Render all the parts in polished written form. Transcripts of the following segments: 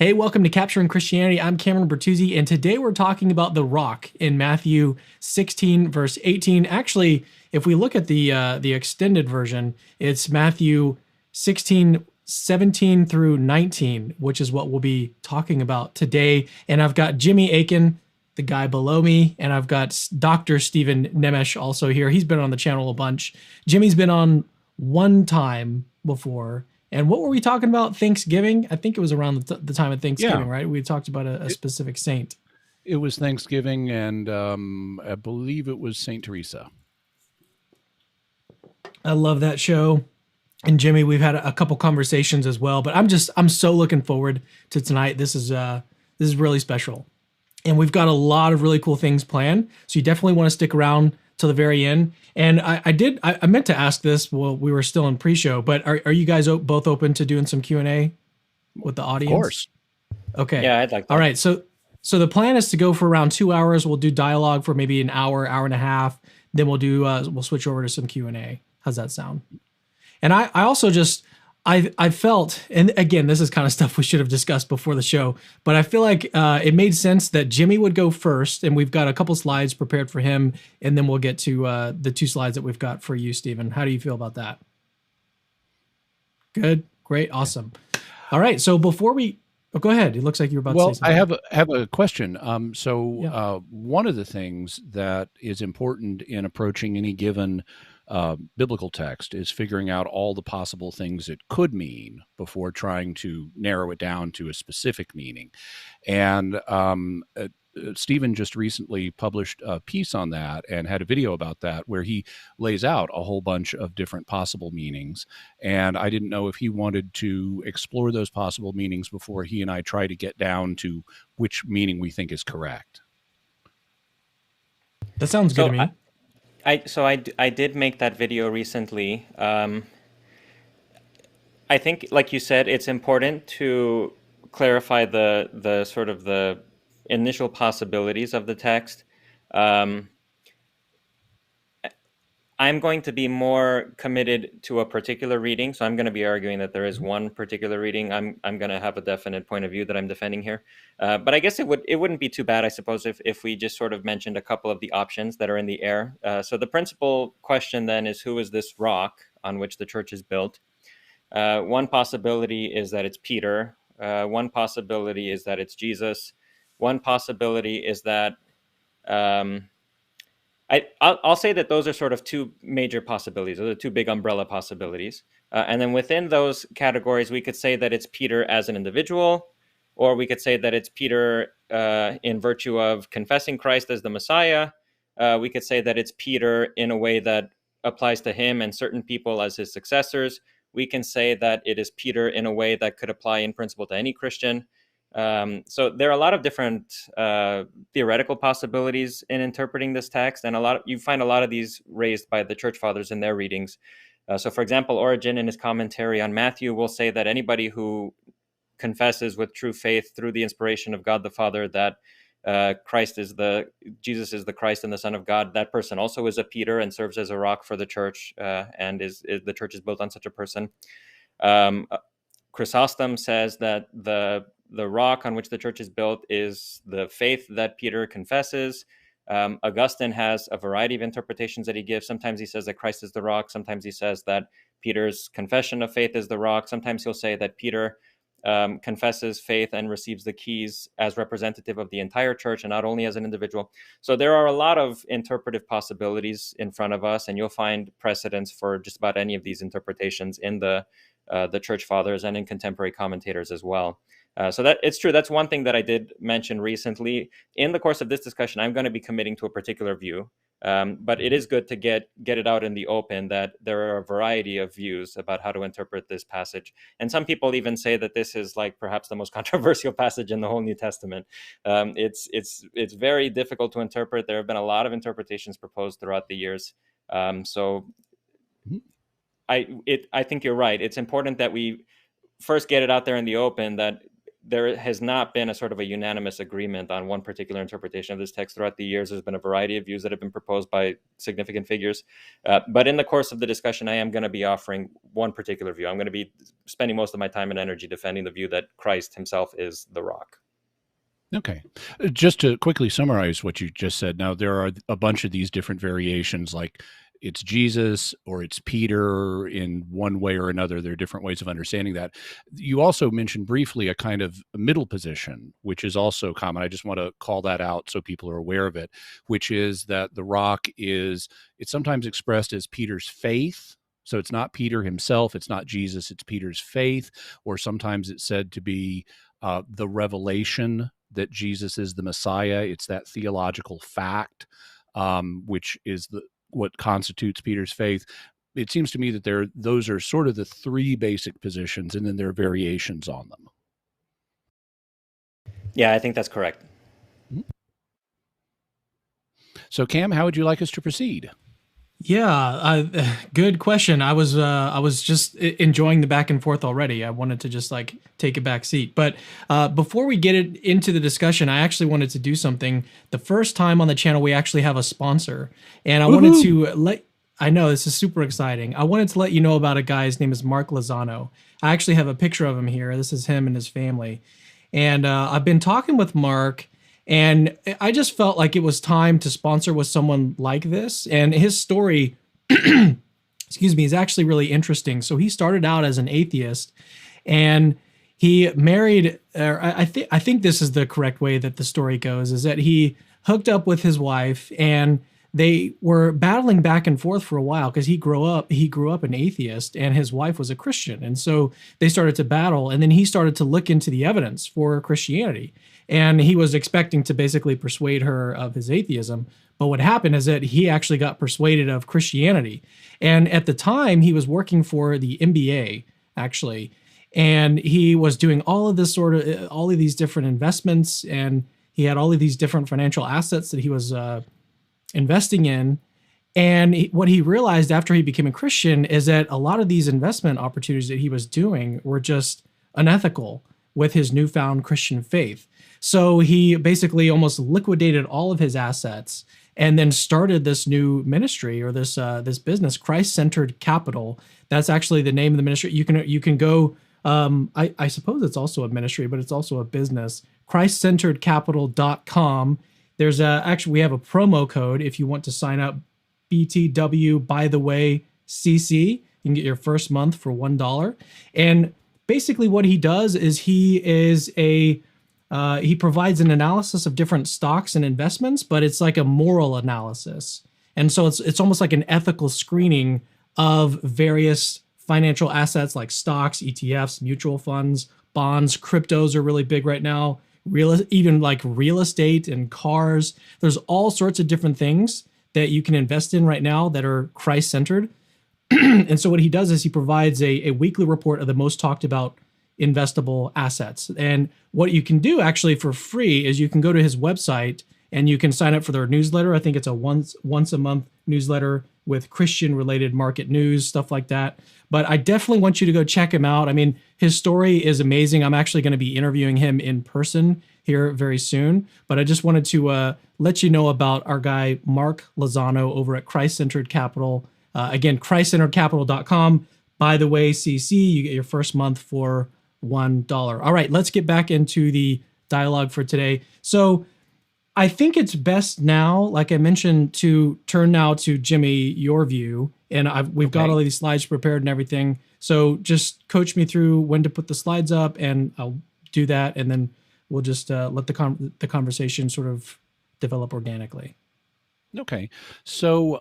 Hey, welcome to Capturing Christianity. I'm Cameron Bertuzzi, and today we're talking about the rock in Matthew 16, verse 18. Actually, if we look at the extended version, it's Matthew 16, 17 through 19, which is what we'll be talking about today. And I've got Jimmy Akin, the guy below me, and I've got Dr. Stephen Nemes also here. He's been on the channel a bunch. Jimmy's been on one time before. And what were we talking about? Thanksgiving? I think it was around the time of Thanksgiving, Yeah, right? We talked about a it, specific saint. it was Thanksgiving, and I believe it was Saint Teresa. I love that show. And Jimmy, we've had a couple conversations as well, but I'm so looking forward to tonight. This is really special. And we've got a lot of really cool things planned. So you definitely want to stick around till the very end. And I meant to ask this while we were still in pre-show, but are you guys both open to doing some Q&A with the Of audience? course. Okay. Yeah, I'd like All that. right. So the plan is to go for around 2 hours. We'll do dialogue for maybe an hour, hour and a half. Then we'll switch over to some Q&A. How's that sound? And I also just I felt, and again, this is kind of stuff we should have discussed before the show, but I feel like it made sense that Jimmy would go first, and we've got a couple slides prepared for him, and then we'll get to the two slides that we've got for you, Stephen. How do you feel about that? Good, great, awesome. All right, so before we, oh, go ahead. It looks like you were about to say Well, I something. have a question. Yeah. One of the things that is important in approaching any given biblical text is figuring out all the possible things it could mean before trying to narrow it down to a specific meaning. And Stephen just recently published a piece on that and had a video about that where he lays out a whole bunch of different possible meanings. And I didn't know if he wanted to explore those possible meanings before he and I try to get down to which meaning we think is correct. That sounds good to So me. I did make that video recently. I think, like you said, it's important to clarify the sort of the initial possibilities of the text. Um, I'm going to be more committed to a particular reading, so I'm going to be arguing that there is one particular reading. I'm going to have a definite point of view that I'm defending here. But I guess it wouldn't be too bad, I suppose, if we just sort of mentioned a couple of the options that are in the air. So the principal question then is, who is this rock on which the church is built? One possibility is that it's Peter. One possibility is that it's Jesus. One possibility is that um, I'll say that those are sort of two major possibilities. Those are two big umbrella possibilities. And then within those categories, we could say that it's Peter as an individual, or we could say that it's Peter in virtue of confessing Christ as the Messiah. We could say that it's Peter in a way that applies to him and certain people as his successors. We can say that it is Peter in a way that could apply in principle to any Christian. So there are a lot of different theoretical possibilities in interpreting this text, and you find a lot of these raised by the church fathers in their readings. So, for example, Origen in his commentary on Matthew will say that anybody who confesses with true faith through the inspiration of God the Father that Jesus is the Christ and the Son of God, that person also is a Peter and serves as a rock for the church, and the church is built on such a person. Um, Chrysostom says that the rock on which the church is built is the faith that Peter confesses. Augustine has a variety of interpretations that he gives. Sometimes he says that Christ is the rock. Sometimes he says that Peter's confession of faith is the rock. Sometimes he'll say that Peter confesses faith and receives the keys as representative of the entire church and not only as an individual. So there are a lot of interpretive possibilities in front of us, and you'll find precedents for just about any of these interpretations in the church fathers and in contemporary commentators as well. So that it's true. That's one thing that I did mention recently. In the course of this discussion, I'm going to be committing to a particular view, but it is good to get it out in the open that there are a variety of views about how to interpret this passage. And some people even say that this is like perhaps the most controversial passage in the whole New Testament. It's very difficult to interpret. There have been a lot of interpretations proposed throughout the years. So I think you're right. It's important that we first get it out there in the open that there has not been a sort of a unanimous agreement on one particular interpretation of this text throughout the years. There's been a variety of views that have been proposed by significant figures. But in the course of the discussion, I am going to be offering one particular view. I'm going to be spending most of my time and energy defending the view that Christ himself is the rock. Okay. Just to quickly summarize what you just said, now there are a bunch of these different variations, like it's Jesus or it's Peter in one way or another. There are different ways of understanding that. You also mentioned briefly a kind of middle position, which is also common. I just want to call that out so people are aware of it, which is that the rock it's sometimes expressed as Peter's faith. So it's not Peter himself, it's not Jesus, it's Peter's faith, or sometimes it's said to be the revelation that Jesus is the Messiah. It's that theological fact, which is what constitutes Peter's faith. It seems to me that those are sort of the three basic positions, and then there are variations on them. Yeah, I think that's correct. So, Cam, how would you like us to proceed? Yeah, good question. I was just enjoying the back and forth already. I wanted to just like take a back seat. But before we get into the discussion, I actually wanted to do something. The first time on the channel, we actually have a sponsor, and I wanted to I know this is super exciting. I wanted to let you know about a guy. His name is Mark Lozano. I actually have a picture of him here. This is him and his family, and I've been talking with Mark. And I just felt like it was time to sponsor with someone like this. And his story, excuse me, is actually really interesting. So he started out as an atheist, and he married, I think this is the correct way that the story goes, is that he hooked up with his wife, and they were battling back and forth for a while because he grew up an atheist and his wife was a Christian. And so they started to battle, and then he started to look into the evidence for Christianity. And he was expecting to basically persuade her of his atheism. But what happened is that he actually got persuaded of Christianity. And at the time, he was working for the NBA, actually. And he was doing all of these different investments. And he had all of these different financial assets that he was investing in. And what he realized after he became a Christian is that a lot of these investment opportunities that he was doing were just unethical with his newfound Christian faith. So he basically almost liquidated all of his assets and then started this new ministry, or this business, Christ-Centered Capital. That's actually the name of the ministry. You can go. I suppose it's also a ministry, but it's also a business. ChristCenteredCapital.com. There's actually we have a promo code if you want to sign up. BTW, by the way, CC. You can get your first month for $1. And basically what he does is he provides an analysis of different stocks and investments, but it's like a moral analysis. And so it's almost like an ethical screening of various financial assets like stocks, ETFs, mutual funds, bonds, cryptos are really big right now, even like real estate and cars. There's all sorts of different things that you can invest in right now that are Christ-centered. And so what he does is he provides a weekly report of the most talked about investable assets. And what you can do actually for free is you can go to his website and you can sign up for their newsletter. I think it's a once a month newsletter with Christian related market news, stuff like that. But I definitely want you to go check him out. I mean, his story is amazing. I'm actually going to be interviewing him in person here very soon. But I just wanted to let you know about our guy, Mark Lozano, over at Christ-Centered Capital. Again, ChristCenteredCapital.com. By the way, CC, you get your first month for $1. All right, let's get back into the dialogue for today. So I think it's best now, like I mentioned, to turn now to Jimmy, your view. And we've got all of these slides prepared and everything. So just coach me through when to put the slides up, and I'll do that. And then we'll just let the conversation sort of develop organically. Okay. So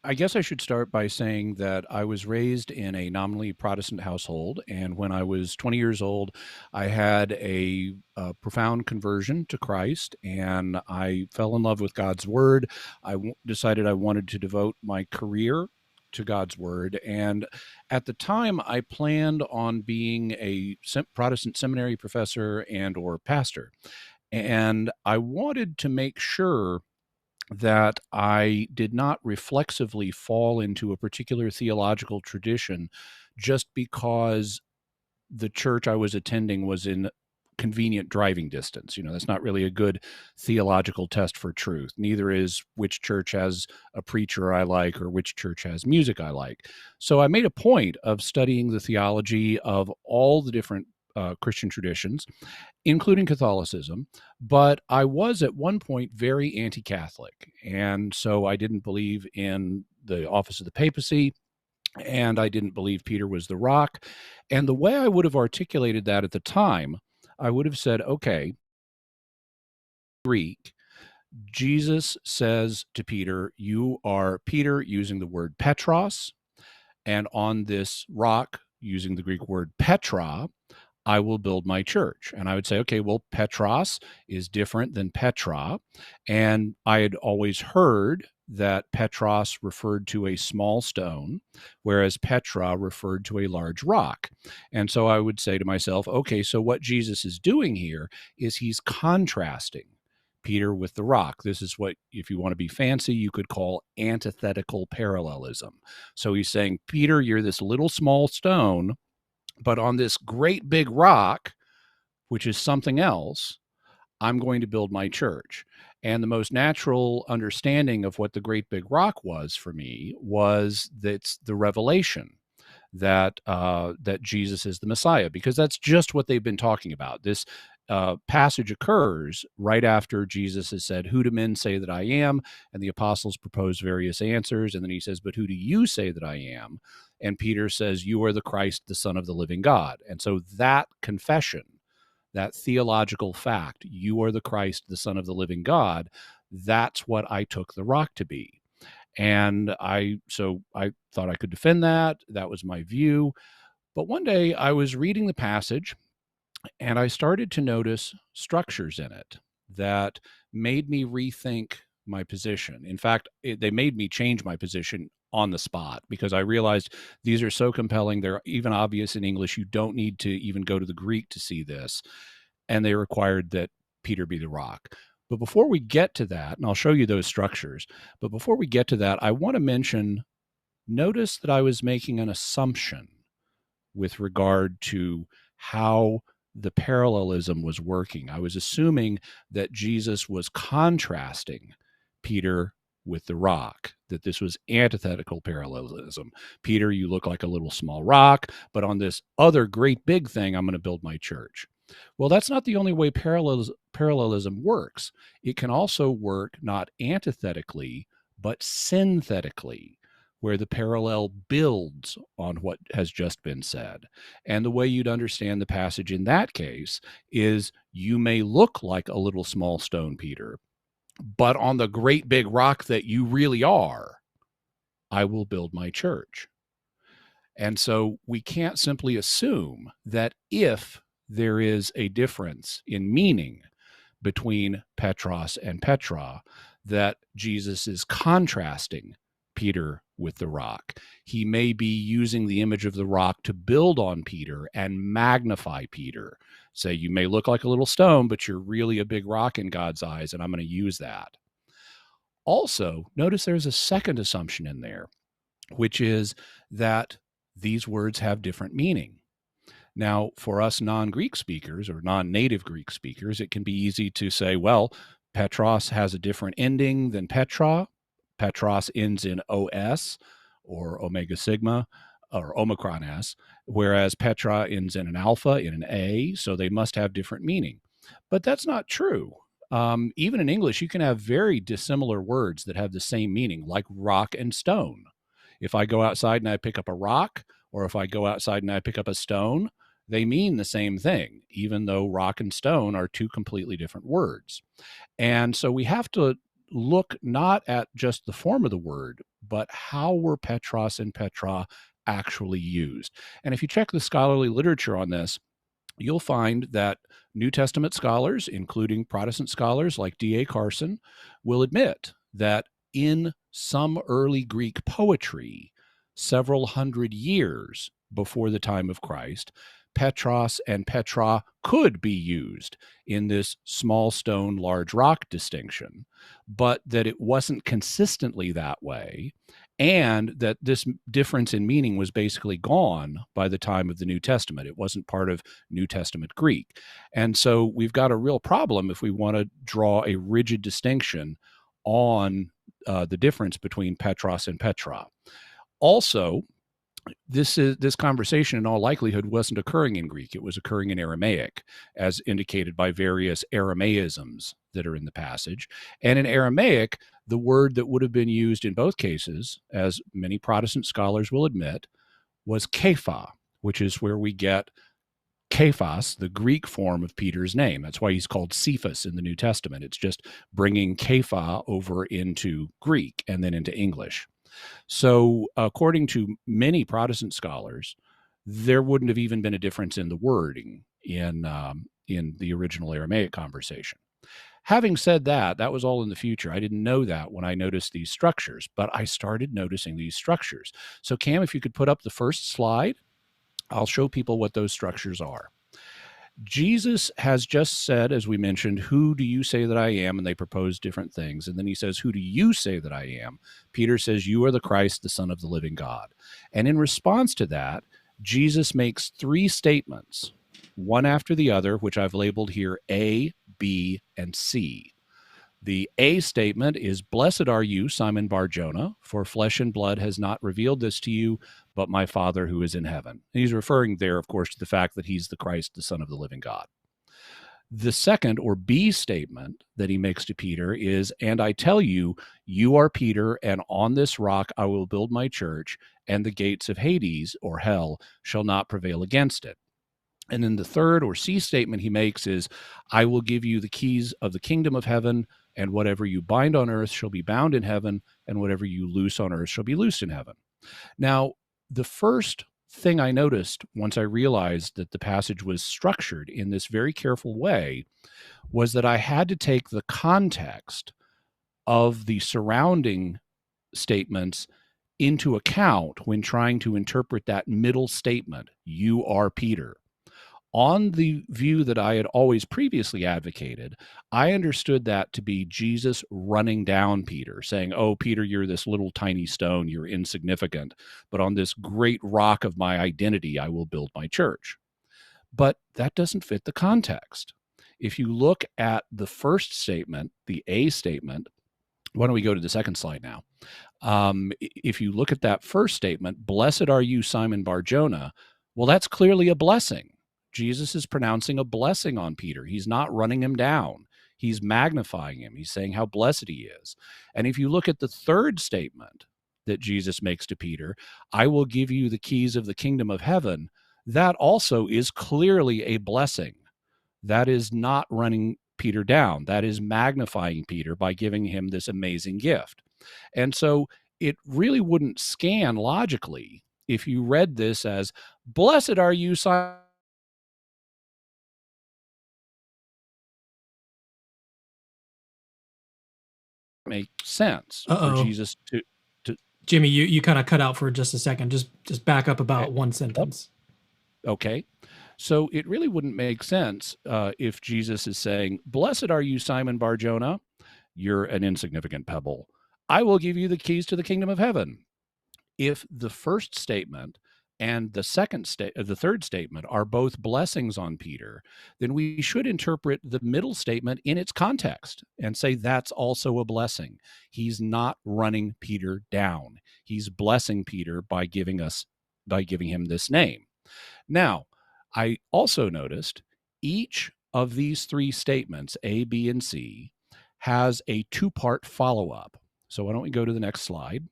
I guess I should start by saying that I was raised in a nominally Protestant household, and when I was 20 years old, I had a profound conversion to Christ, and I fell in love with God's Word. I decided I wanted to devote my career to God's Word, and at the time, I planned on being a Protestant seminary professor and or pastor, and I wanted to make sure that I did not reflexively fall into a particular theological tradition just because the church I was attending was in convenient driving distance. That's not really a good theological test for truth. Neither is which church has a preacher I like or which church has music I like. So I made a point of studying the theology of all the different Christian traditions, including Catholicism, but I was at one point very anti-Catholic. And so I didn't believe in the office of the papacy, and I didn't believe Peter was the rock. And the way I would have articulated that at the time, I would have said, okay, Greek, Jesus says to Peter, you are Peter, using the word Petros, and on this rock, using the Greek word Petra, I will build my church. And I would say, okay, well, Petros is different than Petra. And I had always heard that Petros referred to a small stone, whereas Petra referred to a large rock. And so I would say to myself, okay, so what Jesus is doing here is he's contrasting Peter with the rock. This is what, if you want to be fancy, you could call antithetical parallelism. So he's saying, Peter, you're this little small stone, but on this great big rock, which is something else, I'm going to build my church. And the most natural understanding of what the great big rock was for me was that the revelation that Jesus is the Messiah, because that's just what they've been talking about. This passage occurs right after Jesus has said, who do men say that I am? And the apostles propose various answers. And then he says, but who do you say that I am? And Peter says, you are the Christ, the Son of the living God. And so that confession, that theological fact, you are the Christ, the Son of the living God, that's what I took the rock to be. And I thought I could defend that. That was my view. But one day I was reading the passage and I started to notice structures in it that made me rethink my position. In fact, they made me change my position on the spot, because I realized these are so compelling. They're even obvious in English. You don't need to even go to the Greek to see this. And they required that Peter be the rock. But before we get to that, and I'll show you those structures, but before we get to that, I want to notice that I was making an assumption with regard to how the parallelism was working. I was assuming that Jesus was contrasting Peter with the rock, that this was antithetical parallelism. Peter, you look like a little small rock, but on this other great big thing, I'm going to build my church. Well, that's not the only way parallelism works. It can also work not antithetically, but synthetically, where the parallel builds on what has just been said. And the way you'd understand the passage in that case is, you may look like a little small stone, Peter, but on the great big rock that you really are, I will build my church. And so we can't simply assume that if there is a difference in meaning between Petros and Petra, that Jesus is contrasting Peter with the rock. He may be using the image of the rock to build on Peter and magnify Peter. Say, you may look like a little stone, but you're really a big rock in God's eyes, and I'm going to use that. Also, notice there's a second assumption in there, which is that these words have different meaning. Now, for us non-Greek speakers or non-native Greek speakers, it can be easy to say, well, Petros has a different ending than Petra. Petros ends in OS, or Omega Sigma, or Omicron S, whereas Petra ends in an alpha, in an A, so they must have different meaning. But that's not true. Even in English, you can have very dissimilar words that have the same meaning, like rock and stone. If I go outside and I pick up a rock, or if I go outside and I pick up a stone, they mean the same thing, even though rock and stone are two completely different words. And so we have to look not at just the form of the word, but how were Petros and Petra actually used. And if you check the scholarly literature on this, you'll find that New Testament scholars, including Protestant scholars like D.A. Carson, will admit that in some early Greek poetry, several hundred years before the time of Christ, Petros and Petra could be used in this small stone, large rock distinction, but that it wasn't consistently that way. and that this difference in meaning was basically gone by the time of the New Testament. It wasn't part of New Testament Greek. And so we've got a real problem if we want to draw a rigid distinction on the difference between Petros and Petra. Also, this conversation in all likelihood wasn't occurring in Greek. It was occurring in Aramaic, as indicated by various Aramaisms that are in the passage. And in Aramaic, the word that would have been used in both cases, as many Protestant scholars will admit, was Kepha, which is where we get Kephas, the Greek form of Peter's name. That's why he's called Cephas in the New Testament. It's just bringing Kepha over into Greek and then into English. So according to many Protestant scholars, there wouldn't have even been a difference in the wording in the original Aramaic conversation. Having said that, that was all in the future. I didn't know that when I noticed these structures, but I started noticing these structures. So Cam, if you could put up the first slide, I'll show people what those structures are. Jesus has just said, as we mentioned, who do you say that I am? And they propose different things. And then he says, who do you say that I am? Peter says, you are the Christ, the Son of the living God. And in response to that, Jesus makes three statements, one after the other, which I've labeled here A, B, and C. The A statement is, blessed are you, Simon Bar-Jonah, for flesh and blood has not revealed this to you, but my Father who is in heaven. And he's referring there, of course, to the fact that he's the Christ, the Son of the living God. The second, or B statement, that he makes to Peter is, and I tell you, you are Peter, and on this rock I will build my church, and the gates of Hades, or hell, shall not prevail against it. And then the third, or C statement he makes is, I will give you the keys of the kingdom of heaven, and whatever you bind on earth shall be bound in heaven, and whatever you loose on earth shall be loosed in heaven. Now, the first thing I noticed once I realized that the passage was structured in this very careful way was that I had to take the context of the surrounding statements into account when trying to interpret that middle statement, you are Peter. On the view that I had always previously advocated, I understood that to be Jesus running down Peter, saying, oh, Peter, you're this little tiny stone, you're insignificant, but on this great rock of my identity, I will build my church. But that doesn't fit the context. If you look at the first statement, the A statement, why don't we go to the second slide now? If you look at that first statement, blessed are you, Simon Bar-Jonah, well, that's clearly a blessing. Jesus is pronouncing a blessing on Peter. He's not running him down. He's magnifying him. He's saying how blessed he is. And if you look at the third statement that Jesus makes to Peter, I will give you the keys of the kingdom of heaven, that also is clearly a blessing. That is not running Peter down. That is magnifying Peter by giving him this amazing gift. And so it really wouldn't scan logically if you read this as, blessed are you, Simon. Make sense for Jesus to Jimmy, you kind of cut out for just a second. Just back up about one sentence. Okay. So it really wouldn't make sense if Jesus is saying, blessed are you, Simon Bar-Jonah, you're an insignificant pebble. I will give you the keys to the kingdom of heaven. If the first statement and the third statement are both blessings on Peter, then we should interpret the middle statement in its context and say that's also a blessing. He's not running Peter down. He's blessing Peter by giving him this name. Now, I also noticed each of these three statements, A, B, and C, has a two-part follow-up. So why don't we go to the next slide?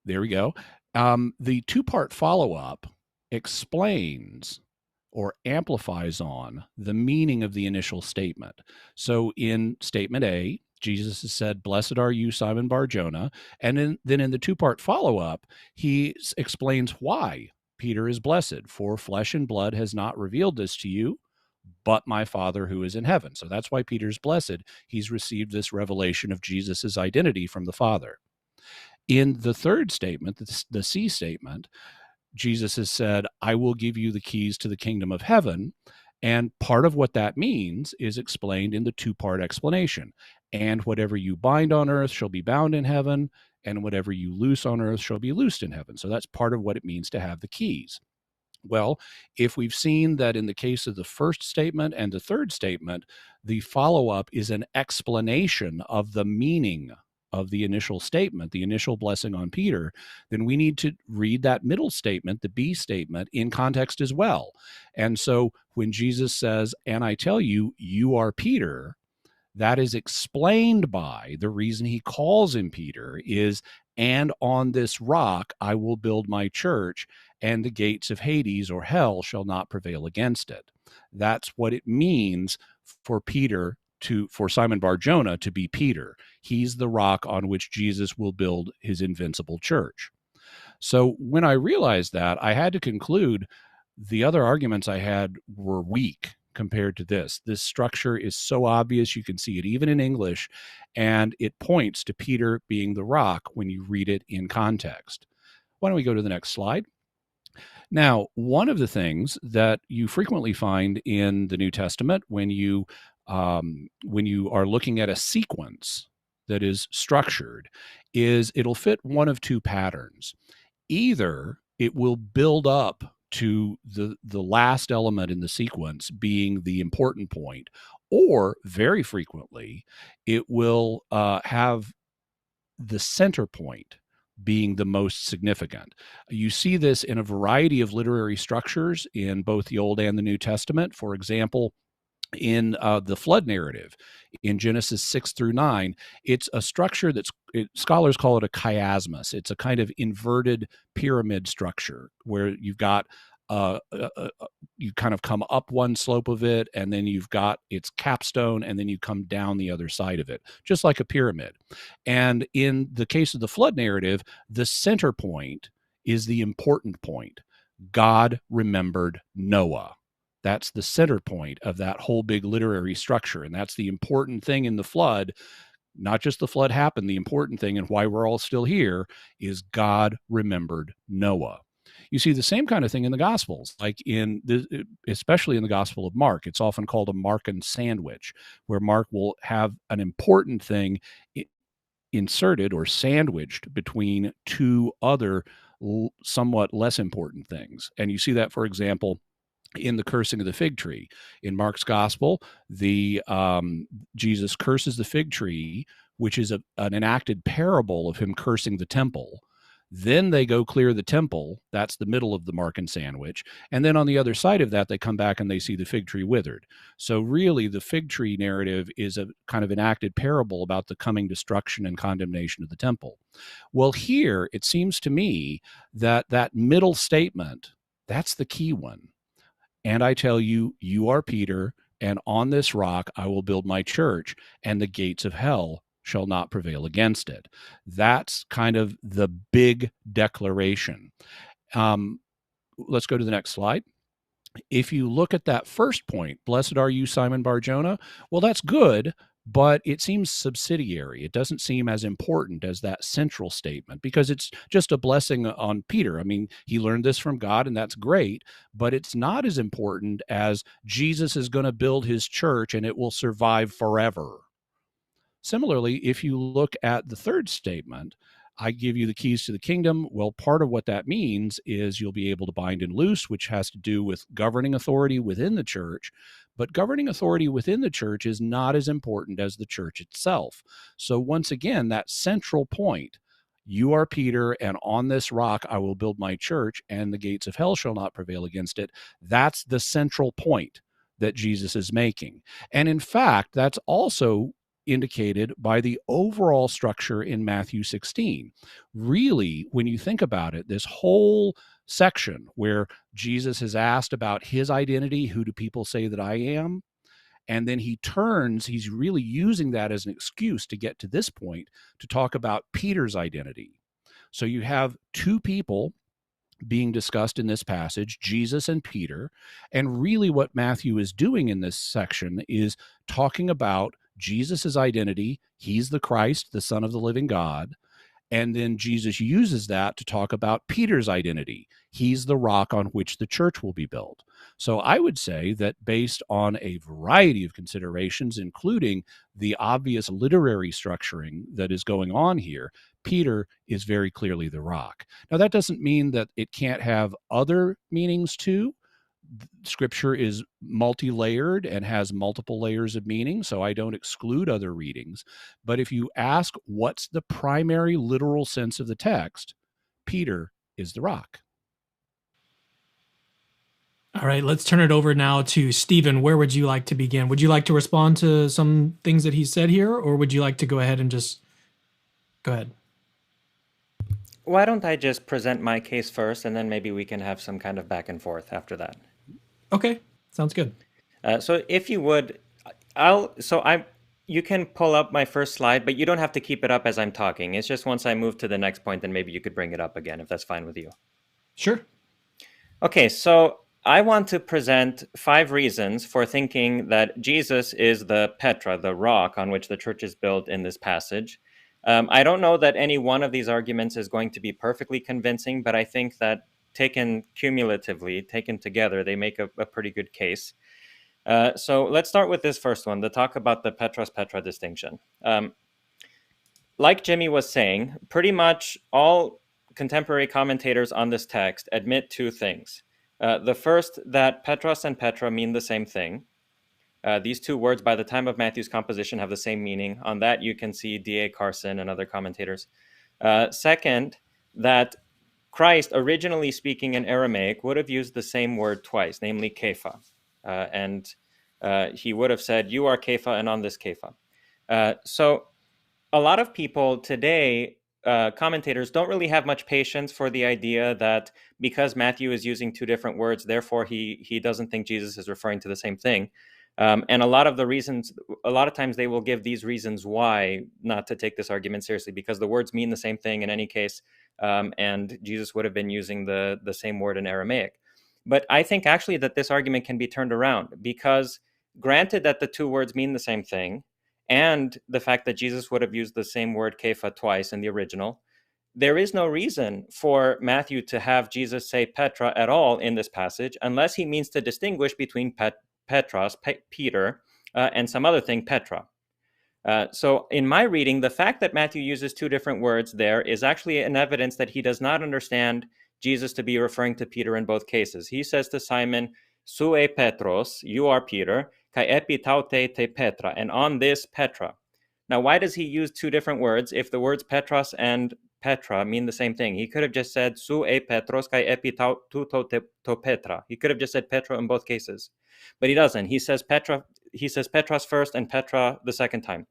There we go. The two-part follow-up explains or amplifies on the meaning of the initial statement. So in statement A, Jesus has said, blessed are you, Simon Bar-Jonah. And then in the two-part follow-up, he explains why Peter is blessed. For flesh and blood has not revealed this to you, but my Father who is in heaven. So that's why Peter's blessed. He's received this revelation of Jesus's identity from the Father. In the third statement, the C statement, Jesus has said, I will give you the keys to the kingdom of heaven. And part of what that means is explained in the two-part explanation. And whatever you bind on earth shall be bound in heaven, and whatever you loose on earth shall be loosed in heaven. So that's part of what it means to have the keys. Well, if we've seen that in the case of the first statement and the third statement, the follow-up is an explanation of the meaning of the initial statement, the initial blessing on Peter, then we need to read that middle statement, the B statement, in context as well. And so when Jesus says, "And I tell you, you are Peter," that is explained by the reason he calls him Peter is, "And on this rock I will build my church, and the gates of Hades or hell shall not prevail against it." That's what it means for for Simon Bar-Jonah to be Peter. He's the rock on which Jesus will build his invincible church. So when I realized that, I had to conclude the other arguments I had were weak compared to this. This structure is so obvious, you can see it even in English, and it points to Peter being the rock when you read it in context. Why don't we go to the next slide? Now, one of the things that you frequently find in the New Testament when you are looking at a sequence that is structured is it'll fit one of two patterns. Either it will build up to the last element in the sequence being the important point, or very frequently it will have the center point being the most significant. You see this in a variety of literary structures in both the Old and the New Testament. For example, in the flood narrative in Genesis 6-9, it's a structure scholars call it a chiasmus. It's a kind of inverted pyramid structure where you've got you kind of come up one slope of it, and then you've got its capstone, and then you come down the other side of it, just like a pyramid. And in the case of the flood narrative, the center point is the important point. God remembered Noah. That's the center point of that whole big literary structure. And that's the important thing in the flood. Not just the flood happened, the important thing and why we're all still here is God remembered Noah. You see the same kind of thing in the Gospels, like especially in the Gospel of Mark. It's often called a Markan sandwich, where Mark will have an important thing inserted or sandwiched between two other somewhat less important things. And you see that, for example, in the cursing of the fig tree. In Mark's gospel, Jesus curses the fig tree, which is an enacted parable of him cursing the temple. Then they go clear the temple. That's the middle of the Markan sandwich. And then on the other side of that, they come back and they see the fig tree withered. So really, the fig tree narrative is a kind of enacted parable about the coming destruction and condemnation of the temple. Well, here, it seems to me that middle statement, that's the key one. And I tell you, you are Peter, and on this rock I will build my church, and the gates of hell shall not prevail against it. That's kind of the big declaration. Let's go to the next slide. If you look at that first point, blessed are you, Simon Bar-Jonah, well, that's good, but it seems subsidiary. It doesn't seem as important as that central statement because it's just a blessing on Peter. I mean, he learned this from God, and that's great, but it's not as important as Jesus is going to build his church and it will survive forever. Similarly, if you look at the third statement, I give you the keys to the kingdom. Well, part of what that means is you'll be able to bind and loose, which has to do with governing authority within the church. But governing authority within the church is not as important as the church itself. So once again, that central point, you are Peter, and on this rock I will build my church, and the gates of hell shall not prevail against it. That's the central point that Jesus is making. And in fact, that's also indicated by the overall structure in Matthew 16. Really, when you think about it, this whole section where Jesus is asked about his identity, who do people say that I am? And then he turns, he's really using that as an excuse to get to this point to talk about Peter's identity. So you have two people being discussed in this passage, Jesus and Peter. And really what Matthew is doing in this section is talking about Jesus' identity. He's the Christ, the Son of the living God. And then Jesus uses that to talk about Peter's identity. He's the rock on which the church will be built. So I would say that based on a variety of considerations, including the obvious literary structuring that is going on here, Peter is very clearly the rock. Now, that doesn't mean that it can't have other meanings too. Scripture is multi-layered and has multiple layers of meaning, so I don't exclude other readings. But if you ask what's the primary literal sense of the text, Peter is the rock. All right, let's turn it over now to Stephen. Where would you like to begin? Would you like to respond to some things that he said here, or would you like to go ahead and just go ahead? Why don't I just present my case first, and then maybe we can have some kind of back and forth after that. Okay, sounds good. So if you would, you can pull up my first slide, but you don't have to keep it up as I'm talking. It's just once I move to the next point, then maybe you could bring it up again if that's fine with you. Sure. Okay, so I want to present 5 reasons for thinking that Jesus is the Petra, the rock on which the church is built in this passage. I don't know that any one of these arguments is going to be perfectly convincing, but I think that taken cumulatively, taken together, they make a pretty good case. So let's start with this first one, to talk about the Petros-Petra distinction. Like Jimmy was saying, pretty much all contemporary commentators on this text admit 2 things. The first, that Petros and Petra mean the same thing. These 2 words, by the time of Matthew's composition, have the same meaning. On that, you can see D.A. Carson and other commentators. Second, that Christ, originally speaking in Aramaic, would have used the same word twice, namely Kepha. And he would have said, "You are Kepha, and on this Kepha." So a lot of people today, commentators, don't really have much patience for the idea that because Matthew is using 2 different words, therefore he doesn't think Jesus is referring to the same thing. And a lot of times they will give these reasons why not to take this argument seriously, because the words mean the same thing in any case, and Jesus would have been using the same word in Aramaic. But I think actually that this argument can be turned around, because granted that the 2 words mean the same thing, and the fact that Jesus would have used the same word Kepha twice in the original, there is no reason for Matthew to have Jesus say Petra at all in this passage, unless he means to distinguish between Petros, Peter, and some other thing, Petra. So in my reading, the fact that Matthew uses 2 different words there is actually an evidence that he does not understand Jesus to be referring to Peter in both cases. He says to Simon, "Sue Petros, you are Peter, kai epi taute te Petra," and on this Petra. Now, why does he use 2 different words if the words Petros and Petra mean the same thing? He could have just said "Sue Petros kai epi tuto to Petra." He could have just said Petra in both cases, but he doesn't. He says Petra. He says Petros first and Petra the second time.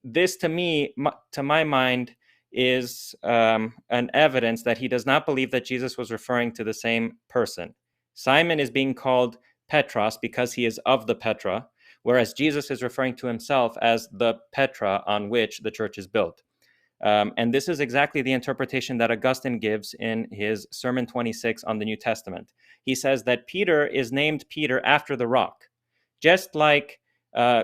This, to me, to my mind, is an evidence that he does not believe that Jesus was referring to the same person. Simon is being called Petros because he is of the Petra, whereas Jesus is referring to himself as the Petra on which the church is built. And this is exactly the interpretation that Augustine gives in his Sermon 26 on the New Testament. He says that Peter is named Peter after the rock, just like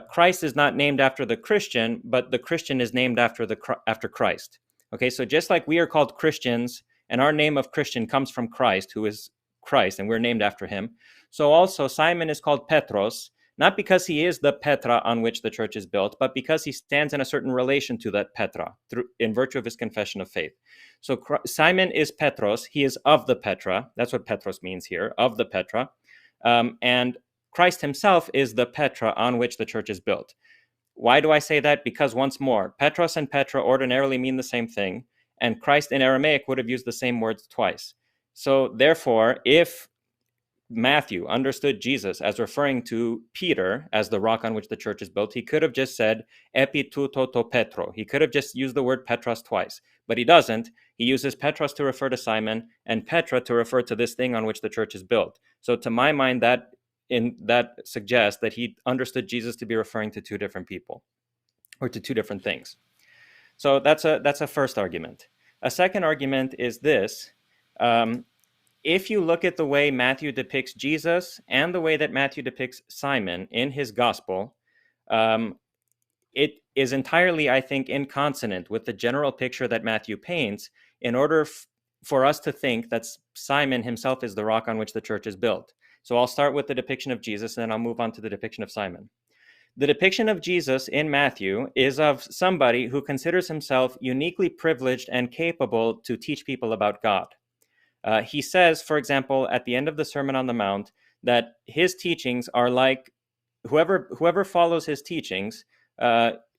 Christ is not named after the Christian, but the Christian is named after Christ. Okay, so just like we are called Christians, and our name of Christian comes from Christ, who is Christ, and we're named after him, so also Simon is called Petros, not because he is the Petra on which the church is built, but because he stands in a certain relation to that Petra, in virtue of his confession of faith. So Simon is Petros, he is of the Petra, that's what Petros means here, of the Petra, and Christ himself is the Petra on which the church is built. Why do I say that? Because once more, Petros and Petra ordinarily mean the same thing, and Christ in Aramaic would have used the same words twice. So therefore, if Matthew understood Jesus as referring to Peter as the rock on which the church is built, he could have just said epi tuto to Petro. He could have just used the word Petros twice, but he doesn't. He uses Petros to refer to Simon and Petra to refer to this thing on which the church is built. So to my mind, that suggests that he understood Jesus to be referring to 2 different people, or to 2 different things. So that's a first argument. A second argument is this. If you look at the way Matthew depicts Jesus and the way that Matthew depicts Simon in his gospel, it is entirely, I think, inconsonant with the general picture that Matthew paints in order for us to think that Simon himself is the rock on which the church is built. So I'll start with the depiction of Jesus, and then I'll move on to the depiction of Simon. The depiction of Jesus in Matthew is of somebody who considers himself uniquely privileged and capable to teach people about God. He says, for example, at the end of the Sermon on the Mount, that his teachings are like whoever follows his teachings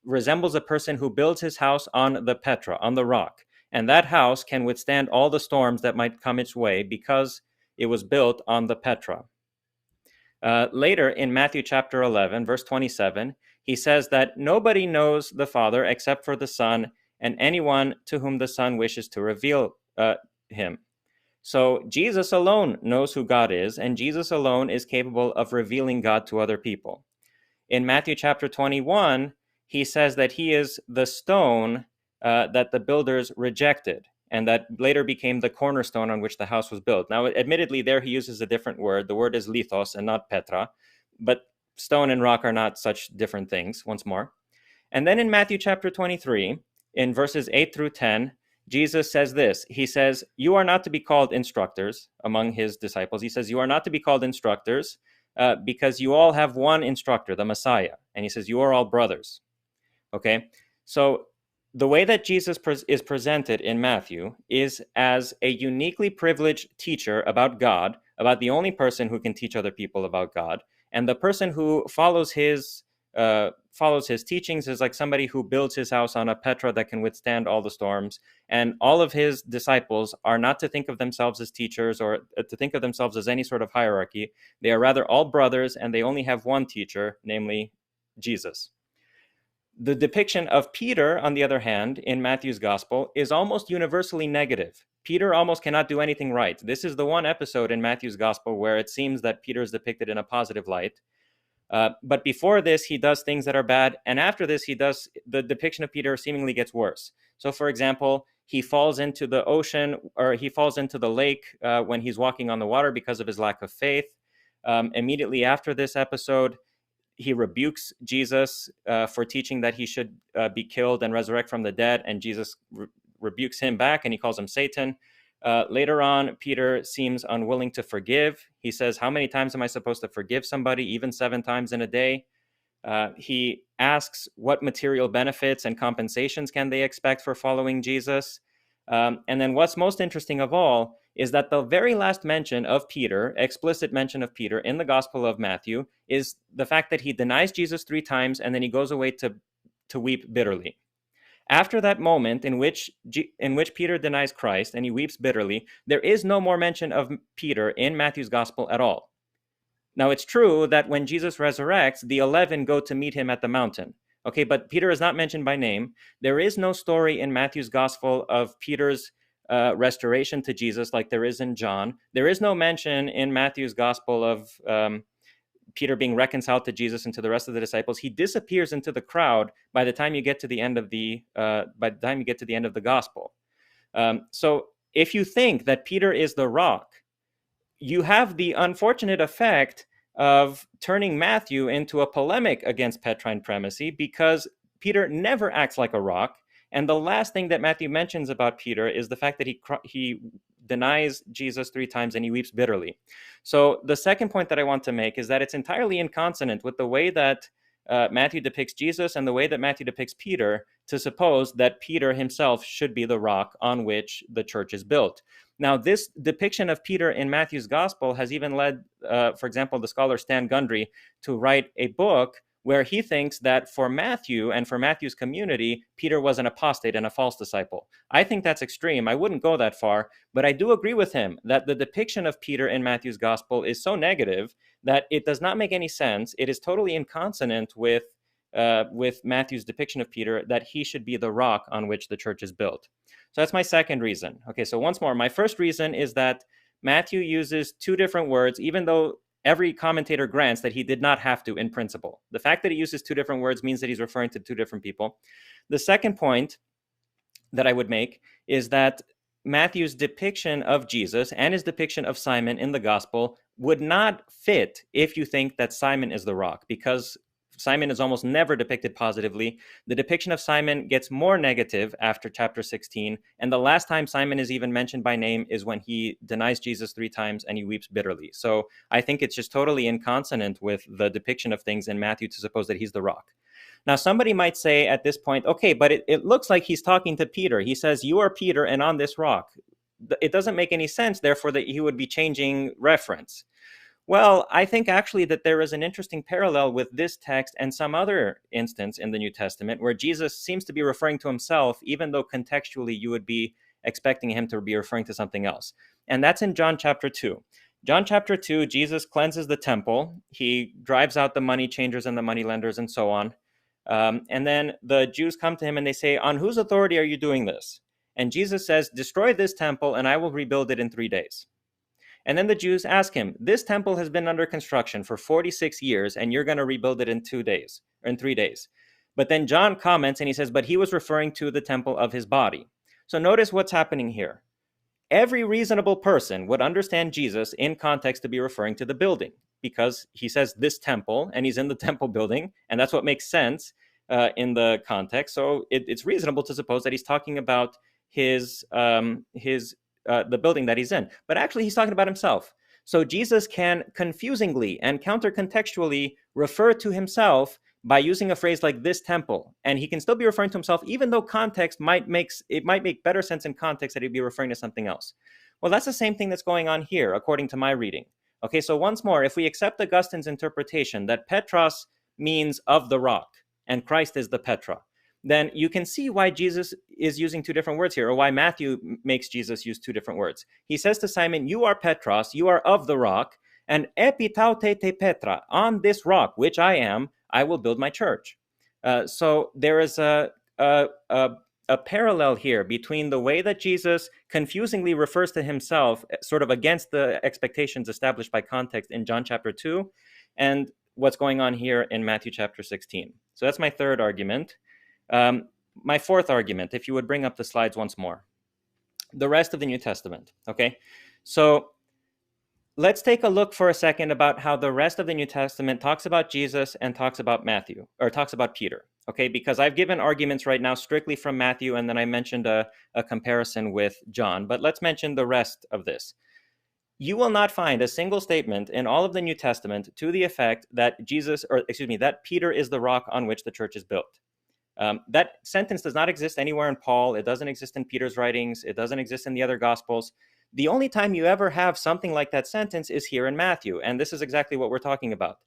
resembles a person who builds his house on the Petra, on the rock. And that house can withstand all the storms that might come its way because it was built on the Petra. Later in Matthew chapter 11, verse 27, he says that nobody knows the Father except for the Son and anyone to whom the Son wishes to reveal him. So Jesus alone knows who God is, and Jesus alone is capable of revealing God to other people. In Matthew chapter 21, he says that he is the stone that the builders rejected, and that later became the cornerstone on which the house was built. Now, admittedly, there he uses a different word. The word is lithos and not petra, but stone and rock are not such different things, once more. And then in Matthew chapter 23, in verses 8 through 10, Jesus says this. He says, you are not to be called instructors among his disciples. He says, you are not to be called instructors because you all have one instructor, the Messiah. And he says, you are all brothers. Okay, so the way that Jesus is presented in Matthew is as a uniquely privileged teacher about God, about the only person who can teach other people about God. And the person who follows his teachings is like somebody who builds his house on a Petra that can withstand all the storms. And all of his disciples are not to think of themselves as teachers or to think of themselves as any sort of hierarchy. They are rather all brothers, and they only have one teacher, namely Jesus. The depiction of Peter, on the other hand, in Matthew's gospel is almost universally negative. Peter almost cannot do anything right. This is the one episode in Matthew's gospel where it seems that Peter is depicted in a positive light. But before this, he does things that are bad. And after this, the depiction of Peter seemingly gets worse. So, for example, he falls into the ocean, or he falls into the lake when he's walking on the water because of his lack of faith. Immediately after this episode, he rebukes Jesus for teaching that he should be killed and resurrect from the dead, and Jesus rebukes him back, and he calls him Satan. Later on, Peter seems unwilling to forgive. He says, how many times am I supposed to forgive somebody? Even 7 times in a day. He asks what material benefits and compensations can they expect for following Jesus. And then what's most interesting of all is that the very last mention of Peter, explicit mention of Peter in the Gospel of Matthew, is the fact that he denies Jesus 3 times and then he goes away to weep bitterly. After that moment in which Peter denies Christ and he weeps bitterly, there is no more mention of Peter in Matthew's Gospel at all. Now, it's true that when Jesus resurrects, the 11 go to meet him at the mountain. Okay, but Peter is not mentioned by name. There is no story in Matthew's Gospel of Peter's restoration to Jesus like there is in John. There is no mention in Matthew's Gospel of Peter being reconciled to Jesus and to the rest of the disciples. He disappears into the crowd by the time you get to the end of the Gospel. So if you think that Peter is the rock, you have the unfortunate effect of turning Matthew into a polemic against Petrine primacy, because Peter never acts like a rock. And the last thing that Matthew mentions about Peter is the fact that he denies Jesus 3 times and he weeps bitterly. So the second point that I want to make is that it's entirely inconsonant with the way that Matthew depicts Jesus and the way that Matthew depicts Peter to suppose that Peter himself should be the rock on which the church is built. Now, this depiction of Peter in Matthew's gospel has even led, for example, the scholar Stan Gundry to write a book where he thinks that for Matthew and for Matthew's community, Peter was an apostate and a false disciple. I think that's extreme. I wouldn't go that far, but I do agree with him that the depiction of Peter in Matthew's gospel is so negative that it does not make any sense. It is totally inconsonant with Matthew's depiction of Peter that he should be the rock on which the church is built. So that's my second reason. Okay, so once more, my first reason is that Matthew uses 2 different words, even though every commentator grants that he did not have to in principle. The fact that he uses 2 different words means that he's referring to 2 different people. The second point that I would make is that Matthew's depiction of Jesus and his depiction of Simon in the gospel would not fit if you think that Simon is the rock, because Simon is almost never depicted positively. The depiction of Simon gets more negative after chapter 16. And the last time Simon is even mentioned by name is when he denies Jesus 3 times and he weeps bitterly. So I think it's just totally inconsonant with the depiction of things in Matthew to suppose that he's the rock. Now, somebody might say at this point, okay, but it looks like he's talking to Peter. He says, you are Peter, and on this rock. It doesn't make any sense, therefore, that he would be changing reference. Well, I think actually that there is an interesting parallel with this text and some other instance in the New Testament where Jesus seems to be referring to himself, even though contextually you would be expecting him to be referring to something else. And that's in John chapter 2. John chapter 2, Jesus cleanses the temple. He drives out the money changers and the money lenders and so on. And then the Jews come to him and they say, on whose authority are you doing this? And Jesus says, destroy this temple and I will rebuild it in 3 days. And then the Jews ask him, this temple has been under construction for 46 years and you're going to rebuild it in 2 days, or in 3 days. But then John comments and he says, but he was referring to the temple of his body. So notice what's happening here. Every reasonable person would understand Jesus in context to be referring to the building, because he says this temple and he's in the temple building, and that's what makes sense in the context. So it's reasonable to suppose that he's talking about the building that he's in, but actually he's talking about himself. So Jesus can confusingly and counter-contextually refer to himself by using a phrase like this temple, and he can still be referring to himself, even though context might make better sense in context that he'd be referring to something else. Well, that's the same thing that's going on here, according to my reading. Okay, so once more, if we accept Augustine's interpretation that Petros means of the rock, and Christ is the Petra, then you can see why Jesus is using 2 different words here, or why Matthew makes Jesus use 2 different words. He says to Simon, you are Petros, you are of the rock, and epitaute te Petra, on this rock, which I am, I will build my church. So there is a parallel here between the way that Jesus confusingly refers to himself, sort of against the expectations established by context in John chapter 2, and what's going on here in Matthew chapter 16. So that's my third argument. My fourth argument, if you would bring up the slides once more. The rest of the New Testament, okay? So let's take a look for a second about how the rest of the New Testament talks about Jesus and talks about Matthew, or talks about Peter, okay? Because I've given arguments right now strictly from Matthew, and then I mentioned a comparison with John, but let's mention the rest of this. You will not find a single statement in all of the New Testament to the effect that that Peter is the rock on which the church is built. That sentence does not exist anywhere in Paul. It doesn't exist in Peter's writings. It doesn't exist in the other Gospels. The only time you ever have something like that sentence is here in Matthew, and this is exactly what we're talking about.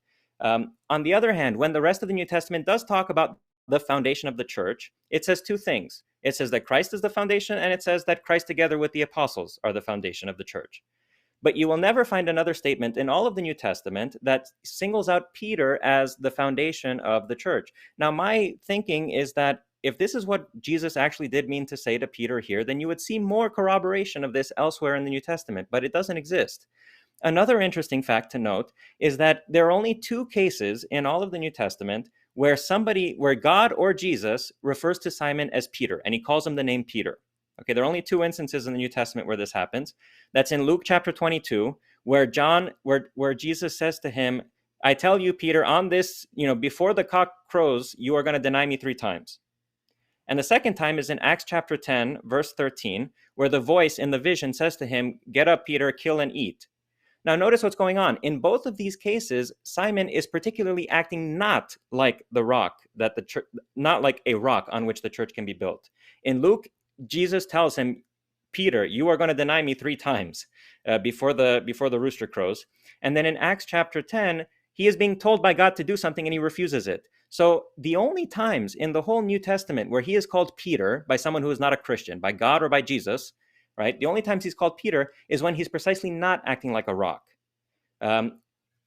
On the other hand, when the rest of the New Testament does talk about the foundation of the church, it says 2 things. It says that Christ is the foundation, and it says that Christ together with the apostles are the foundation of the church. But you will never find another statement in all of the New Testament that singles out Peter as the foundation of the church. Now, my thinking is that if this is what Jesus actually did mean to say to Peter here, then you would see more corroboration of this elsewhere in the New Testament, but it doesn't exist. Another interesting fact to note is that there are only 2 cases in all of the New Testament where God or Jesus refers to Simon as Peter, and he calls him the name Peter. Okay, there are only 2 instances in the New Testament where this happens. That's in Luke chapter 22, where Jesus says to him, I tell you, Peter, on this, before the cock crows, you are going to deny me 3 times. And the second time is in Acts chapter 10, verse 13, where the voice in the vision says to him, get up, Peter, kill and eat. Now, notice what's going on. In both of these cases, Simon is particularly acting not like the rock not like a rock on which the church can be built. In Luke, Jesus tells him, Peter, you are going to deny me 3 times before the rooster crows. And then in Acts chapter 10, he is being told by God to do something and he refuses it. So the only times in the whole New Testament where he is called Peter by someone who is not a Christian, by God or by Jesus, right? The only times he's called Peter is when he's precisely not acting like a rock.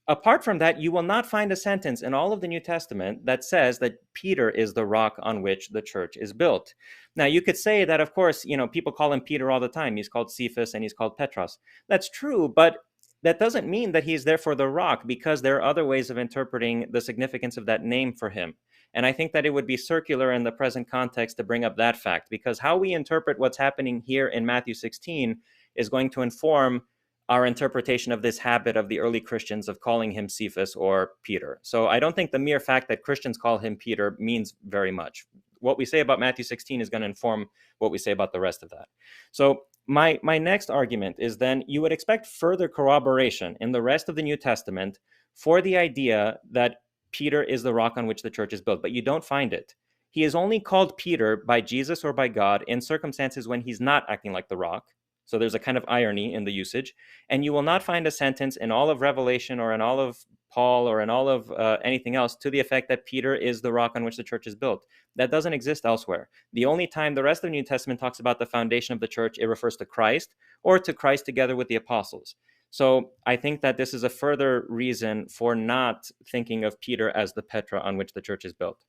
Apart from that, you will not find a sentence in all of the New Testament that says that Peter is the rock on which the church is built. Now, you could say that, of course, people call him Peter all the time. He's called Cephas and he's called Petros. That's true, but that doesn't mean that he's therefore the rock, because there are other ways of interpreting the significance of that name for him. And I think that it would be circular in the present context to bring up that fact, because how we interpret what's happening here in Matthew 16 is going to inform our interpretation of this habit of the early Christians of calling him Cephas or Peter. So I don't think the mere fact that Christians call him Peter means very much. What we say about Matthew 16 is going to inform what we say about the rest of that. So my next argument is then you would expect further corroboration in the rest of the New Testament for the idea that Peter is the rock on which the church is built, but you don't find it. He is only called Peter by Jesus or by God in circumstances when he's not acting like the rock. So there's a kind of irony in the usage. And you will not find a sentence in all of Revelation or in all of Paul or in all of anything else to the effect that Peter is the rock on which the church is built. That doesn't exist elsewhere. The only time the rest of the New Testament talks about the foundation of the church, it refers to Christ or to Christ together with the apostles. So I think that this is a further reason for not thinking of Peter as the Petra on which the church is built.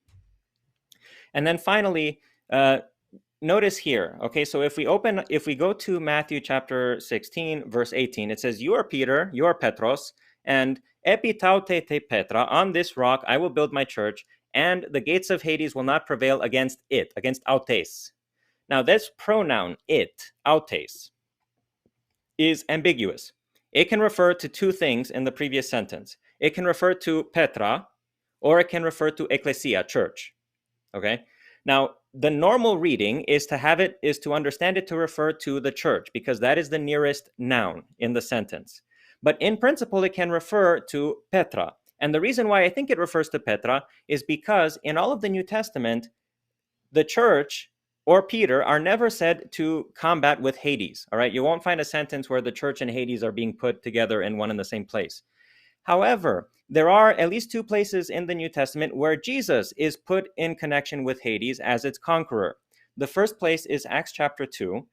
And then finally, notice here, okay, so if we go to Matthew chapter 16, verse 18, it says, "You are Peter, you are Petros, and epitaute te Petra, on this rock I will build my church, and the gates of Hades will not prevail against it," against autes. Now this pronoun, it, autes, is ambiguous. It can refer to two things in the previous sentence. It can refer to Petra, or it can refer to ecclesia, church. Okay. Now, the normal reading is to understand it to refer to the church, because that is the nearest noun in the sentence. But in principle, it can refer to Petra. And the reason why I think it refers to Petra is because in all of the New Testament, the church or Peter are never said to combat with Hades. All right. You won't find a sentence where the church and Hades are being put together in one and the same place. However, there are at least two places in the New Testament where Jesus is put in connection with Hades as its conqueror. The first place is Acts chapter 2,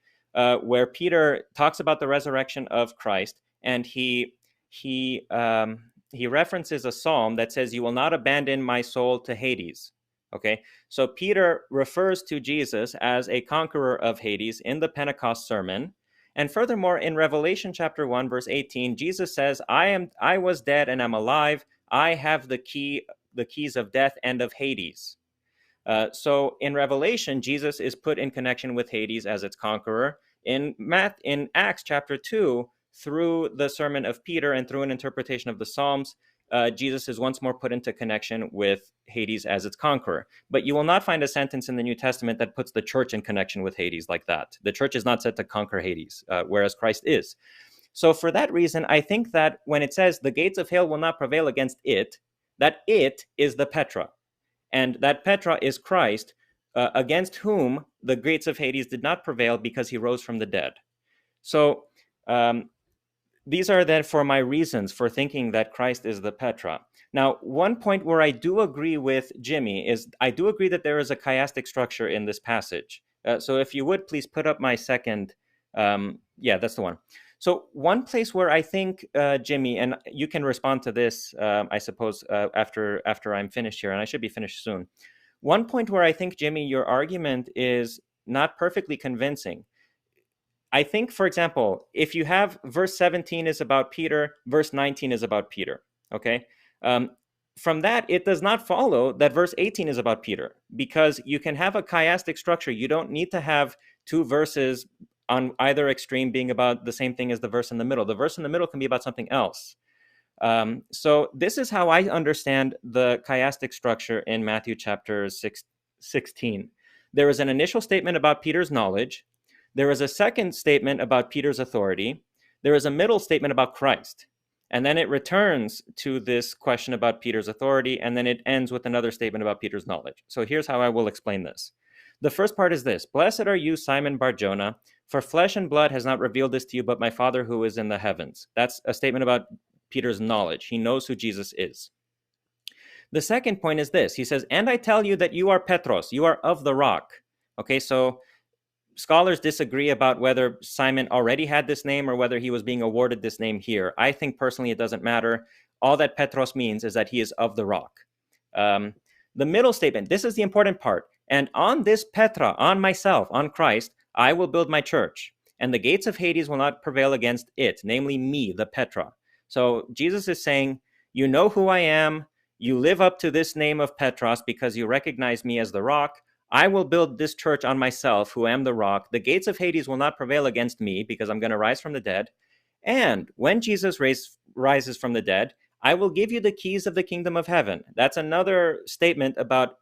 where Peter talks about the resurrection of Christ, and he references a psalm that says, "You will not abandon my soul to Hades." Okay, so Peter refers to Jesus as a conqueror of Hades in the Pentecost sermon. And furthermore, in Revelation chapter 1, verse 18, Jesus says, I was dead and am alive. I have the keys of death and of Hades. So in Revelation, Jesus is put in connection with Hades as its conqueror. In Acts chapter 2, through the sermon of Peter and through an interpretation of the Psalms, Jesus is once more put into connection with Hades as its conqueror. But you will not find a sentence in the New Testament that puts the church in connection with Hades like that. The church is not set to conquer Hades, whereas Christ is. So for that reason, I think that when it says the gates of hell will not prevail against it, that it is the Petra. And that Petra is Christ, against whom the gates of Hades did not prevail because he rose from the dead. So these are then for my reasons for thinking that Christ is the Petra. Now, one point where I do agree with Jimmy is I do agree that there is a chiastic structure in this passage. So if you would please put up my second, yeah, that's the one. So one place where I think, Jimmy, and you can respond to this, I suppose, after I'm finished here, and I should be finished soon. One point where I think, Jimmy, your argument is not perfectly convincing. I think, for example, if you have verse 17 is about Peter, verse 19 is about Peter, okay? From that, it does not follow that verse 18 is about Peter, because you can have a chiastic structure. You don't need to have two verses on either extreme being about the same thing as the verse in the middle. The verse in the middle can be about something else. So this is how I understand the chiastic structure in Matthew chapter 16. There is an initial statement about Peter's knowledge. There is a second statement about Peter's authority. There is a middle statement about Christ. And then it returns to this question about Peter's authority, and then it ends with another statement about Peter's knowledge. So here's how I will explain this. The first part is this: "Blessed are you, Simon Bar-Jonah, for flesh and blood has not revealed this to you, but my Father who is in the heavens." That's a statement about Peter's knowledge. He knows who Jesus is. The second point is this. He says, "And I tell you that you are Petros, you are of the rock." Okay, so scholars disagree about whether Simon already had this name or whether he was being awarded this name here. I think personally it doesn't matter. All that Petros means is that he is of the rock. The middle statement, this is the important part. "And on this Petra, on myself, on Christ, I will build my church, and the gates of Hades will not prevail against it," namely me, the Petra. So Jesus is saying, you know who I am. You live up to this name of Petros because you recognize me as the rock. I will build this church on myself, who am the rock. The gates of Hades will not prevail against me because I'm going to rise from the dead. And when Jesus rises from the dead, I will give you the keys of the kingdom of heaven. That's another statement about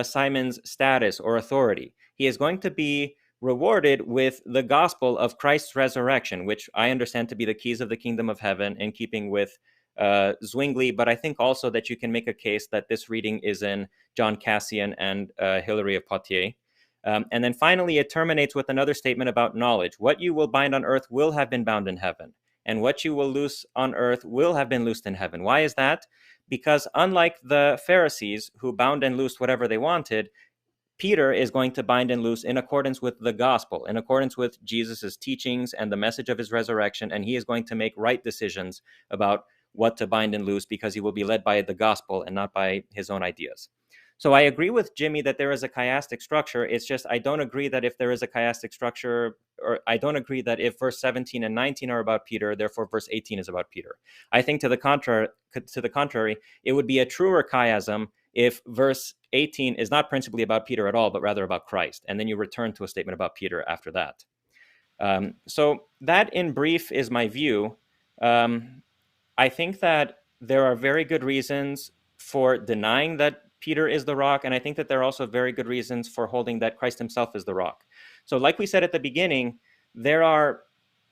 Simon's status or authority. He is going to be rewarded with the gospel of Christ's resurrection, which I understand to be the keys of the kingdom of heaven, in keeping with Zwingli, but I think also that you can make a case that this reading is in John Cassian and Hilary of Poitiers. And then finally, it terminates with another statement about knowledge. What you will bind on earth will have been bound in heaven, and what you will loose on earth will have been loosed in heaven. Why is that? Because unlike the Pharisees, who bound and loosed whatever they wanted, Peter is going to bind and loose in accordance with the gospel, in accordance with Jesus's teachings and the message of his resurrection, and he is going to make right decisions about what to bind and loose, because he will be led by the gospel and not by his own ideas. So I agree with Jimmy that there is a chiastic structure. It's just I don't agree that if there is a chiastic structure, or I don't agree that if verse 17 and 19 are about Peter, therefore verse 18 is about Peter. I think to the contrary, it would be a truer chiasm if verse 18 is not principally about Peter at all, but rather about Christ. And then you return to a statement about Peter after that. So that in brief is my view. I think that there are very good reasons for denying that Peter is the rock, and I think that there are also very good reasons for holding that Christ himself is the rock. So like we said at the beginning, there are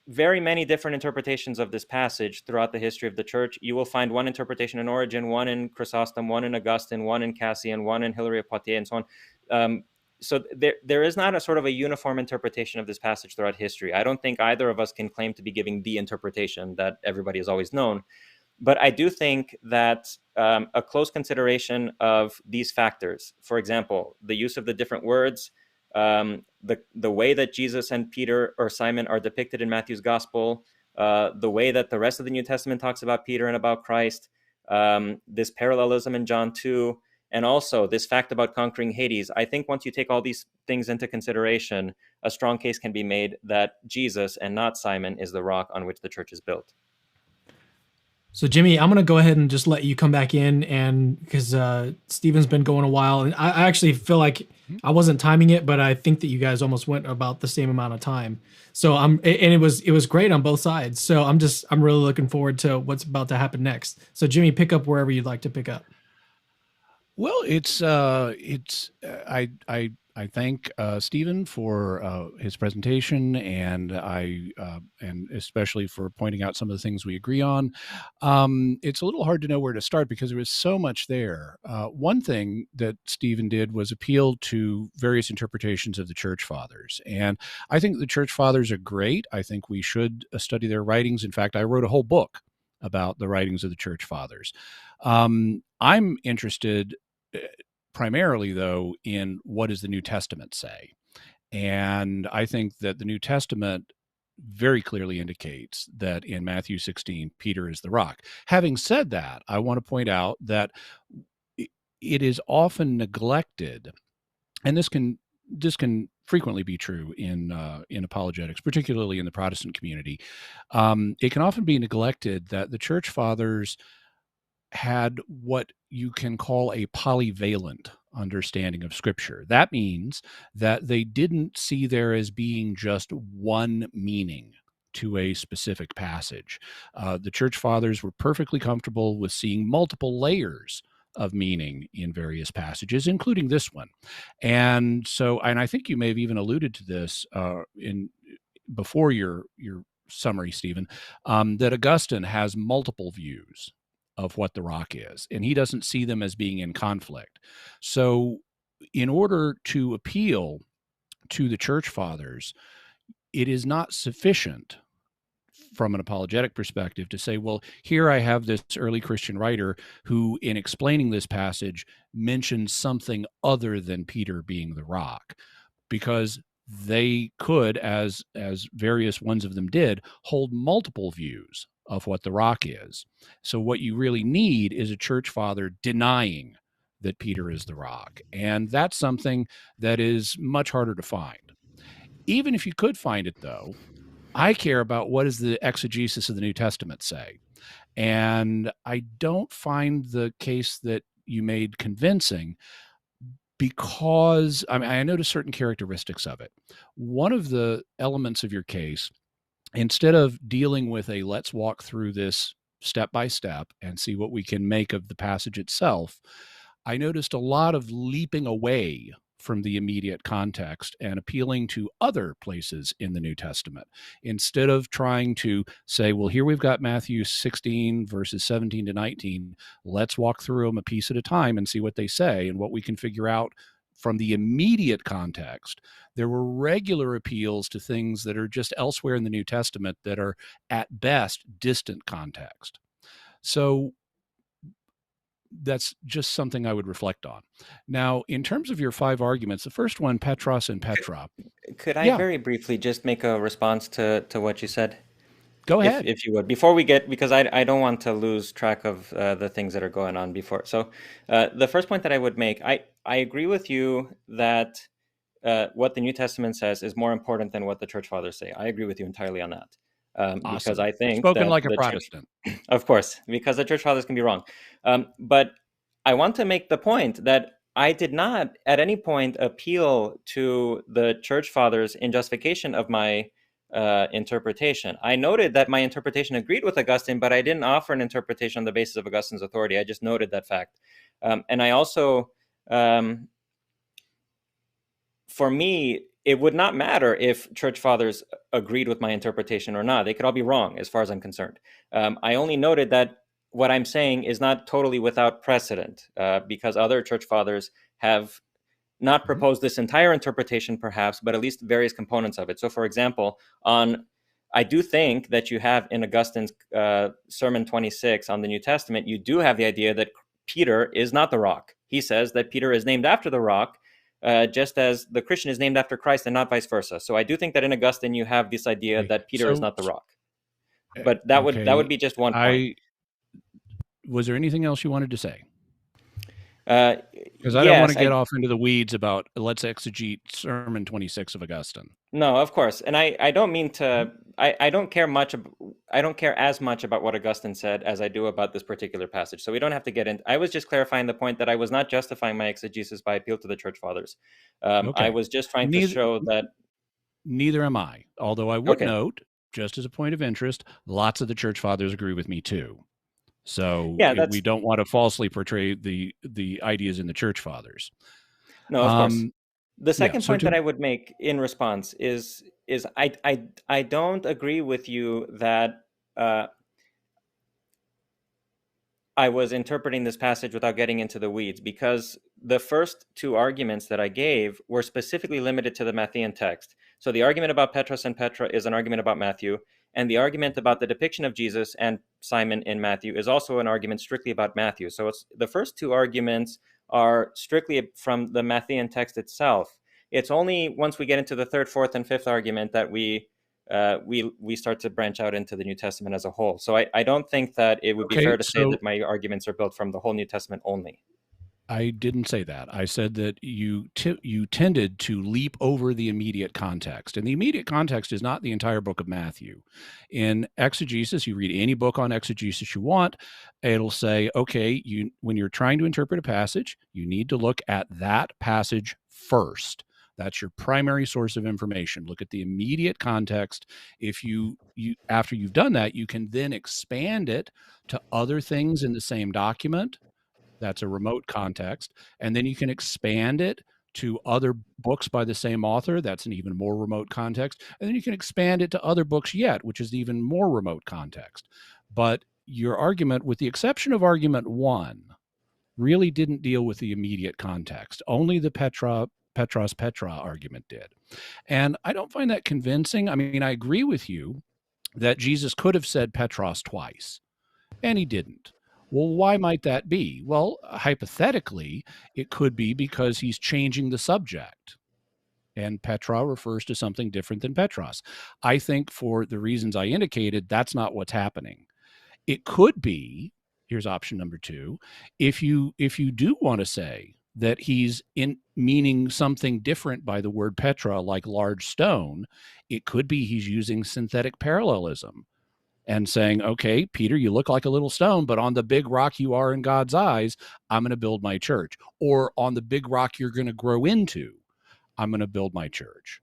very many different interpretations of this passage throughout the history of the church. You will find one interpretation in Origen, one in Chrysostom, one in Augustine, one in Cassian, one in Hilary of Poitiers, and so on. So there is not a sort of a uniform interpretation of this passage throughout history. I don't think either of us can claim to be giving the interpretation that everybody has always known. But I do think that a close consideration of these factors, for example, the use of the different words, the way that Jesus and Peter or Simon are depicted in Matthew's gospel, the way that the rest of the New Testament talks about Peter and about Christ, this parallelism in John 2, and also this fact about conquering Hades. I think once you take all these things into consideration, a strong case can be made that Jesus and not Simon is the rock on which the church is built. So Jimmy, I'm going to go ahead and just let you come back in, and because Stephen's been going a while, and I actually feel like I wasn't timing it, but I think that you guys almost went about the same amount of time. So it was great on both sides. So I'm really looking forward to what's about to happen next. So Jimmy, pick up wherever you'd like to pick up. Well, I thank Stephen for his presentation, and and especially for pointing out some of the things we agree on. It's a little hard to know where to start because there was so much there. One thing that Stephen did was appeal to various interpretations of the Church Fathers, and I think the Church Fathers are great. I think we should study their writings. In fact, I wrote a whole book about the writings of the Church Fathers. I'm interested primarily, though, in what does the New Testament say? And I think that the New Testament very clearly indicates that in Matthew 16, Peter is the rock. Having said that, I want to point out that it is often neglected, and this can frequently be true in apologetics, particularly in the Protestant community. It can often be neglected that the Church Fathers had what you can call a polyvalent understanding of Scripture. That means that they didn't see there as being just one meaning to a specific passage. The Church Fathers were perfectly comfortable with seeing multiple layers of meaning in various passages, including this one. And I think you may have even alluded to this before your summary, Stephen, that Augustine has multiple views of what the rock is, and he doesn't see them as being in conflict. So in order to appeal to the Church Fathers, it is not sufficient from an apologetic perspective to say, well, here I have this early Christian writer who, in explaining this passage, mentions something other than Peter being the rock, because they could, as various ones of them did, hold multiple views of what the rock is. So what you really need is a church father denying that Peter is the rock. And that's something that is much harder to find. Even if you could find it, though, I care about what does the exegesis of the New Testament say. And I don't find the case that you made convincing, because I notice certain characteristics of it. One of the elements of your case instead of dealing with a let's walk through this step by step and see what we can make of the passage itself, I noticed a lot of leaping away from the immediate context and appealing to other places in the New Testament instead of trying to say, well, here we've got Matthew 16 verses 17 to 19. Let's walk through them a piece at a time and see what they say and what we can figure out from the immediate context. There were regular appeals to things that are just elsewhere in the New Testament that are at best distant context. So that's just something I would reflect on. Now, in terms of your 5 arguments, the first one, Petros and Petra. Could I Yeah. very briefly just make a response to what you said? Go ahead. If you would, before we get, because I don't want to lose track of the things that are going on before. So the first point that I would make, I agree with you that what the New Testament says is more important than what the church fathers say. I agree with you entirely on that. Awesome. Because I think spoken that like a the Protestant. of course, because the church fathers can be wrong. But I want to make the point that I did not at any point appeal to the church fathers in justification of my interpretation. I noted that my interpretation agreed with Augustine, but I didn't offer an interpretation on the basis of Augustine's authority. I just noted that fact. And I also, for me, it would not matter if church fathers agreed with my interpretation or not. They could all be wrong as far as I'm concerned. I only noted that what I'm saying is not totally without precedent, because other church fathers have not proposed this entire interpretation, perhaps, but at least various components of it. So, for example, I do think that you have in Augustine's Sermon 26 on the New Testament, you do have the idea that Peter is not the rock. He says that Peter is named after the rock, just as the Christian is named after Christ and not vice versa. So I do think that in Augustine, you have this idea that Peter is not the rock. But that would be just one point. Was there anything else you wanted to say? Because I don't want to get off into the weeds about let's exegete Sermon 26 of Augustine. No, of course, and I don't mean to. I don't care much. I don't care as much about what Augustine said as I do about this particular passage. So we don't have to get into. I was just clarifying the point that I was not justifying my exegesis by appeal to the church fathers. Okay. I was just trying to show that. Neither am I. Although I would note, just as a point of interest, lots of the church fathers agree with me too. So we don't want to falsely portray the ideas in the church fathers. No, of course. The second point that I would make in response is I don't agree with you that I was interpreting this passage without getting into the weeds, because the first 2 arguments that I gave were specifically limited to the Matthean text. So the argument about Petros and Petra is an argument about Matthew, and the argument about the depiction of Jesus and Simon in Matthew is also an argument strictly about Matthew. So it's the first 2 arguments are strictly from the Matthean text itself. It's only once we get into the 3rd, 4th, and 5th argument that we start to branch out into the New Testament as a whole. So I don't think that it would be fair to say that my arguments are built from the whole New Testament only. I didn't say that. I said that you tended to leap over the immediate context. And the immediate context is not the entire book of Matthew. In exegesis, you read any book on exegesis you want, it'll say, okay, when you're trying to interpret a passage, you need to look at that passage first. That's your primary source of information. Look at the immediate context. If you after you've done that, you can then expand it to other things in the same document. That's a remote context. And then you can expand it to other books by the same author. That's an even more remote context. And then you can expand it to other books yet, which is even more remote context. But your argument, with the exception of argument 1, really didn't deal with the immediate context. Only the Petros Petra argument did. And I don't find that convincing. I mean, I agree with you that Jesus could have said Petros twice, and he didn't. Well, why might that be? Well, hypothetically, it could be because he's changing the subject. And Petra refers to something different than Petros. I think for the reasons I indicated, that's not what's happening. It could be, here's option number 2, if you do want to say that he's meaning something different by the word Petra, like large stone, it could be he's using synthetic parallelism and saying, okay, Peter, you look like a little stone, but on the big rock you are in God's eyes, I'm going to build my church. Or on the big rock you're going to grow into, I'm going to build my church.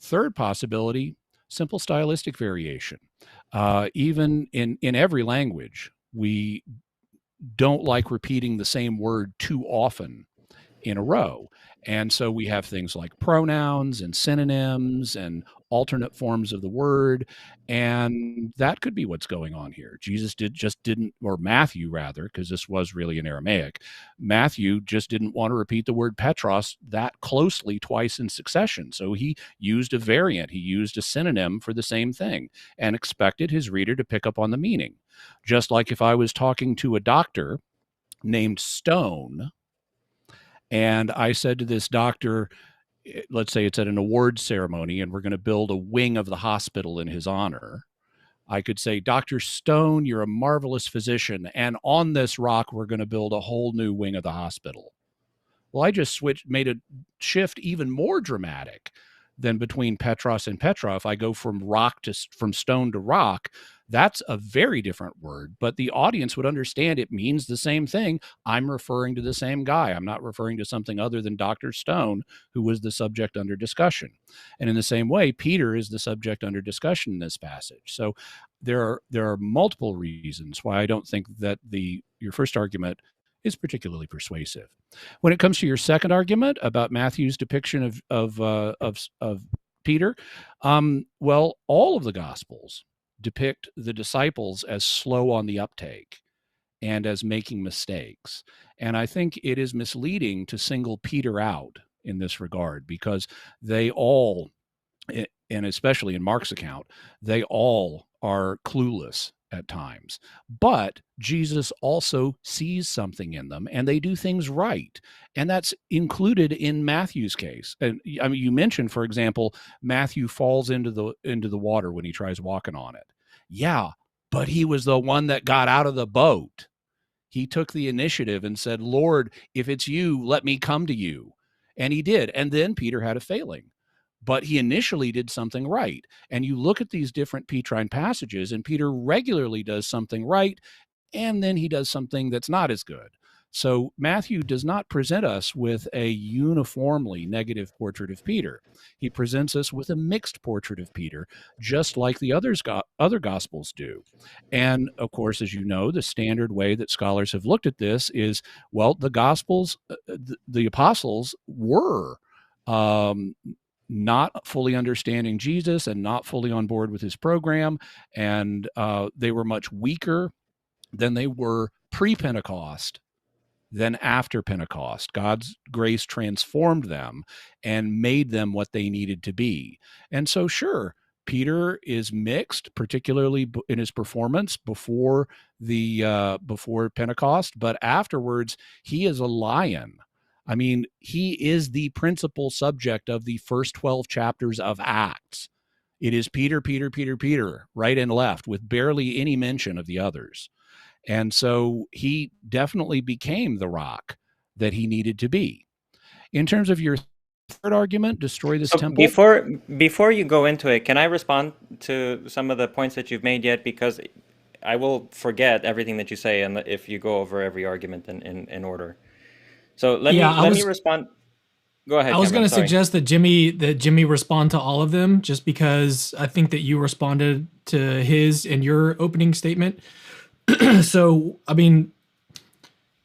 Third possibility, simple stylistic variation. Even in every language, we don't like repeating the same word too often in a row. And so we have things like pronouns and synonyms and alternate forms of the word. And that could be what's going on here. Jesus didn't, or Matthew rather, because this was really in Aramaic, Matthew just didn't want to repeat the word Petros that closely twice in succession. So he used a variant, he used a synonym for the same thing and expected his reader to pick up on the meaning. Just like if I was talking to a doctor named Stone, and I said to this doctor, let's say it's at an awards ceremony and we're going to build a wing of the hospital in his honor. I could say, Dr. Stone, you're a marvelous physician. And on this rock, we're going to build a whole new wing of the hospital. Well, I just made a shift even more dramatic than between Petros and Petra. If I go from stone to rock, that's a very different word, but the audience would understand it means the same thing. I'm referring to the same guy. I'm not referring to something other than Dr. Stone, who was the subject under discussion. And in the same way, Peter is the subject under discussion in this passage. So there are multiple reasons why I don't think that your first argument is particularly persuasive. When it comes to your second argument about Matthew's depiction of Peter, well, all of the Gospels depict the disciples as slow on the uptake and as making mistakes. And I think it is misleading to single Peter out in this regard, because they all, and especially in Mark's account, they all are clueless at times. But Jesus also sees something in them and they do things right. And that's included in Matthew's case. And I mean, you mentioned, for example, Matthew falls into the water when he tries walking on it. Yeah, but he was the one that got out of the boat. He took the initiative and said, Lord, if it's you, let me come to you. And he did. And then Peter had a failing. But he initially did something right. And you look at these different Petrine passages, and Peter regularly does something right, and then he does something that's not as good. So Matthew does not present us with a uniformly negative portrait of Peter. He presents us with a mixed portrait of Peter, just like the other Gospels do. And of course, as you know, the standard way that scholars have looked at this is, well, the Gospels, the apostles were not fully understanding Jesus and not fully on board with his program. And they were much weaker than they were pre-Pentecost than after Pentecost. God's grace transformed them and made them what they needed to be. And so, sure, Peter is mixed, particularly in his performance before Pentecost, but afterwards, he is a lion. I mean, he is the principal subject of the first 12 chapters of Acts. It is Peter, Peter, Peter, Peter, right and left, with barely any mention of the others. And so he definitely became the rock that he needed to be. In terms of your third argument, destroy this temple. Before you go into it, can I respond to some of the points that you've made yet? Because I will forget everything that you say, and if you go over every argument in order. So let me respond. Go ahead. I was going to suggest that Jimmy respond to all of them, just because I think that you responded to his in your opening statement. So, I mean,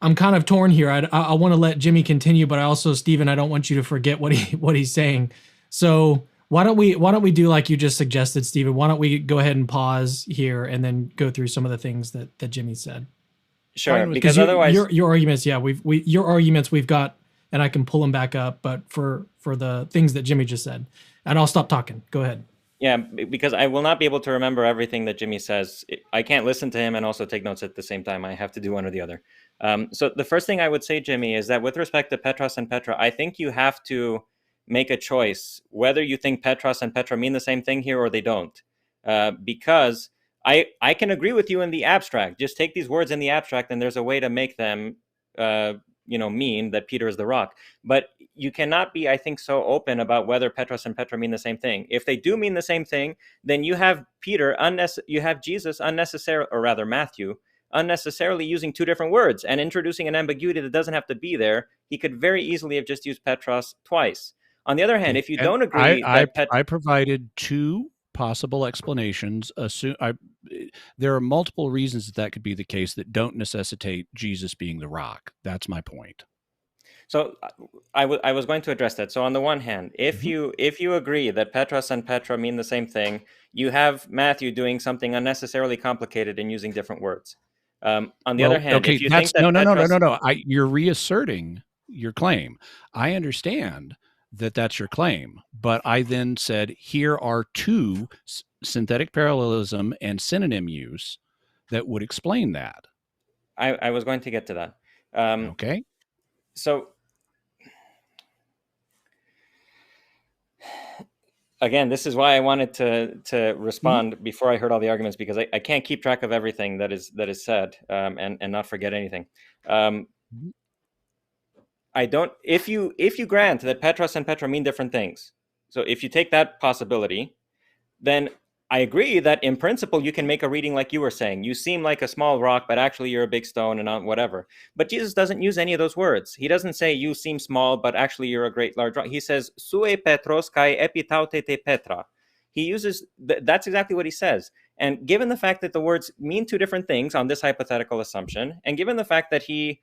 I'm kind of torn here. I want to let Jimmy continue, but I also, Stephen, I don't want you to forget what he's saying. So why don't we do like you just suggested, Stephen? Why don't we go ahead and pause here and then go through some of the things that Jimmy said? Sure, because otherwise your arguments, yeah, your arguments we've got, and I can pull them back up. But for the things that Jimmy just said, and I'll stop talking. Go ahead. Yeah, because I will not be able to remember everything that Jimmy says. I can't listen to him and also take notes at the same time. I have to do one or the other. So the first thing I would say, Jimmy, is that with respect to Petros and Petra, I think you have to make a choice whether you think Petros and Petra mean the same thing here or they don't. Because I can agree with you in the abstract. Just take these words in the abstract, and there's a way to make them mean that Peter is the rock. But you cannot be, I think, so open about whether Petros and Petra mean the same thing. If they do mean the same thing, then you have you have Jesus Matthew unnecessarily using two different words and introducing an ambiguity that doesn't have to be there. He could very easily have just used Petros twice. On the other hand, if you don't agree I provided two possible explanations. There are multiple reasons that could be the case that don't necessitate Jesus being the rock. That's my point. So I was going to address that. So on the one hand, if you agree that Petros and Petra mean the same thing, you have Matthew doing something unnecessarily complicated and using different words. On the other hand, okay, if you think that you're reasserting your claim. I understand that that's your claim, but I then said here are two synthetic parallelism and synonym use that would explain that. I was going to get to that. Okay. So again, this is why I wanted to respond before I heard all the arguments, because I can't keep track of everything that is said and not forget anything. I don't. If you grant that Petros and Petra mean different things, so if you take that possibility, then I agree that in principle you can make a reading like you were saying. You seem like a small rock, but actually you're a big stone and not whatever. But Jesus doesn't use any of those words. He doesn't say you seem small, but actually you're a great large rock. He says sue Petros kai epitaute te Petra. He uses that's exactly what he says. And given the fact that the words mean two different things on this hypothetical assumption, and given the fact that he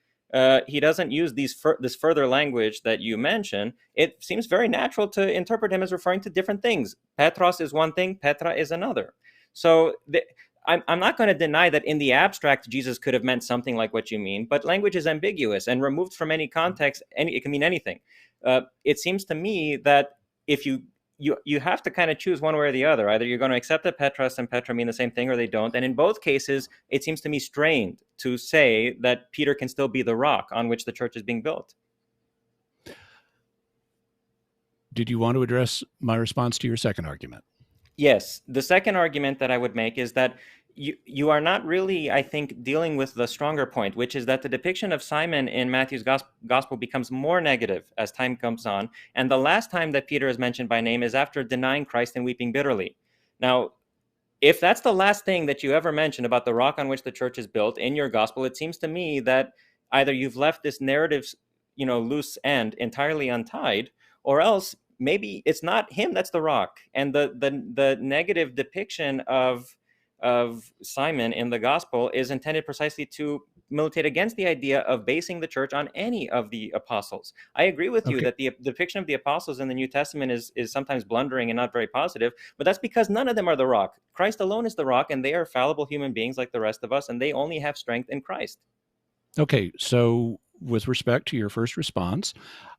doesn't use this further language that you mentioned, it seems very natural to interpret him as referring to different things. Petros is one thing, Petra is another. So I'm not going to deny that in the abstract, Jesus could have meant something like what you mean, but language is ambiguous and removed from any context, it can mean anything. It seems to me that if you have to kind of choose one way or the other. Either you're going to accept that Petros and Petra mean the same thing or they don't. And in both cases, it seems to me strained to say that Peter can still be the rock on which the church is being built. Did you want to address my response to your second argument? Yes. The second argument that I would make is that you are not really, I think, dealing with the stronger point, which is that the depiction of Simon in Matthew's gospel becomes more negative as time comes on. And the last time that Peter is mentioned by name is after denying Christ and weeping bitterly. Now, if that's the last thing that you ever mention about the rock on which the church is built in your gospel, it seems to me that either you've left this narrative, loose end entirely untied, or else maybe it's not him that's the rock. And the negative depiction of Simon in the gospel is intended precisely to militate against the idea of basing the church on any of the apostles. I agree with you that the depiction of the apostles in the New Testament is sometimes blundering and not very positive, but that's because none of them are the rock. Christ alone is the rock, and they are fallible human beings like the rest of us, and they only have strength in Christ. Okay, so with respect to your first response,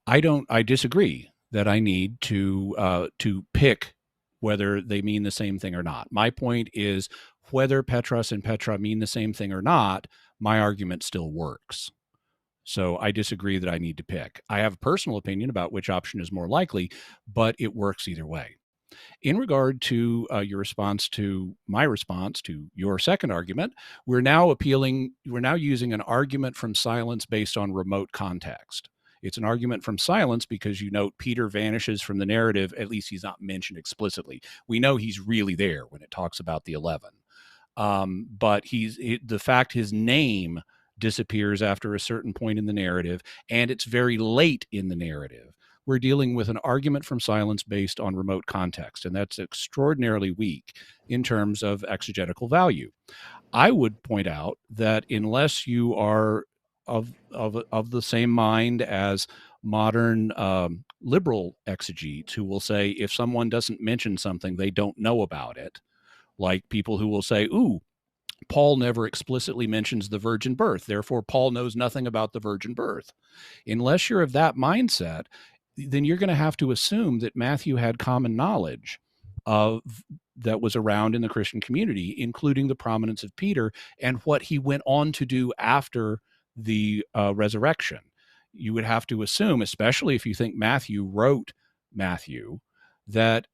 I disagree that I need to pick whether they mean the same thing or not. My point is whether Petros and Petra mean the same thing or not, my argument still works. So I disagree that I need to pick. I have a personal opinion about which option is more likely, but it works either way. In regard to your response to my response to your second argument, we're now using an argument from silence based on remote context. It's an argument from silence because you note Peter vanishes from the narrative. At least he's not mentioned explicitly. We know he's really there when it talks about the 11. But the fact his name disappears after a certain point in the narrative, and it's very late in the narrative. We're dealing with an argument from silence based on remote context, and that's extraordinarily weak in terms of exegetical value. I would point out that unless you are of the same mind as modern liberal exegetes who will say if someone doesn't mention something, they don't know about it, like people who will say, ooh, Paul never explicitly mentions the virgin birth, therefore Paul knows nothing about the virgin birth. Unless you're of that mindset, then you're going to have to assume that Matthew had common knowledge that was around in the Christian community, including the prominence of Peter and what he went on to do after the resurrection. You would have to assume, especially if you think Matthew wrote Matthew, that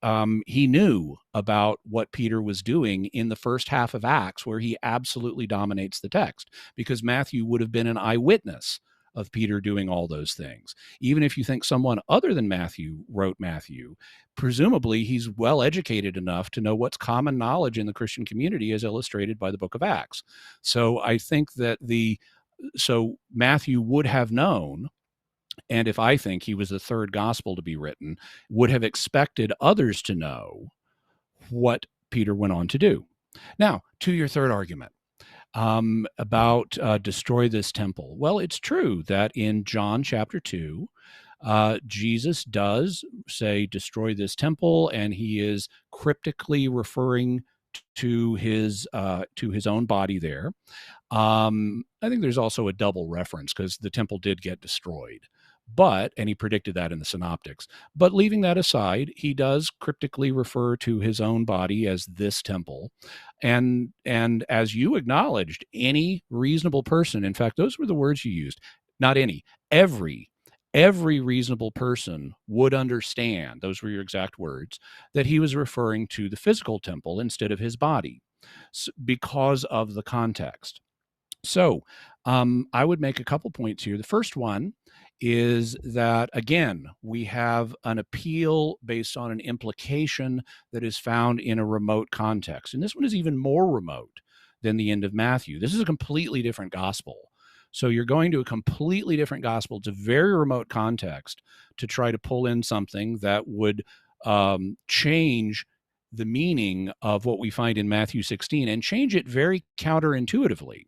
he knew about what Peter was doing in the first half of Acts, where he absolutely dominates the text, because Matthew would have been an eyewitness of Peter doing all those things. Even if you think someone other than Matthew wrote Matthew, presumably he's well educated enough to know what's common knowledge in the Christian community as illustrated by the book of Acts. So I think that so Matthew would have known, and if I think he was the third gospel to be written, would have expected others to know what Peter went on to do. Now, to your third argument about destroy this temple. Well, it's true that in John chapter 2, Jesus does say destroy this temple, and he is cryptically referring to his own body there. I think there's also a double reference because the temple did get destroyed. And he predicted that in the synoptics. But leaving that aside, he does cryptically refer to his own body as this temple. And as you acknowledged, any reasonable person, in fact, those were the words you used, not any, every reasonable person would understand, those were your exact words, that he was referring to the physical temple instead of his body because of the context. So I would make a couple points here. The first one is that, again, we have an appeal based on an implication that is found in a remote context. And this one is even more remote than the end of Matthew. This is a completely different gospel. So you're going to a completely different gospel. It's a very remote context to try to pull in something that would change the meaning of what we find in Matthew 16 and change it very counterintuitively.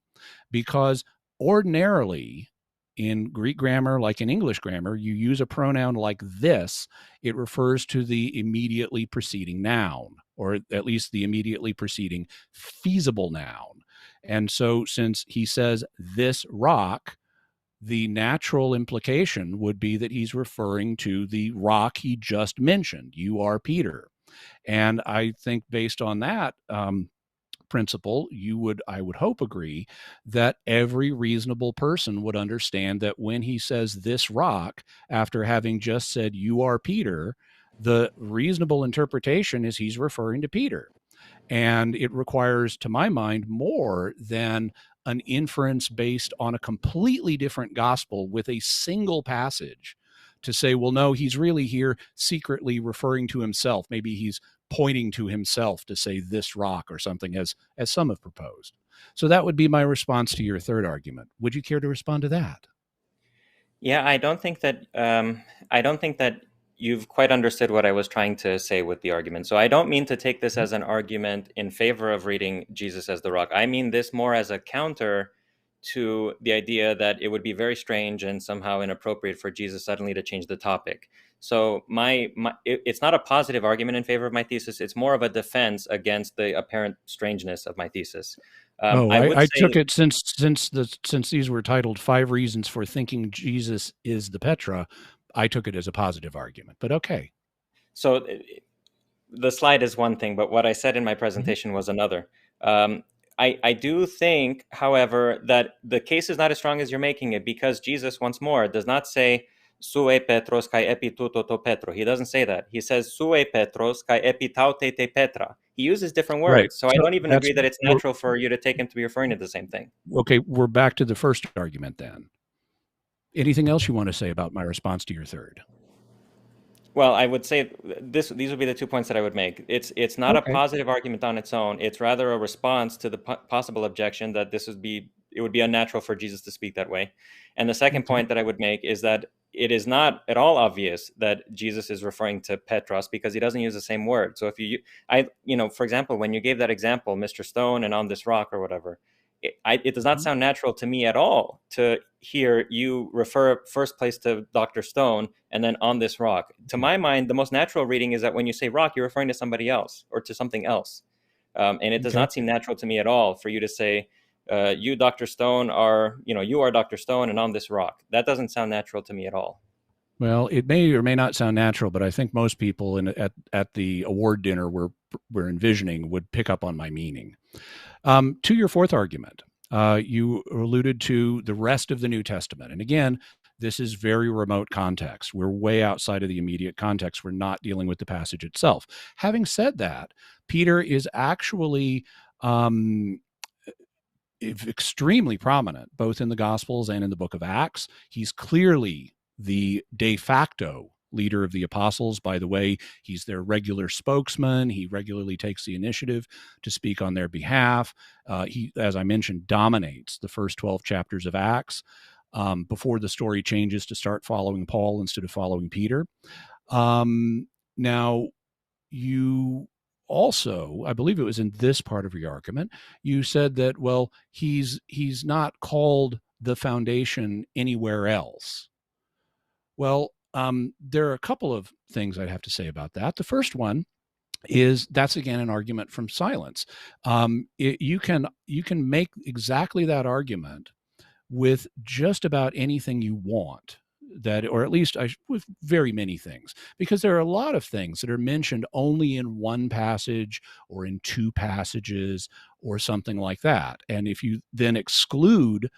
Because ordinarily, in Greek grammar, like in English grammar, you use a pronoun like this. It refers to the immediately preceding noun, or at least the immediately preceding feasible noun. And so since he says this rock, the natural implication would be that he's referring to the rock he just mentioned. You are Peter. And I think based on that, principle, I would hope, agree that every reasonable person would understand that when he says this rock, after having just said you are Peter, the reasonable interpretation is he's referring to Peter. And it requires, to my mind, more than an inference based on a completely different gospel with a single passage to say, well, no, he's really here secretly referring to himself. Maybe he's pointing to himself to say this rock or something, as some have proposed. So that would be my response to your third argument. Would you care to respond to that? Yeah, I don't think that you've quite understood what I was trying to say with the argument. So I don't mean to take this as an argument in favor of reading Jesus as the rock. I mean this more as a counter to the idea that it would be very strange and somehow inappropriate for Jesus suddenly to change the topic. So it's not a positive argument in favor of my thesis. It's more of a defense against the apparent strangeness of my thesis. I took it since these were titled 5 Reasons for Thinking Jesus is the Petra, I took it as a positive argument, but okay. So the slide is one thing, but what I said in my presentation was another. I do think, however, that the case is not as strong as you're making it, because Jesus, once more, does not say sue Petros kai epi tuto to Petro. He doesn't say that. He says sue Petros kai epi taute te Petra. He uses different words. Right. So I don't even agree that it's natural for you to take him to be referring to the same thing. Okay, we're back to the first argument then. Anything else you want to say about my response to your third? Well, I would say these would be the 2 points that I would make. It's not a positive argument on its own. It's rather a response to the possible objection that it would be unnatural for Jesus to speak that way. And the second point that I would make is that it is not at all obvious that Jesus is referring to Petros, because he doesn't use the same word. So if for example, when you gave that example, Mr. Stone and on this rock or whatever, it does not sound natural to me at all to hear you refer first place to Dr. Stone and then on this rock. To my mind, the most natural reading is that when you say rock, you're referring to somebody else or to something else. And it does not seem natural to me at all for you to say, you, Dr. Stone, you are Dr. Stone and on this rock. That doesn't sound natural to me at all. Well, it may or may not sound natural, but I think most people at the award dinner we're envisioning would pick up on my meaning. To your fourth argument, you alluded to the rest of the New Testament. And again, this is very remote context. We're way outside of the immediate context. We're not dealing with the passage itself. Having said that, Peter is actually extremely prominent, both in the Gospels and in the book of Acts. He's clearly the de facto leader of the apostles. By the way, he's their regular spokesman. He regularly takes the initiative to speak on their behalf. He, as I mentioned, dominates the first 12 chapters of Acts before the story changes to start following Paul instead of following Peter. Now, you also, I believe it was in this part of your argument, you said that, well, he's not called the foundation anywhere else. Well, there are a couple of things I'd have to say about that. The first one is that's again an argument from silence. You can make exactly that argument with just about anything you want, that, or at least with very many things, because there are a lot of things that are mentioned only in one passage or in two passages or something like that. And if you then exclude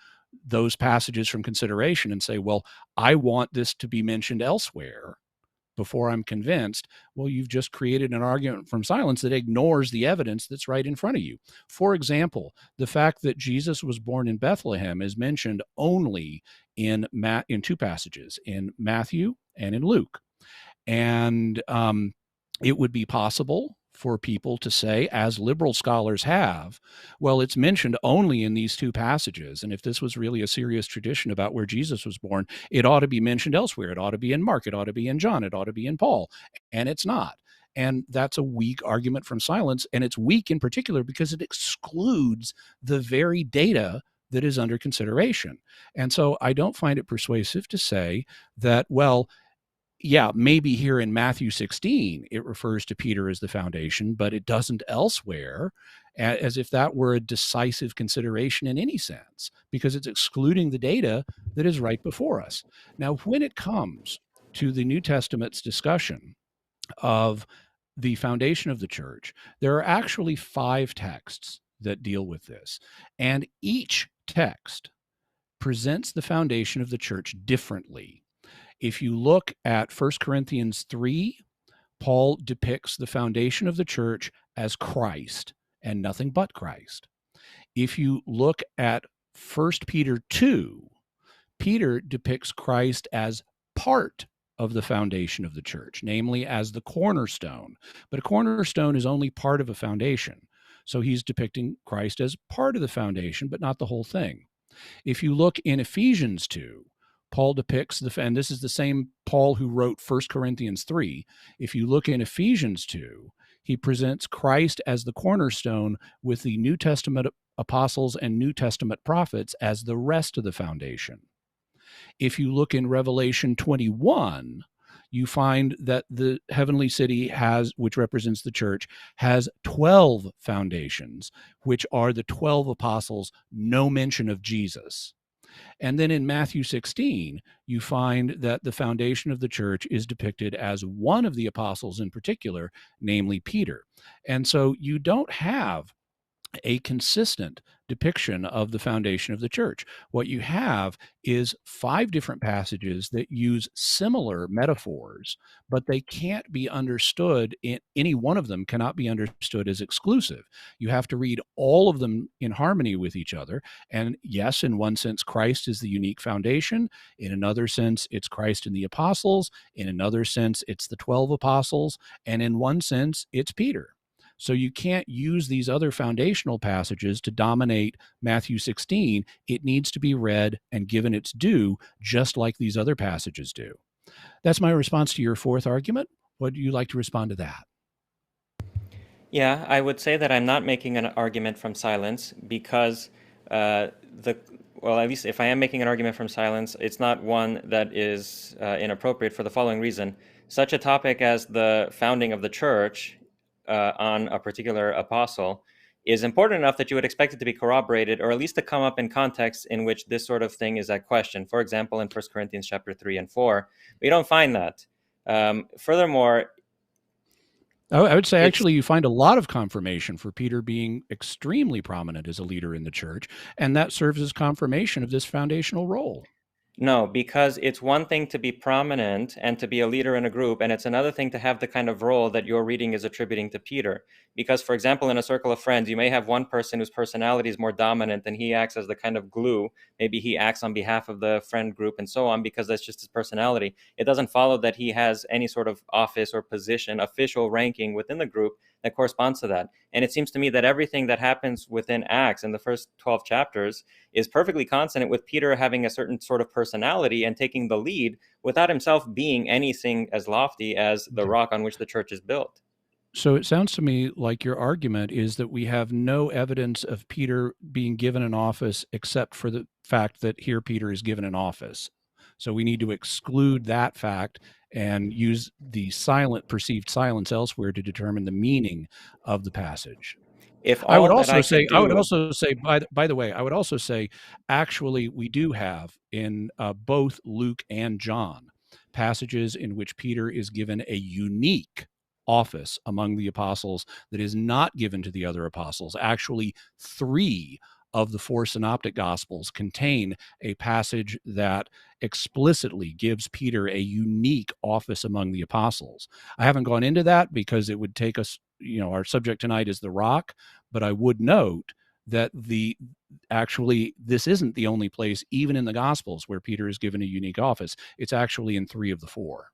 those passages from consideration and say, well, I want this to be mentioned elsewhere before I'm convinced, well, you've just created an argument from silence that ignores the evidence that's right in front of you. For example, the fact that Jesus was born in Bethlehem is mentioned only in two passages, in Matthew and in Luke. And it would be possible for people to say, as liberal scholars have, well, it's mentioned only in these two passages. And if this was really a serious tradition about where Jesus was born, it ought to be mentioned elsewhere. It ought to be in Mark. It ought to be in John. It ought to be in Paul. And it's not. And that's a weak argument from silence. And it's weak in particular because it excludes the very data that is under consideration. And so I don't find it persuasive to say that, well, yeah, maybe here in Matthew 16, it refers to Peter as the foundation, but it doesn't elsewhere, as if that were a decisive consideration in any sense, because it's excluding the data that is right before us. Now, when it comes to the New Testament's discussion of the foundation of the church, there are actually 5 texts that deal with this, and each text presents the foundation of the church differently. If you look at 1 Corinthians 3, Paul depicts the foundation of the church as Christ and nothing but Christ. If you look at 1 Peter 2, Peter depicts Christ as part of the foundation of the church, namely as the cornerstone. But a cornerstone is only part of a foundation. So he's depicting Christ as part of the foundation, but not the whole thing. If you look in Ephesians 2, Paul depicts and this is the same Paul who wrote 1 Corinthians 3. If you look in Ephesians 2, he presents Christ as the cornerstone with the New Testament apostles and New Testament prophets as the rest of the foundation. If you look in Revelation 21, you find that the heavenly city which represents the church, has 12 foundations, which are the 12 apostles, no mention of Jesus. And then in Matthew 16, you find that the foundation of the church is depicted as one of the apostles in particular, namely Peter. And so you don't have a consistent depiction of the foundation of the church. What you have is 5 different passages that use similar metaphors, but they can't be understood, any one of them cannot be understood as exclusive. You have to read all of them in harmony with each other. And yes, in one sense, Christ is the unique foundation. In another sense, it's Christ and the apostles. In another sense, it's the 12 apostles. And in one sense, it's Peter. So you can't use these other foundational passages to dominate Matthew 16. It needs to be read and given its due, just like these other passages do. That's my response to your 4th argument. Would you like to respond to that? Yeah, I would say that I'm not making an argument from silence because at least if I am making an argument from silence, it's not one that is inappropriate for the following reason. Such a topic as the founding of the church on a particular apostle is important enough that you would expect it to be corroborated, or at least to come up in contexts in which this sort of thing is at question. For example, in 1 Corinthians chapter 3 and 4, we don't find that. Furthermore, I would say actually you find a lot of confirmation for Peter being extremely prominent as a leader in the church, and that serves as confirmation of this foundational role. No, because it's one thing to be prominent and to be a leader in a group, and it's another thing to have the kind of role that your reading is attributing to Peter. Because, for example, in a circle of friends, you may have one person whose personality is more dominant and he acts as the kind of glue. Maybe he acts on behalf of the friend group and so on, because that's just his personality. It doesn't follow that he has any sort of office or position, official ranking within the group that corresponds to that. And it seems to me that everything that happens within Acts in the first 12 chapters is perfectly consonant with Peter having a certain sort of personality and taking the lead without himself being anything as lofty as the rock on which the church is built. So it sounds to me like your argument is that we have no evidence of Peter being given an office except for the fact that here Peter is given an office. So we need to exclude that fact and use the perceived silence elsewhere to determine the meaning of the passage. If I would all that also I say, could do, by the way, I would also say, actually, we do have in both Luke and John passages in which Peter is given a unique office among the apostles that is not given to the other apostles. Actually, three of the four synoptic gospels contain a passage that explicitly gives Peter a unique office among the apostles. I haven't gone into that because it would take us, our subject tonight is the rock, but I would note that this isn't the only place, even in the Gospels, where Peter is given a unique office. It's actually in three of the four.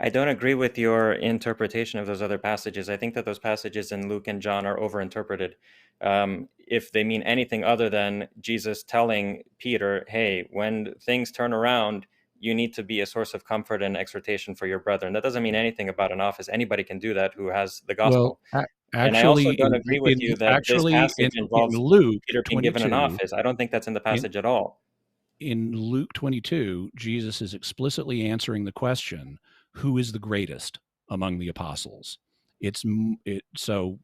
I don't agree with your interpretation of those other passages. I think that those passages in Luke and John are overinterpreted. If they mean anything other than Jesus telling Peter, hey, when things turn around, you need to be a source of comfort and exhortation for your brethren. That doesn't mean anything about an office. Anybody can do that who has the Well, gospel. And I also actually, don't agree with you that this passage in involves Luke Peter being given an 22, office. I don't think that's in the in, passage at all. in Luke 22, Jesus is explicitly answering the question, who is the greatest among the apostles? So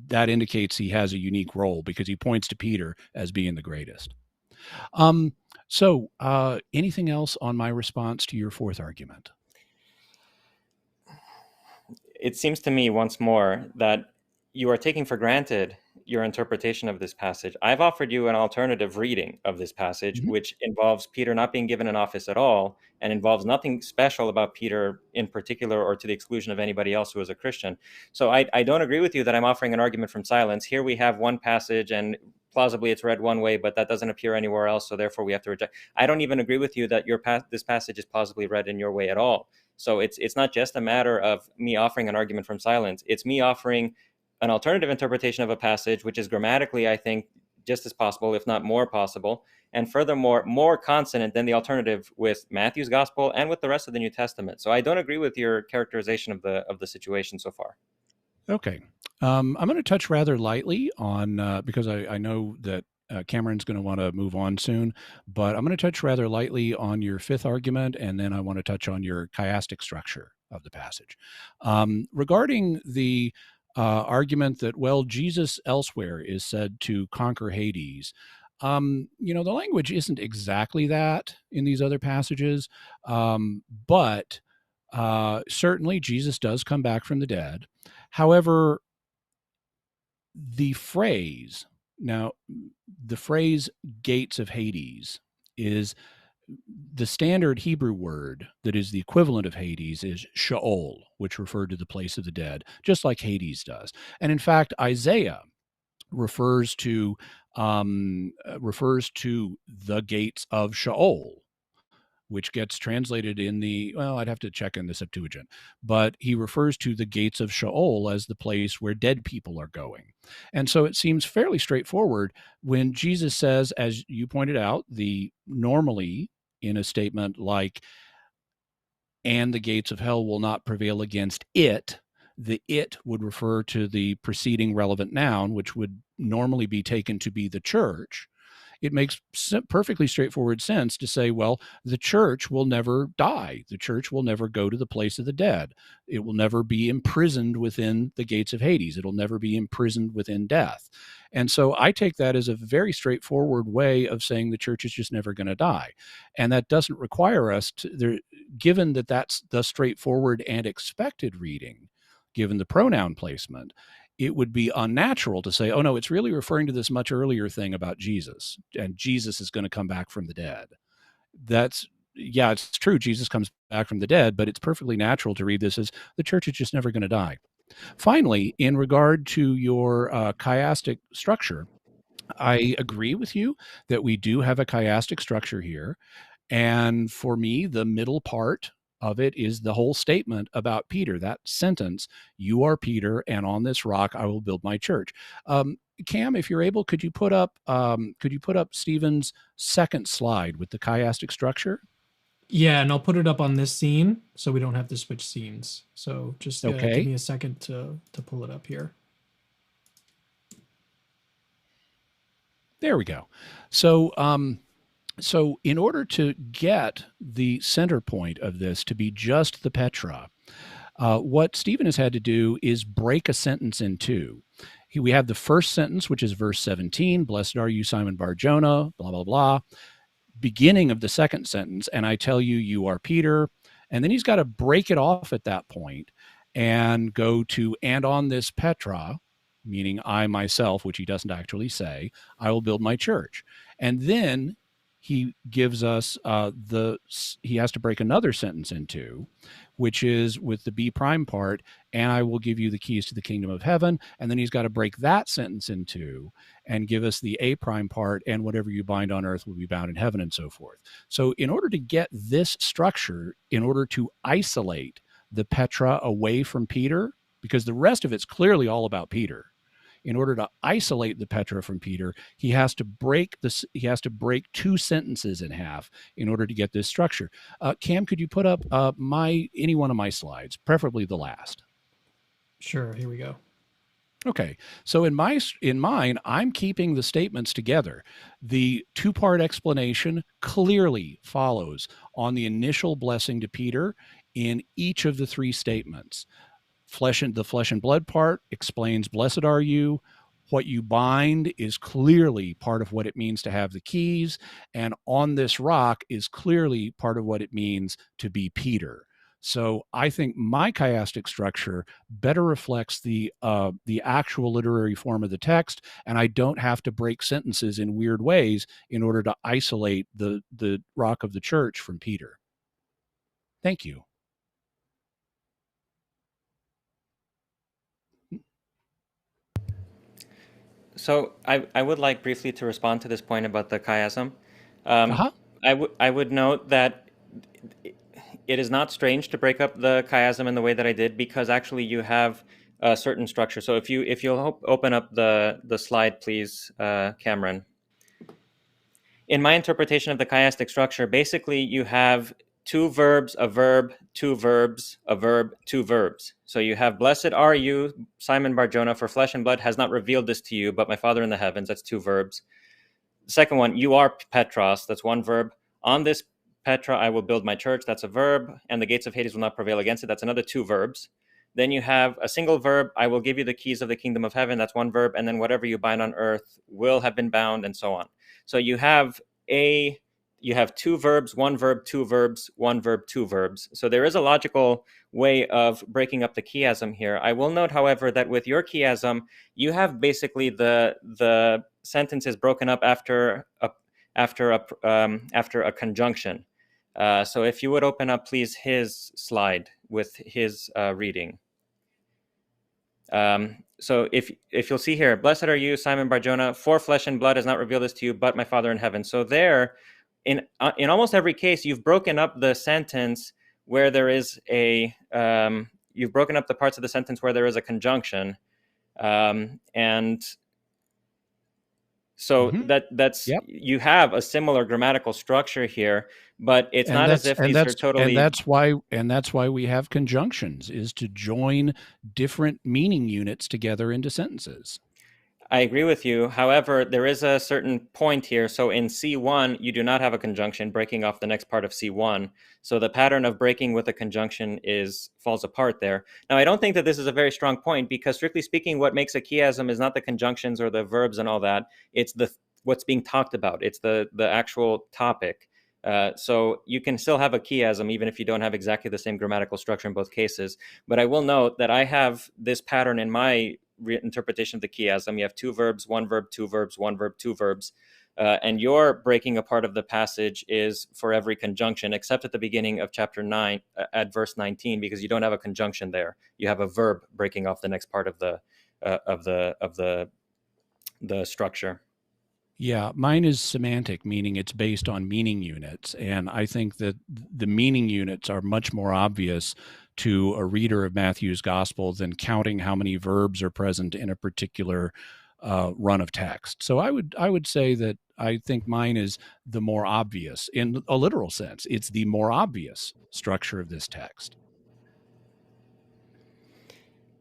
that indicates he has a unique role because he points to Peter as being the greatest. Anything else on my response to your fourth argument? It seems to me once more that you are taking for granted your interpretation of this passage. I've offered you an alternative reading of this passage, Mm-hmm. which involves Peter not being given an office at all and involves nothing special about Peter in particular or to the exclusion of anybody else who is a Christian. So I don't agree with you that I'm offering an argument from silence. Here we have one passage and plausibly it's read one way, but that doesn't appear anywhere else, so therefore we have to reject. I don't even agree with you that this passage is plausibly read in your way at all. So it's not just a matter of me offering an argument from silence. It's me offering an alternative interpretation of a passage, which is grammatically, I think, just as possible, if not more possible, and furthermore, more consonant than the alternative with Matthew's gospel and with the rest of the New Testament. So I don't agree with your characterization of the situation so far. Okay. I'm going to touch rather lightly on, because I know that Cameron's going to want to move on soon, but I'm going to touch rather lightly on your fifth argument, and then I want to touch on your chiastic structure of the passage. Regarding the argument that, well, Jesus elsewhere is said to conquer Hades, the language isn't exactly that in these other passages, but certainly Jesus does come back from the dead. However, the phrase gates of Hades is the standard Hebrew word that is the equivalent of Hades is Sheol, which referred to the place of the dead, just like Hades does. And in fact, Isaiah refers to the gates of Sheol, which gets translated I'd have to check in the Septuagint, but he refers to the gates of Sheol as the place where dead people are going. And so it seems fairly straightforward when Jesus says, as you pointed out, normally in a statement like, and the gates of hell will not prevail against it, the it would refer to the preceding relevant noun, which would normally be taken to be the church. It makes perfectly straightforward sense to say, well, the church will never die. The church will never go to the place of the dead. It will never be imprisoned within the gates of Hades. It'll never be imprisoned within death. And so I take that as a very straightforward way of saying the church is just never going to die. And that doesn't require us to, given that that's the straightforward and expected reading, given the pronoun placement, it would be unnatural to say, oh, no, it's really referring to this much earlier thing about Jesus, and Jesus is going to come back from the dead. It's true, Jesus comes back from the dead, but it's perfectly natural to read this as the church is just never going to die. Finally, in regard to your chiastic structure, I agree with you that we do have a chiastic structure here. And for me, the middle part of it is the whole statement about Peter, that sentence, you are Peter, and on this rock I will build my church. Cam, if you're able, could you put up Stephen's second slide with the chiastic structure? Yeah, and I'll put it up on this scene so we don't have to switch scenes. So just give Okay. me a second to pull it up here. There we go. So, so in order to get the center point of this to be just the Petra, what Stephen has had to do is break a sentence in two. We have the first sentence, which is verse 17, blessed are you, Simon Bar-Jonah, blah, blah, blah. Beginning of the second sentence, and I tell you, you are Peter. And then he's got to break it off at that point and go to, and on this Petra, meaning I myself, which he doesn't actually say, I will build my church. And then he gives us he has to break another sentence in two, which is with the B prime part, and I will give you the keys to the kingdom of heaven. And then he's got to break that sentence in two and give us the A prime part, and whatever you bind on earth will be bound in heaven, and so forth. So in order to get this structure, in order to isolate the Petra away from Peter, because the rest of it's clearly all about Peter, in order to isolate the Petra from Peter, he has to break this. He has to break two sentences in half in order to get this structure. Cam, could you put up any one of my slides, preferably the last? Sure. Here we go. Okay, so in mine, I'm keeping the statements together. The two-part explanation clearly follows on the initial blessing to Peter in each of the three statements. The flesh and blood part explains, blessed are you. What you bind is clearly part of what it means to have the keys. And on this rock is clearly part of what it means to be Peter. So I think my chiastic structure better reflects the actual literary form of the text, and I don't have to break sentences in weird ways in order to isolate the rock of the church from Peter. Thank you. So I would like briefly to respond to this point about the chiasm. Uh-huh. I would note that it is not strange to break up the chiasm in the way that I did, because actually you have a certain structure. So if you'll open up the slide, please, Cameron. In my interpretation of the chiastic structure, basically you have two verbs, a verb, two verbs, a verb, two verbs. So you have, blessed are you, Simon Bar-Jonah, for flesh and blood has not revealed this to you, but my Father in the heavens. That's two verbs. The second one, you are Petros. That's one verb. On this Petra, I will build my church. That's a verb. And the gates of Hades will not prevail against it. That's another two verbs. Then you have a single verb. I will give you the keys of the kingdom of heaven. That's one verb. And then whatever you bind on earth will have been bound, and so on. So you have two verbs, one verb, two verbs, one verb, two verbs. So there is a logical way of breaking up the chiasm here. I will note, however, that with your chiasm, you have basically the sentence is broken up after a conjunction. So if you would open up, please, his slide with his reading. So if you'll see here, blessed are you, Simon Bar-Jonah, for flesh and blood has not revealed this to you, but my Father in heaven. So there, in almost every case, you've broken up the sentence where there is you've broken up the parts of the sentence where there is a conjunction, and so that's Yep. You have a similar grammatical structure here, but it's not as if these are totally. And that's why we have conjunctions, is to join different meaning units together into sentences. I agree with you. However, there is a certain point here. So in C1, you do not have a conjunction breaking off the next part of C1. So the pattern of breaking with a conjunction falls apart there. Now, I don't think that this is a very strong point, because strictly speaking, what makes a chiasm is not the conjunctions or the verbs and all that. It's what's being talked about. It's the actual topic. So you can still have a chiasm even if you don't have exactly the same grammatical structure in both cases. But I will note that I have this pattern in my interpretation of the chiasm. You have two verbs, one verb, two verbs, one verb, two verbs. And your breaking apart of the passage is for every conjunction, except at the beginning of chapter 9, at verse 19, because you don't have a conjunction there. You have a verb breaking off the next part of the structure. Yeah, mine is semantic, meaning it's based on meaning units. And I think that the meaning units are much more obvious to a reader of Matthew's gospel than counting how many verbs are present in a particular run of text. So I would say that I think mine is the more obvious in a literal sense. It's the more obvious structure of this text.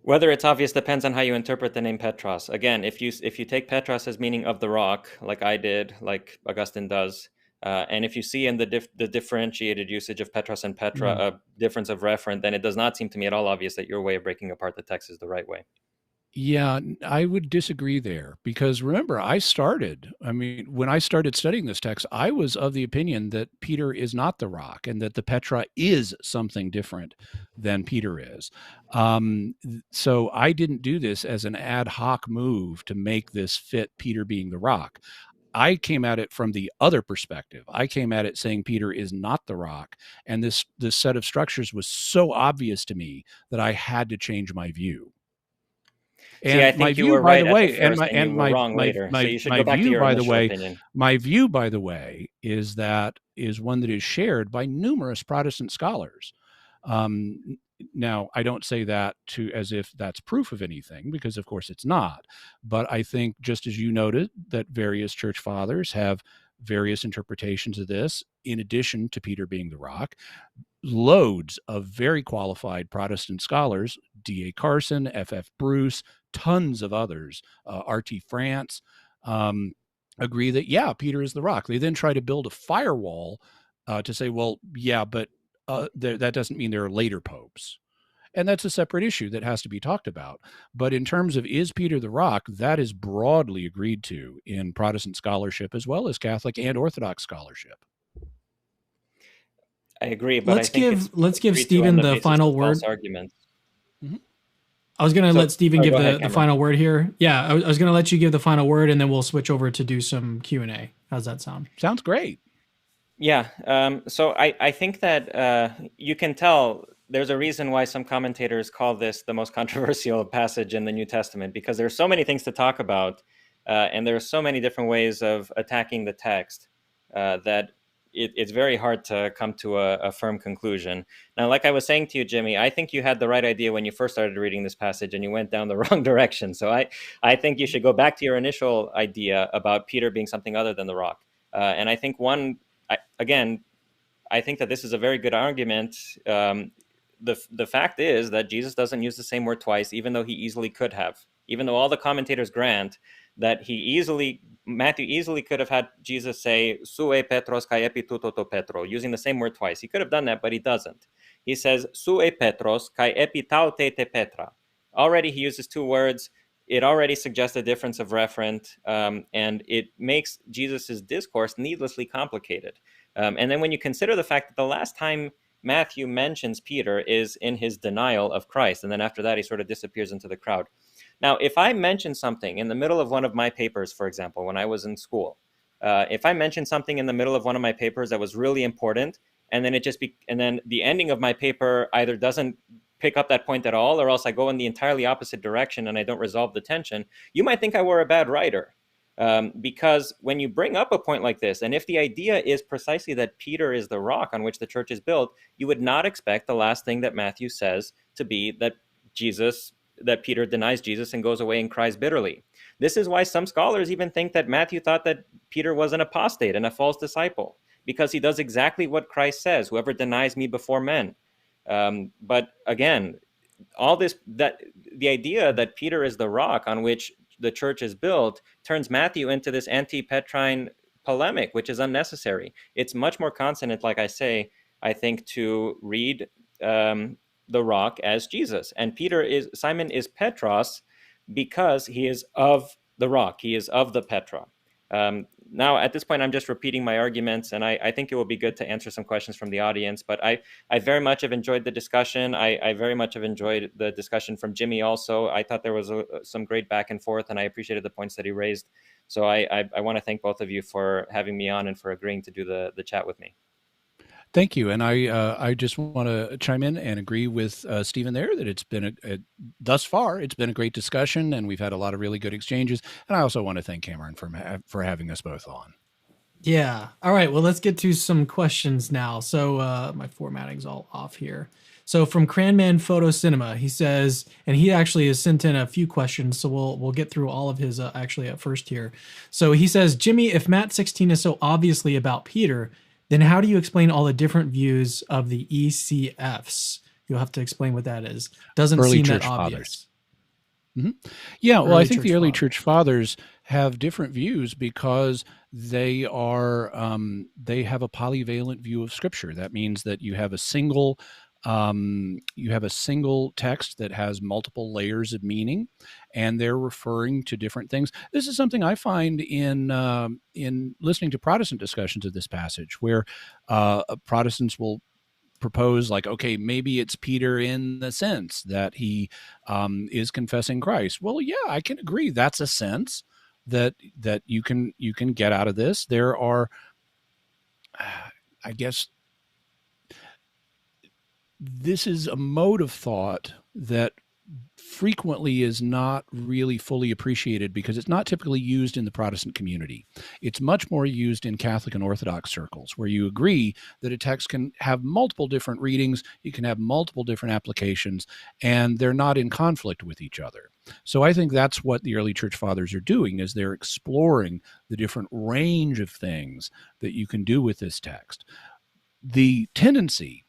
Whether it's obvious depends on how you interpret the name Petros. Again, if you take Petros as meaning of the rock, like I did, like Augustine does, and if you see in the differentiated usage of Petros and Petra a difference of referent, then it does not seem to me at all obvious that your way of breaking apart the text is the right way. Yeah, I would disagree there because remember, when I started studying this text, I was of the opinion that Peter is not the rock and that the Petra is something different than Peter is. So I didn't do this as an ad hoc move to make this fit Peter being the rock. I came at it from the other perspective. I came at it saying Peter is not the rock, and this set of structures was so obvious to me that I had to change my view. See, I think you were right at the first and you were wrong later. So you should go back to your initial opinion. My view, by the way, is one that is shared by numerous Protestant scholars. Now, I don't say that as if that's proof of anything, because of course it's not. But I think, just as you noted, that various church fathers have various interpretations of this, in addition to Peter being the rock. Loads of very qualified Protestant scholars, D.A. Carson, F.F. Bruce, tons of others, R.T. France, agree that, yeah, Peter is the rock. They then try to build a firewall to say, well, yeah, but that doesn't mean there are later popes. And that's a separate issue that has to be talked about. But in terms of is Peter the rock, that is broadly agreed to in Protestant scholarship as well as Catholic and Orthodox scholarship. I agree, but let's give Stephen the final word. Mm-hmm. I was going to let Stephen give the final word here. Yeah, I was going to let you give the final word, and then we'll switch over to do some Q&A. How's that sound? Sounds great. Yeah, so I think that you can tell there's a reason why some commentators call this the most controversial passage in the New Testament, because there's so many things to talk about, and there are so many different ways of attacking the text that it's very hard to come to a firm conclusion. Now, like I was saying to you, Jimmy, I think you had the right idea when you first started reading this passage and you went down the wrong direction. So I think you should go back to your initial idea about Peter being something other than the rock. And I think I think that this is a very good argument. The fact is that Jesus doesn't use the same word twice, even though he easily could have. Even though all the commentators grant that Matthew easily could have had Jesus say, Sue Petros kai epi tuto to Petro, using the same word twice. He could have done that, but he doesn't. He says, Sue Petros kai epi tau te Petra. Already he uses two words. It already suggests a difference of referent, and it makes Jesus's discourse needlessly complicated. And then when you consider the fact that the last time Matthew mentions Peter is in his denial of Christ, and then after that he sort of disappears into the crowd. Now, if I mention something in the middle of one of my papers, for example, when I was in school, if I mentioned something in the middle of one of my papers that was really important, and then and then the ending of my paper either doesn't pick up that point at all, or else I go in the entirely opposite direction and I don't resolve the tension, you might think I were a bad writer. Because when you bring up a point like this, and if the idea is precisely that Peter is the rock on which the church is built, you would not expect the last thing that Matthew says to be that Peter denies Jesus and goes away and cries bitterly. This is why some scholars even think that Matthew thought that Peter was an apostate and a false disciple, because he does exactly what Christ says, whoever denies me before men. But again, the idea that Peter is the rock on which the church is built turns Matthew into this anti-Petrine polemic, which is unnecessary. It's much more consonant, like I say, I think, to read the rock as Jesus. And Simon is Petros because he is of the rock. He is of the Petra. Now, at this point, I'm just repeating my arguments, and I think it will be good to answer some questions from the audience. But I very much have enjoyed the discussion. I very much have enjoyed the discussion from Jimmy also. I thought there was some great back and forth, and I appreciated the points that he raised. So I want to thank both of you for having me on and for agreeing to do the chat with me. Thank you. And I just want to chime in and agree with Stephen there that it's been thus far, it's been a great discussion and we've had a lot of really good exchanges. And I also want to thank Cameron for having us both on. Yeah. All right. Well, let's get to some questions now. So my formatting's all off here. So from Cranman Photo Cinema, he says, and he actually has sent in a few questions, so we'll get through all of his actually at first here. So he says, Jimmy, if Matt 16 is so obviously about Peter, then how do you explain all the different views of the ECFs? You'll have to explain what that is. Doesn't Early seem church that obvious. fathers. Yeah, well, I think the early fathers. church fathers have different views because they are they have a polyvalent view of Scripture. That means that you have a single text that has multiple layers of meaning, and they're referring to different things. This is something I find in listening to Protestant discussions of this passage, where Protestants will propose, like, okay, maybe it's Peter in the sense that he is confessing Christ. Well, yeah, I can agree. That's a sense that you can get out of this. There are, I guess, this is a mode of thought that frequently is not really fully appreciated because it's not typically used in the Protestant community. It's much more used in Catholic and Orthodox circles, where you agree that a text can have multiple different readings, you can have multiple different applications, and they're not in conflict with each other. So I think that's what the early church fathers are doing, is they're exploring the different range of things that you can do with this text. The tendency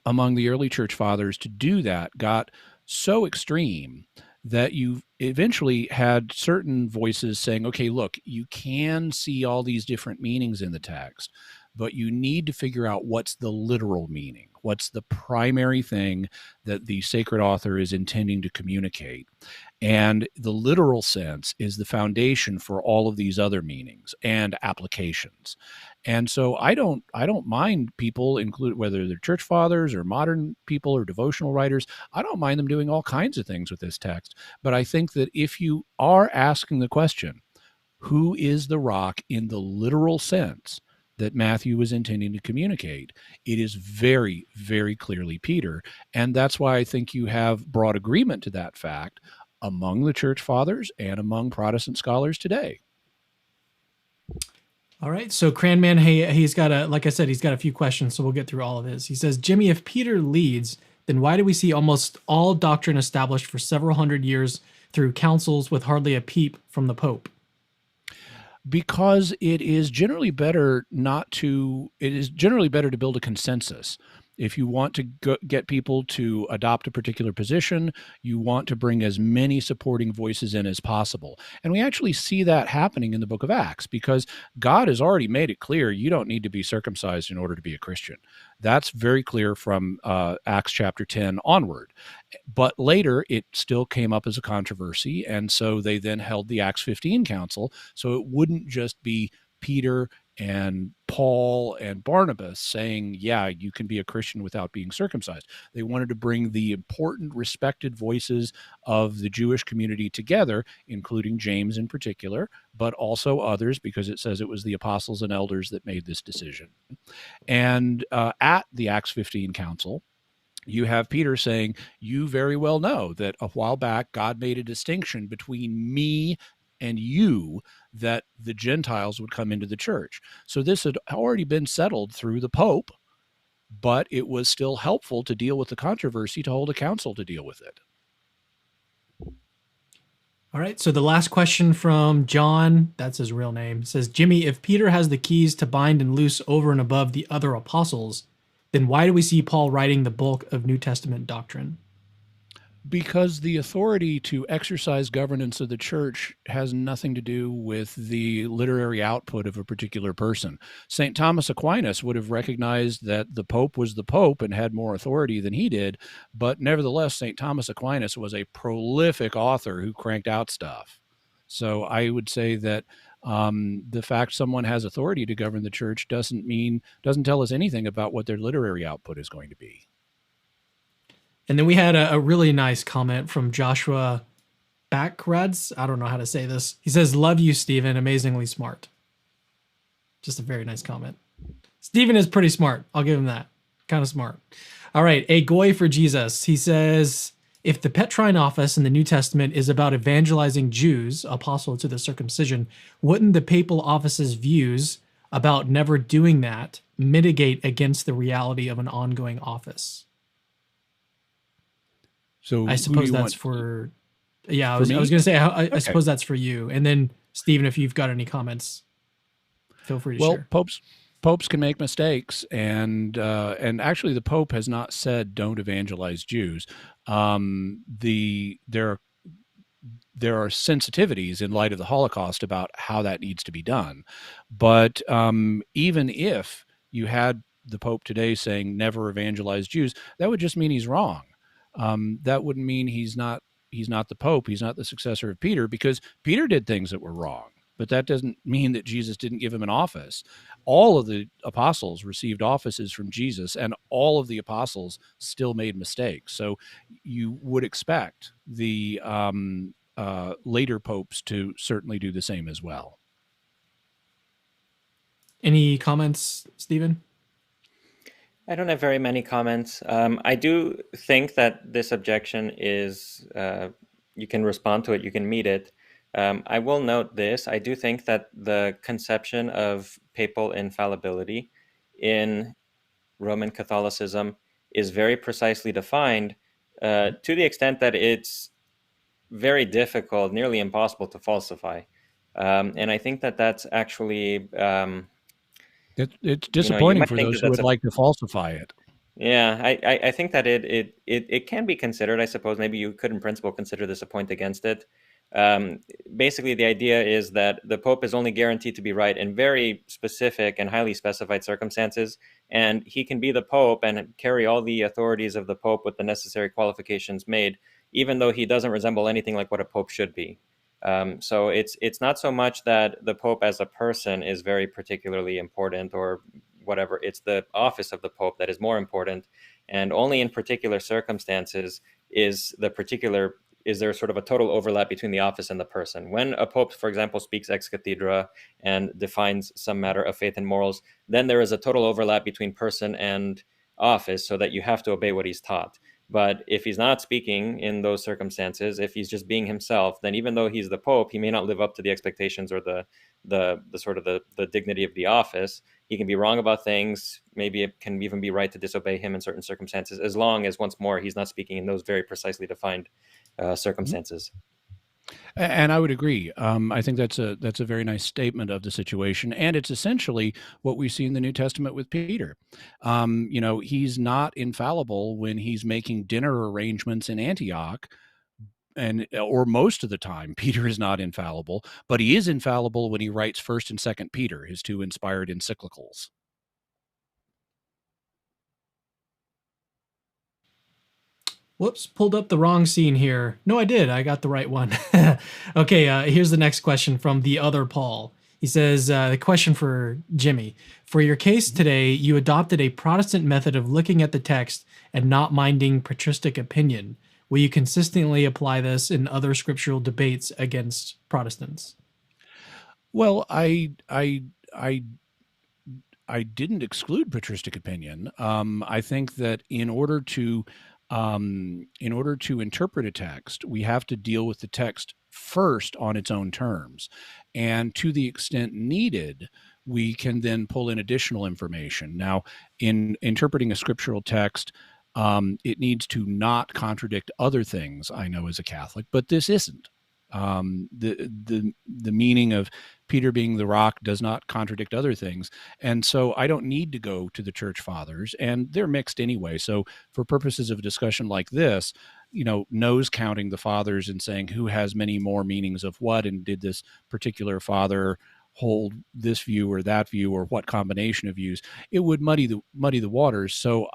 among the early church fathers to do that got so extreme that you eventually had certain voices saying, okay, look, you can see all these different meanings in the text, but you need to figure out what's the literal meaning. What's the primary thing that the sacred author is intending to communicate? And the literal sense is the foundation for all of these other meanings and applications. And so I don't mind people, include whether they're church fathers or modern people or devotional writers, I don't mind them doing all kinds of things with this text. But I think that if you are asking the question, who is the rock in the literal sense that Matthew was intending to communicate, it is very, very clearly Peter. And that's why I think you have broad agreement to that fact among the church fathers and among Protestant scholars today. All right. So Cranman, he's got like I said, he's got a few questions, so we'll get through all of his. He says, Jimmy, if Peter leads, then why do we see almost all doctrine established for several hundred years through councils with hardly a peep from the Pope? Because it is generally better to build a consensus. If you want to get people to adopt a particular position, you want to bring as many supporting voices in as possible. And we actually see that happening in the book of Acts, because God has already made it clear you don't need to be circumcised in order to be a Christian. That's very clear from Acts chapter 10 onward. But later, it still came up as a controversy, and so they then held the Acts 15 council, so it wouldn't just be Peter and Paul and Barnabas saying, yeah, you can be a Christian without being circumcised. They wanted to bring the important, respected voices of the Jewish community together, including James in particular, but also others, because it says it was the apostles and elders that made this decision. And at the Acts 15 council, you have Peter saying, you very well know that a while back God made a distinction between me and you, that the Gentiles would come into the church. So this had already been settled through the Pope, but it was still helpful to deal with the controversy to hold a council to deal with it. All right, so the last question from John, that's his real name, says, Jimmy, if Peter has the keys to bind and loose over and above the other apostles, then why do we see Paul writing the bulk of New Testament doctrine? Because the authority to exercise governance of the church has nothing to do with the literary output of a particular person. St. Thomas Aquinas would have recognized that the Pope was the Pope and had more authority than he did, but nevertheless, St. Thomas Aquinas was a prolific author who cranked out stuff. So I would say that the fact someone has authority to govern the church doesn't tell us anything about what their literary output is going to be. And then we had a really nice comment from Joshua Backrads. I don't know how to say this. He says, love you, Stephen. Amazingly smart. Just a very nice comment. Stephen is pretty smart. I'll give him that. Kind of smart. All right. A Goy for Jesus. He says, if the Petrine office in the New Testament is about evangelizing Jews, apostle to the circumcision, wouldn't the papal office's views about never doing that mitigate against the reality of an ongoing office? So I who do suppose you that's want? for, yeah, I For was me? going to say, I Okay. suppose that's for you. And then, Stephen, if you've got any comments, feel free to Well, share. popes can make mistakes, and actually, the Pope has not said don't evangelize Jews. There are sensitivities in light of the Holocaust about how that needs to be done, but even if you had the Pope today saying never evangelize Jews, that would just mean he's wrong. That wouldn't mean he's not the Pope. He's not the successor of Peter, because Peter did things that were wrong. But that doesn't mean that Jesus didn't give him an office. All of the apostles received offices from Jesus, and all of the apostles still made mistakes. So you would expect the later popes to certainly do the same as well. Any comments, Stephen? I don't have very many comments. I do think that this objection is, you can respond to it, you can meet it. I will note this. I do think that the conception of papal infallibility in Roman Catholicism is very precisely defined, to the extent that it's very difficult, nearly impossible to falsify. And I think that that's actually, It's you disappointing might for think those that who that's would a like to falsify it. Yeah, I think that it can be considered. I suppose maybe you could, in principle, consider this a point against it. Um, Basically, the idea is that the Pope is only guaranteed to be right in very specific and highly specified circumstances, and he can be the Pope and carry all the authorities of the Pope with the necessary qualifications made, even though he doesn't resemble anything like what a Pope should be. So it's not so much that the Pope as a person is very particularly important or whatever. It's the office of the Pope that is more important, and only in particular circumstances is there sort of a total overlap between the office and the person. When a Pope, for example, speaks ex cathedra and defines some matter of faith and morals, then there is a total overlap between person and office, so that you have to obey what he's taught. But if he's not speaking in those circumstances, if he's just being himself, then even though he's the Pope, he may not live up to the expectations or the sort of the dignity of the office. He can be wrong about things. Maybe it can even be right to disobey him in certain circumstances, as long as, once more, he's not speaking in those very precisely defined circumstances. And I would agree. I think that's a very nice statement of the situation, and it's essentially what we see in the New Testament with Peter. He's not infallible when he's making dinner arrangements in Antioch, or most of the time, Peter is not infallible, but he is infallible when he writes First and Second Peter, his two inspired encyclicals. Whoops, pulled up the wrong scene here. No, I did. I got the right one. Okay, here's the next question from the other Paul. He says, the question for Jimmy. For your case today, you adopted a Protestant method of looking at the text and not minding patristic opinion. Will you consistently apply this in other scriptural debates against Protestants? Well, I didn't exclude patristic opinion. I think that in order to interpret a text, we have to deal with the text first on its own terms, and to the extent needed, we can then pull in additional information. Now, in interpreting a scriptural text, it needs to not contradict other things I know as a Catholic, but this isn't. The meaning of Peter being the rock does not contradict other things, and so I don't need to go to the church fathers, and they're mixed anyway. So for purposes of a discussion like this, nose counting the fathers and saying who has many more meanings of what, and did this particular father hold this view or that view, or what combination of views, it would muddy the waters. So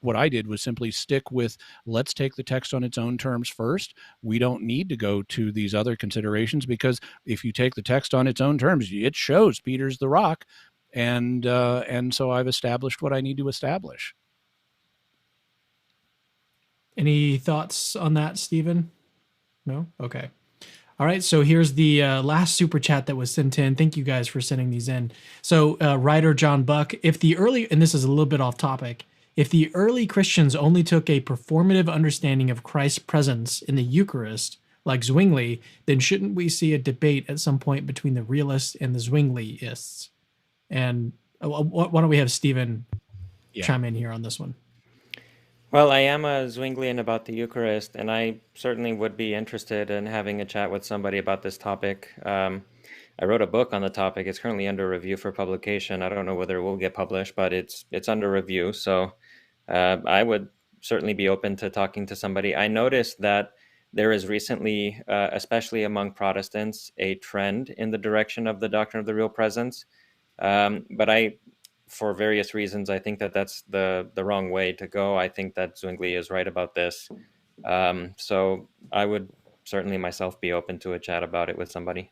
what I did was simply stick with, let's take the text on its own terms first. We don't need to go to these other considerations, because if you take the text on its own terms, it shows Peter's the rock, and so I've established what I need to establish. Any thoughts on that, Stephen? No? Okay. All right, so here's the last super chat that was sent in. Thank you guys for sending these in. So, writer John Buck, and this is a little bit off topic, if the early Christians only took a performative understanding of Christ's presence in the Eucharist, like Zwingli, then shouldn't we see a debate at some point between the realists and the Zwingliists? And why don't we have Stephen chime in here on this one? Well, I am a Zwinglian about the Eucharist, and I certainly would be interested in having a chat with somebody about this topic. I wrote a book on the topic. It's currently under review for publication. I don't know whether it will get published, but it's under review. So I would certainly be open to talking to somebody. I noticed that there is recently, especially among Protestants, a trend in the direction of the doctrine of the real presence. But for various reasons, I think that that's the wrong way to go. I think that Zwingli is right about this. So I would certainly myself be open to a chat about it with somebody.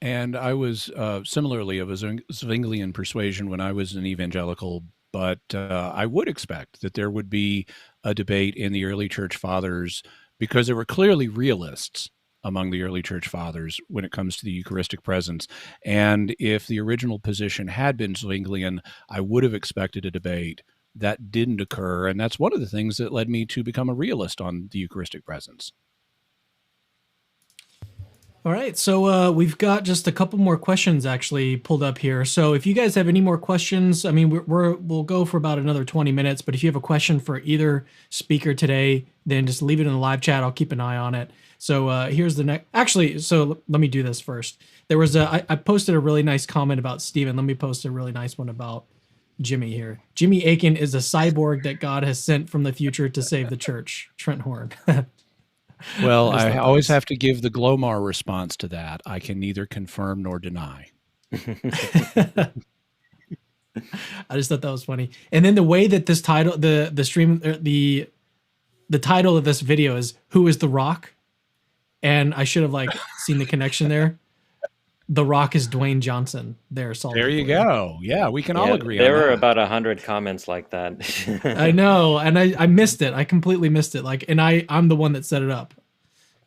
And I was similarly of a Zwinglian persuasion when I was an evangelical, but I would expect that there would be a debate in the early church fathers, because there were clearly realists among the early church fathers when it comes to the Eucharistic presence. And if the original position had been Zwinglian, I would have expected a debate. That didn't occur, and that's one of the things that led me to become a realist on the Eucharistic presence. All right, so we've got just a couple more questions actually pulled up here. So if you guys have any more questions, I mean, we'll go for about another 20 minutes, but if you have a question for either speaker today, then just leave it in the live chat. I'll keep an eye on it. So here's the next, actually, so let me do this first. There was I posted a really nice comment about Stephen. Let me post a really nice one about Jimmy here. Jimmy Akin is a cyborg that God has sent from the future to save the church. Trent Horn. Well, I always have to give the Glomar response to that. I can neither confirm nor deny. I just thought that was funny. And then the way that this title, the stream, the title of this video is "Who is the Rock?" And I should have seen the connection there. The Rock is Dwayne Johnson. There you go. Yeah, we can all agree on that. There were about 100 comments like that. I know, and I missed it. I completely missed it. And I'm the one that set it up.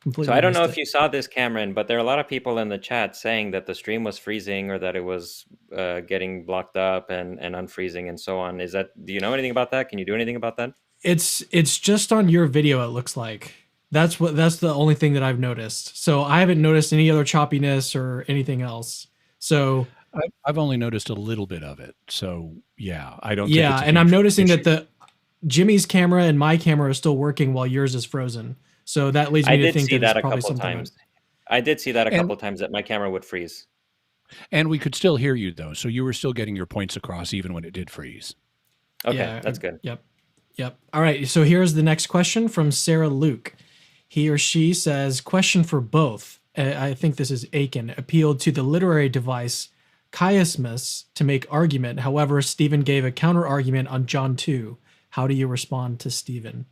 Completely. So I don't know if you saw this, Cameron, but there are a lot of people in the chat saying that the stream was freezing or that it was getting blocked up and unfreezing and so on. Do you know anything about that? Can you do anything about that? It's just on your video. It looks like. That's the only thing that I've noticed. So I haven't noticed any other choppiness or anything else. So I've only noticed a little bit of it. So yeah, I don't. Yeah, and I'm noticing that Jimmy's camera and my camera are still working while yours is frozen. So that leads me to think that it's probably something. I did see that a couple times that my camera would freeze. And we could still hear you though, so you were still getting your points across even when it did freeze. Okay, yeah, that's good. Yep. All right. So here's the next question from Sarah Luke. He or she says, question for both. I think this is Akin, appealed to the literary device chiasmus to make argument. However, Stephen gave a counter argument on John 2. How do you respond to Stephen?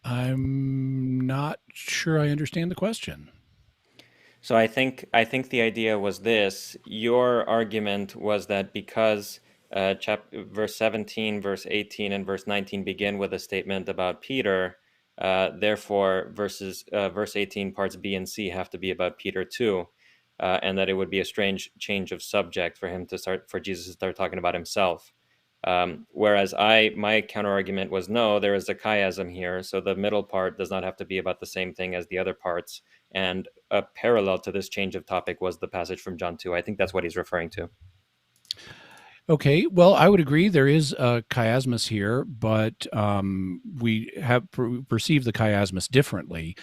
I'm not sure I understand the question. So I think the idea was this. Your argument was that because verse 17, verse 18, and verse 19 begin with a statement about Peter. Therefore, verse 18, parts B and C have to be about Peter too, and that it would be a strange change of subject for Jesus to start talking about himself. Whereas my counter argument was no, there is a chiasm here, so the middle part does not have to be about the same thing as the other parts. And a parallel to this change of topic was the passage from John 2. I think that's what he's referring to. Okay, well, I would agree there is a chiasmus here, but we have perceived the chiasmus differently.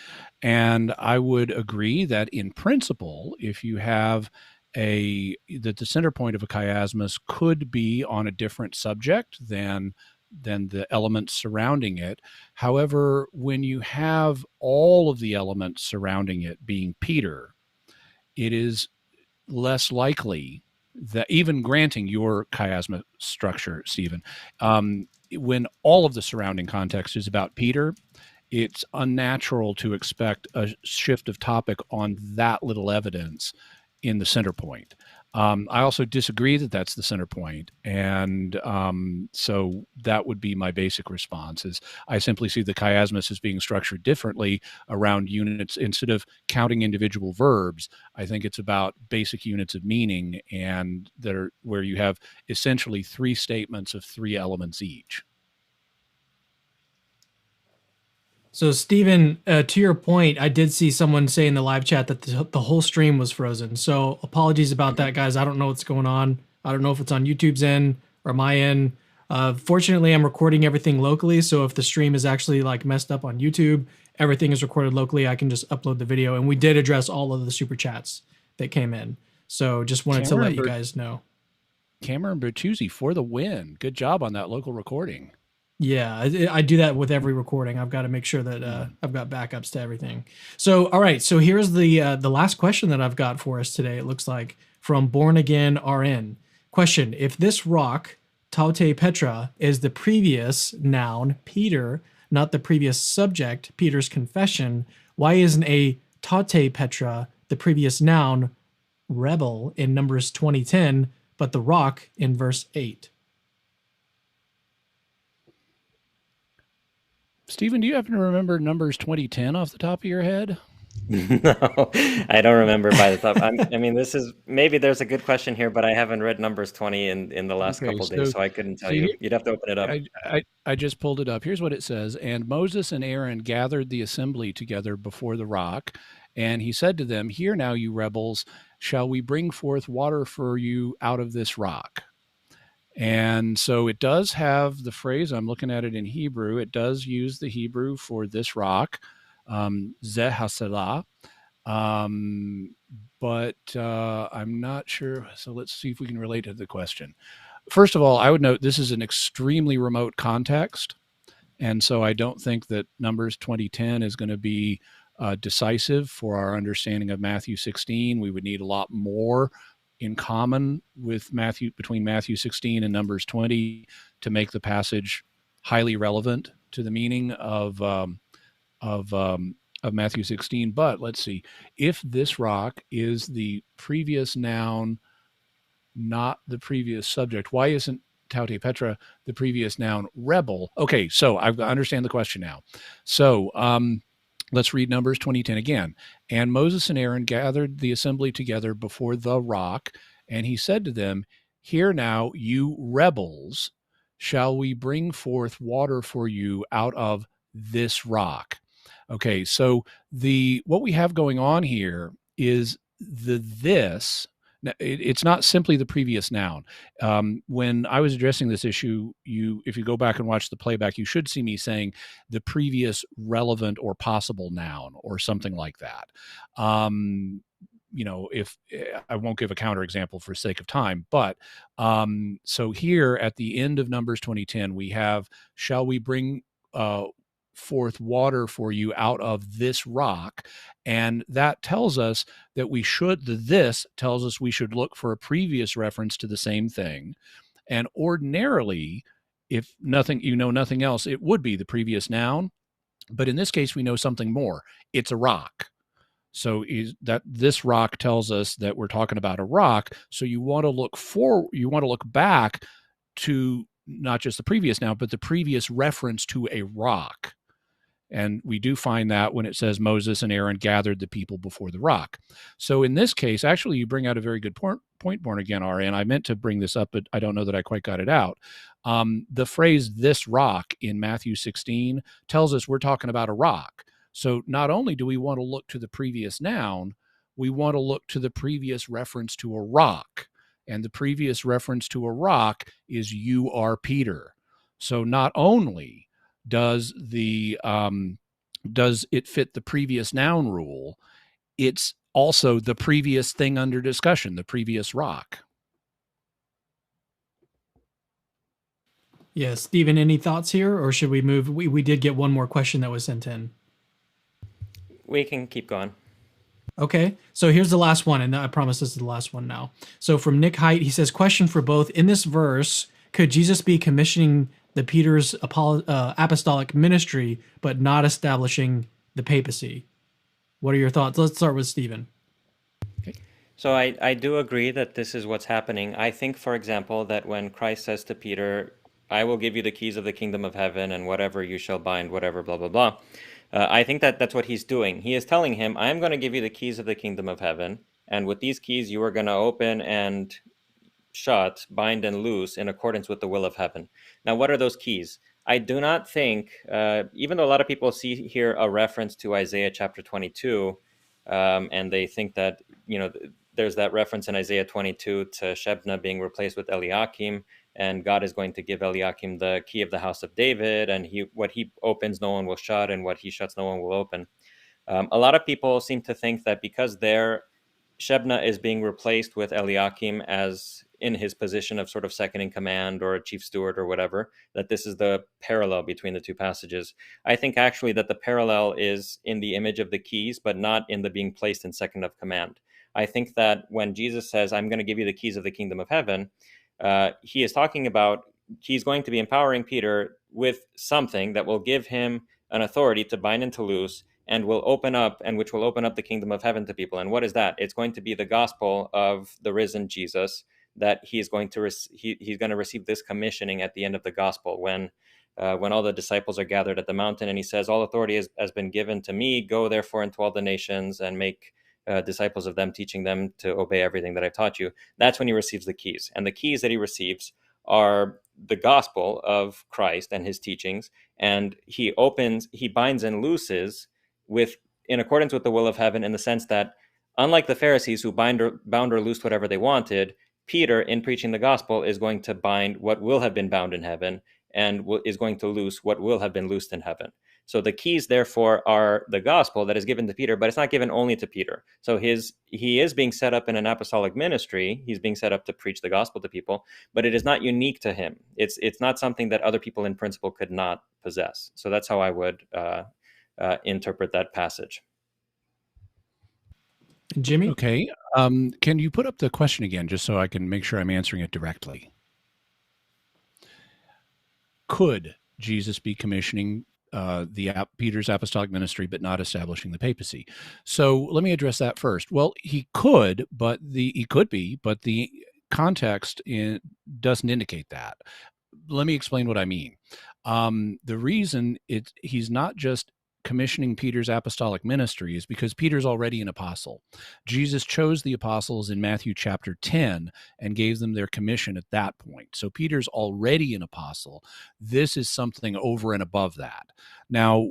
And I would agree that in principle, if you have that the center point of a chiasmus could be on a different subject than the elements surrounding it. However, when you have all of the elements surrounding it being Peter, it is less likely that, even granting your chiasma structure, Stephen, when all of the surrounding context is about Peter, it's unnatural to expect a shift of topic on that little evidence in the center point. I also disagree that that's the center point. And so that would be my basic response, is I simply see the chiasmus as being structured differently around units. Instead of counting individual verbs, I think it's about basic units of meaning, and where you have essentially three statements of three elements each. So, Stephen, to your point, I did see someone say in the live chat that the whole stream was frozen. So apologies about that, guys. I don't know what's going on. I don't know if it's on YouTube's end or my end. Fortunately, I'm recording everything locally, so if the stream is actually like messed up on YouTube, everything is recorded locally. I can just upload the video, and we did address all of the super chats that came in. So just wanted to let you guys know. Cameron Bertuzzi for the win. Good job on that local recording. Yeah, I do that with every recording. I've got to make sure that I've got backups to everything. So, all right. So here's the last question that I've got for us today. It looks like from Born Again RN. Question: if this rock, Taute Petra, is the previous noun Peter, not the previous subject, Peter's confession, why isn't a Taute Petra the previous noun rebel in Numbers 20:10, but the rock in verse 8? Stephen, do you happen to remember Numbers 20:10 off the top of your head? No, I don't remember by the top. I mean, this is maybe there's a good question here, but I haven't read Numbers 20 in the last couple days, so I couldn't tell you. You'd have to open it up. I just pulled it up. Here's what it says. And Moses and Aaron gathered the assembly together before the rock, and he said to them, "Hear now, you rebels, shall we bring forth water for you out of this rock?" And so it does have the phrase, I'm looking at it in Hebrew, it does use the Hebrew for this rock, Zeh HaSelah. But I'm not sure. So let's see if we can relate to the question. First of all, I would note this is an extremely remote context. And so I don't think that Numbers 20:10 is going to be decisive for our understanding of Matthew 16. We would need a lot more in common with between Matthew 16 and Numbers 20 to make the passage highly relevant to the meaning of Matthew 16. But let's see, if this rock is the previous noun, not the previous subject, why isn't Taute Petra the previous noun rebel? Okay, so I understand the question now. So let's read Numbers 20:10 again. And Moses and Aaron gathered the assembly together before the rock, and he said to them, "Hear now, you rebels, shall we bring forth water for you out of this rock?" Okay, so what we have going on here is this. It's not simply the previous noun. When I was addressing this issue, if you go back and watch the playback, you should see me saying the previous relevant or possible noun or something like that. If I won't give a counterexample for sake of time, but so here at the end of Numbers 20:10, we have, "Shall we bring forth water for you out of this rock?" And that tells us that this tells us we should look for a previous reference to the same thing. And ordinarily, if nothing else, it would be the previous noun. But in this case, we know something more. It's a rock. So this rock tells us that we're talking about a rock. So you want to look back to not just the previous noun, but the previous reference to a rock. And we do find that when it says Moses and Aaron gathered the people before the rock. So in this case, actually, you bring out a very good point, Born Again RN. I meant to bring this up, but I don't know that I quite got it out. The phrase "this rock" in Matthew 16 tells us we're talking about a rock. So not only do we want to look to the previous noun, we want to look to the previous reference to a rock. And the previous reference to a rock is "you are Peter." So not only does it fit the previous noun rule, it's also the previous thing under discussion, the previous rock. Yeah, Stephen, any thoughts here, or should we move? We did get one more question that was sent in. We can keep going. Okay, so here's the last one, and I promise this is the last one now. So from Nick Height, he says, question for both. In this verse, could Jesus be commissioning the Peter's apostolic ministry, but not establishing the papacy? What are your thoughts? Let's start with Stephen. Okay. So I do agree that this is what's happening. I think, for example, that when Christ says to Peter, "I will give you the keys of the kingdom of heaven, and whatever you shall bind, whatever, blah, blah, blah." I think that's what he's doing. He is telling him, "I'm going to give you the keys of the kingdom of heaven, and with these keys, you are going to open and shut, bind and loose in accordance with the will of heaven." Now, what are those keys? I do not think, even though a lot of people see here a reference to Isaiah chapter 22, and they think that, there's that reference in Isaiah 22 to Shebna being replaced with Eliakim, and God is going to give Eliakim the key of the house of David, and what he opens, no one will shut, and what he shuts, no one will open. A lot of people seem to think that because Shebna is being replaced with Eliakim as in his position of sort of second in command or a chief steward or whatever, that this is the parallel between the two passages. I think actually that the parallel is in the image of the keys, but not in the being placed in second of command. I think that when Jesus says, I'm going to give you the keys of the kingdom of heaven, he is talking about he's going to be empowering Peter with something that will give him an authority to bind and to loose, and will open up, and which will open up the kingdom of heaven to people. And what is that? It's going to be the gospel of the risen Jesus, that he's going to receive this commissioning at the end of the gospel when all the disciples are gathered at the mountain, and he says, all authority has been given to me. Go therefore into all the nations and make disciples of them, teaching them to obey everything that I've taught you. That's when he receives the keys. And the keys that he receives are the gospel of Christ and his teachings. And he binds and looses in accordance with the will of heaven, in the sense that, unlike the Pharisees who bound or loosed whatever they wanted, Peter, in preaching the gospel, is going to bind what will have been bound in heaven, and is going to loose what will have been loosed in heaven. So the keys, therefore, are the gospel that is given to Peter, but it's not given only to Peter. So he is being set up in an apostolic ministry. He's being set up to preach the gospel to people, but it is not unique to him. It's not something that other people in principle could not possess. So that's how I would interpret that passage. Jimmy? Okay. Can you put up the question again, just so I can make sure I'm answering it directly? Could Jesus be commissioning Peter's apostolic ministry, but not establishing the papacy? So let me address that first. Well, he could be, but the context doesn't indicate that. Let me explain what I mean. The reason he's not just commissioning Peter's apostolic ministry is because Peter's already an apostle. Jesus chose the apostles in Matthew chapter 10 and gave them their commission at that point. So Peter's already an apostle. This is something over and above that. Now,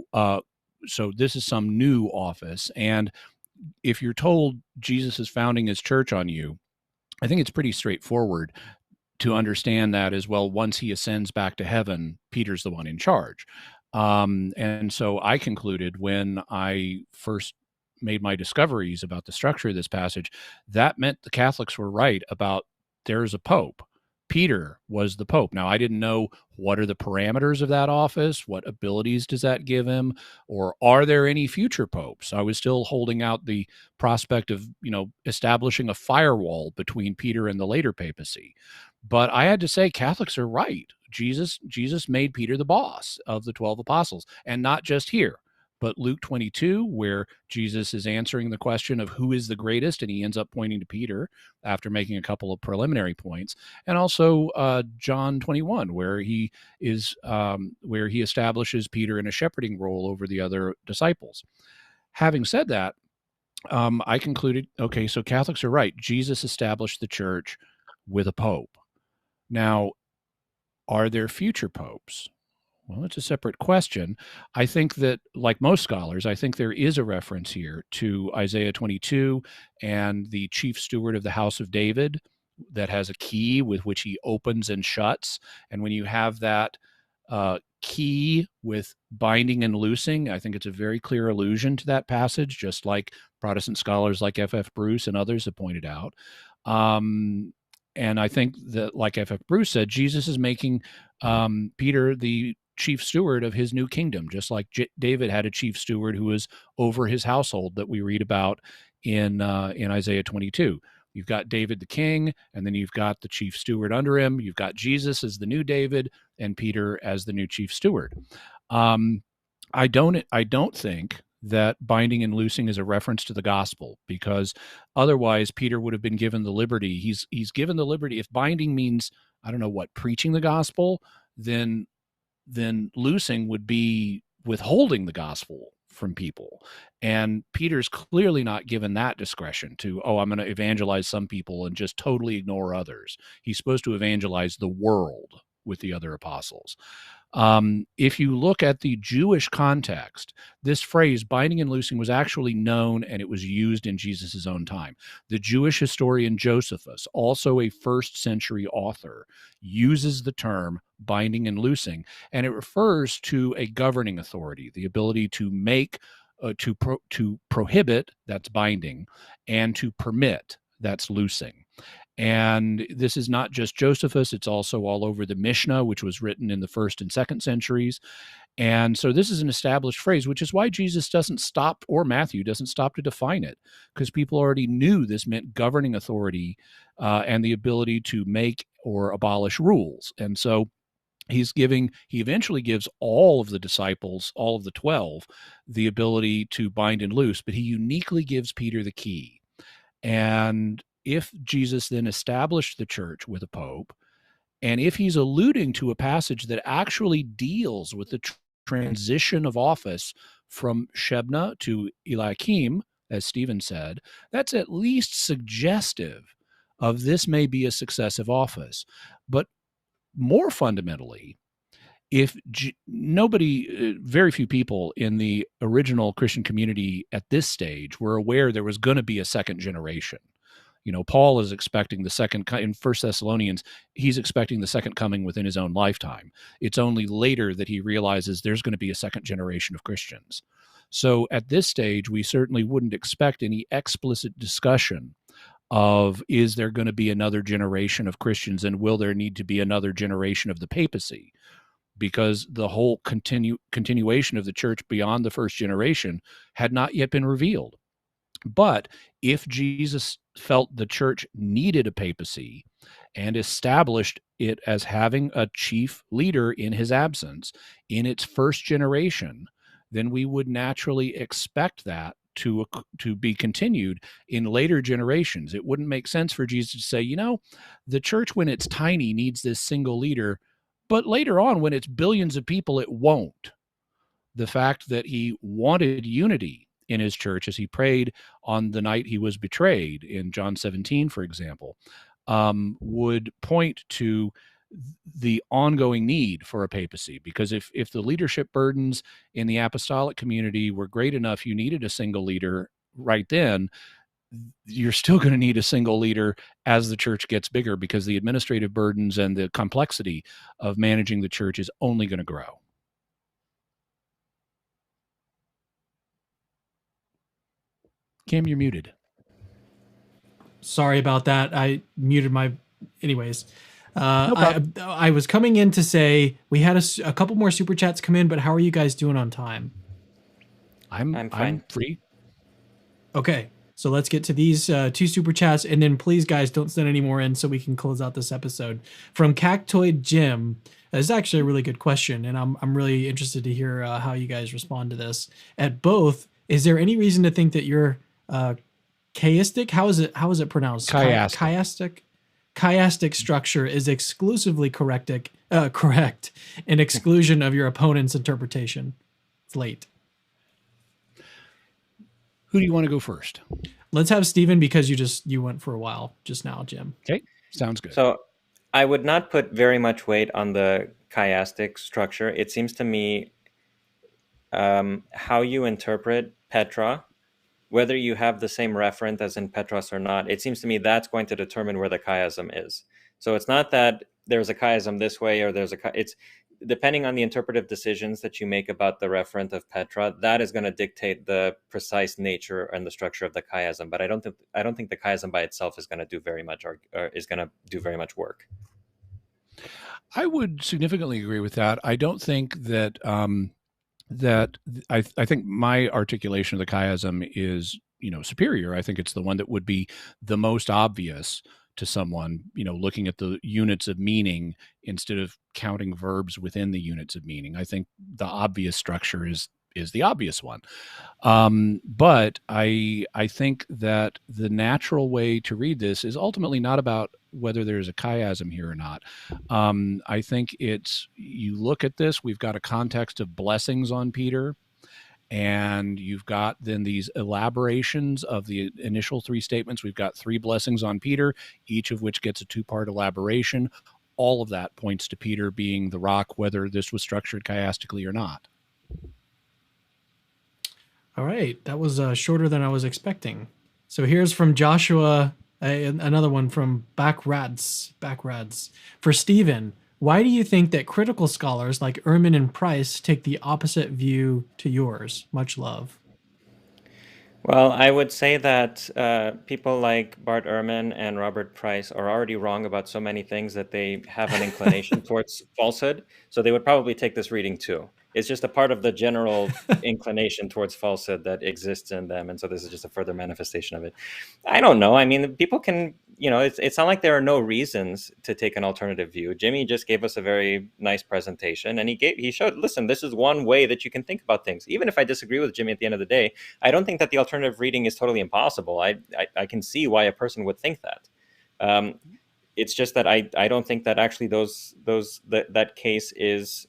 so this is some new office. And if you're told Jesus is founding his church on you, I think it's pretty straightforward to understand that as well. Once he ascends back to heaven, Peter's the one in charge. And so I concluded, when I first made my discoveries about the structure of this passage, that meant the Catholics were right about there's a pope. Peter was the pope. Now, I didn't know what are the parameters of that office, what abilities does that give him, or are there any future popes? I was still holding out the prospect of, establishing a firewall between Peter and the later papacy. But I had to say, Catholics are right. Jesus made Peter the boss of the 12 apostles, and not just here, but Luke 22, where Jesus is answering the question of who is the greatest, and he ends up pointing to Peter after making a couple of preliminary points, and also John 21, where he establishes Peter in a shepherding role over the other disciples. Having said that, I concluded, okay, so Catholics are right. Jesus established the church with a pope. Now, are there future popes? Well, it's a separate question. I think that, like most scholars, I think there is a reference here to Isaiah 22 and the chief steward of the house of David that has a key with which he opens and shuts. And when you have that key with binding and loosing, I think it's a very clear allusion to that passage, just like Protestant scholars like F.F. Bruce and others have pointed out. And I think that, like F.F. Bruce said, Jesus is making Peter the chief steward of his new kingdom, just like David had a chief steward who was over his household that we read about in Isaiah 22. You've got David the king, and then you've got the chief steward under him. You've got Jesus as the new David, and Peter as the new chief steward. I don't think that binding and loosing is a reference to the gospel, because otherwise Peter would have been given the liberty. He's given the liberty. If binding means, I don't know what, preaching the gospel, then loosing would be withholding the gospel from people. And Peter's clearly not given that discretion to, I'm going to evangelize some people and just totally ignore others. He's supposed to evangelize the world with the other apostles. If you look at the Jewish context, this phrase, binding and loosing, was actually known and it was used in Jesus' own time. The Jewish historian Josephus, also a first century author, uses the term binding and loosing, and it refers to a governing authority, the ability to make, to prohibit, that's binding, and to permit, that's loosing. And this is not just Josephus, it's also all over the Mishnah, which was written in the first and second centuries. And so this is an established phrase, which is why Jesus doesn't stop, or Matthew doesn't stop to define it, because people already knew this meant governing authority and the ability to make or abolish rules. And so he eventually gives all of the disciples, all of the 12, the ability to bind and loose, but he uniquely gives Peter the key. And if Jesus then established the church with a pope, and if he's alluding to a passage that actually deals with the transition of office from Shebna to Eliakim, as Stephen said, that's at least suggestive of this may be a successive office. But more fundamentally, if very few people in the original Christian community at this stage were aware there was going to be a second generation. Paul is expecting in 1 Thessalonians, he's expecting the second coming within his own lifetime. It's only later that he realizes there's going to be a second generation of Christians. So at this stage, we certainly wouldn't expect any explicit discussion of, is there going to be another generation of Christians, and will there need to be another generation of the papacy? Because the whole continuation of the church beyond the first generation had not yet been revealed. But if Jesus felt the church needed a papacy and established it as having a chief leader in his absence in its first generation, then we would naturally expect that to be continued in later generations. It wouldn't make sense for Jesus to say, the church when it's tiny needs this single leader, but later on when it's billions of people, it won't. The fact that he wanted unity in his church as he prayed on the night he was betrayed in John 17, for example, would point to the ongoing need for a papacy. Because if the leadership burdens in the apostolic community were great enough, you needed a single leader right then, you're still going to need a single leader as the church gets bigger, because the administrative burdens and the complexity of managing the church is only going to grow. Cam, you're muted. Sorry about that. I muted my. Anyways, No problem. I was coming in to say we had a couple more super chats come in, but how are you guys doing on time? I'm fine. I'm free. Okay, so let's get to these two super chats, and then please, guys, don't send any more in so we can close out this episode. From Cactoid Jim, this is actually a really good question, and I'm really interested to hear how you guys respond to this. At both, is there any reason to think that you're chiastic? How is it pronounced? Chiastic. Chiastic structure is exclusively correct in exclusion of your opponent's interpretation. It's late. Who do you want to go first? Let's have Stephen, because you went for a while just now, Jim. Okay, sounds good. So I would not put very much weight on the chiastic structure. It seems to me how you interpret Petra, whether you have the same referent as in Petros or not, it seems to me that's going to determine where the chiasm is. So it's not that there's a chiasm this way or it's depending on the interpretive decisions that you make about the referent of Petra, that is going to dictate the precise nature and the structure of the chiasm. But I don't think the chiasm by itself is going to do very much or is going to do very much work. I would significantly agree with that. I don't think that I think my articulation of the chiasm is, superior. I think it's the one that would be the most obvious to someone, looking at the units of meaning instead of counting verbs within the units of meaning. I think the obvious structure is the obvious one. But I think that the natural way to read this is ultimately not about whether there's a chiasm here or not. I think you look at this, we've got a context of blessings on Peter, and you've got then these elaborations of the initial three statements. We've got three blessings on Peter, each of which gets a two-part elaboration. all of that points to Peter being the rock, whether this was structured chiastically or not. All right, that was shorter than I was expecting. So here's from Joshua, another one from Backrads. For Stephen, why do you think that critical scholars like Ehrman and Price take the opposite view to yours? Much love. Well, I would say that people like Bart Ehrman and Robert Price are already wrong about so many things that they have an inclination towards falsehood. So they would probably take this reading too. It's just a part of the general inclination towards falsehood that exists in them. And so this is just a further manifestation of it. I don't know. I mean, people can, it's not like there are no reasons to take an alternative view. Jimmy just gave us a very nice presentation, and he showed, listen, this is one way that you can think about things. Even if I disagree with Jimmy at the end of the day, I don't think that the alternative reading is totally impossible. I can see why a person would think that. It's just that I don't think that actually that case is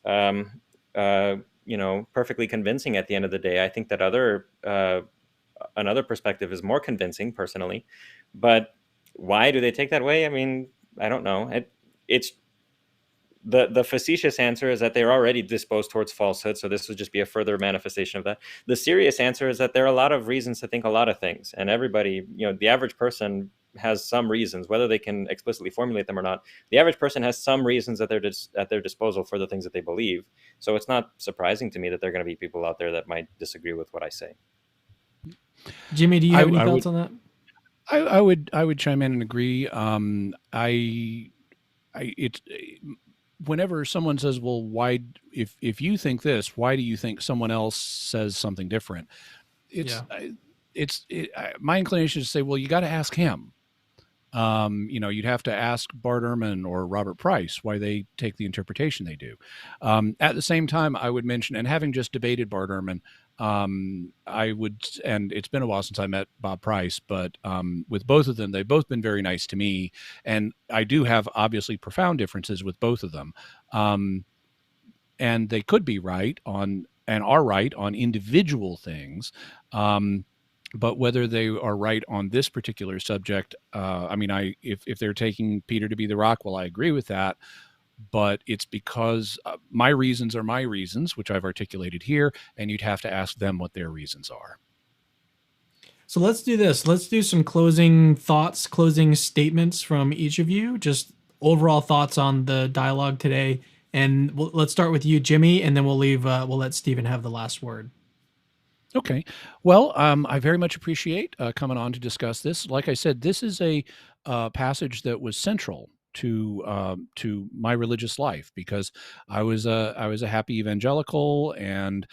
perfectly convincing at the end of the day. I think that another perspective is more convincing personally, but why do they take that way? I mean, I don't know. It's the facetious answer is that they're already disposed towards falsehood, so this would just be a further manifestation of that. The serious answer is that there are a lot of reasons to think a lot of things, and everybody, the average person has some reasons, whether they can explicitly formulate them or not. The average person has some reasons at their disposal for the things that they believe. So it's not surprising to me that there are going to be people out there that might disagree with what I say. Jimmy, do you have any thoughts on that? I would chime in and agree. Whenever someone says, well, why, if you think this, why do you think someone else says something different? My inclination is to say, well, you got to ask him. You'd have to ask Bart Ehrman or Robert Price why they take the interpretation they do. At the same time, I would mention, and having just debated Bart Ehrman, and it's been a while since I met Bob Price, but with both of them, they've both been very nice to me. And I do have obviously profound differences with both of them. And they could be right on, and are right on individual things. But whether they are right on this particular subject, if they're taking Peter to be the rock, well, I agree with that. But it's because my reasons are my reasons, which I've articulated here, and you'd have to ask them what their reasons are. So let's do this. Let's do some closing thoughts, closing statements from each of you, just overall thoughts on the dialogue today. And let's start with you, Jimmy, and then we'll let Stephen have the last word. Okay. Well, I very much appreciate coming on to discuss this. Like I said, this is a passage that was central to my religious life, because I was a happy evangelical, and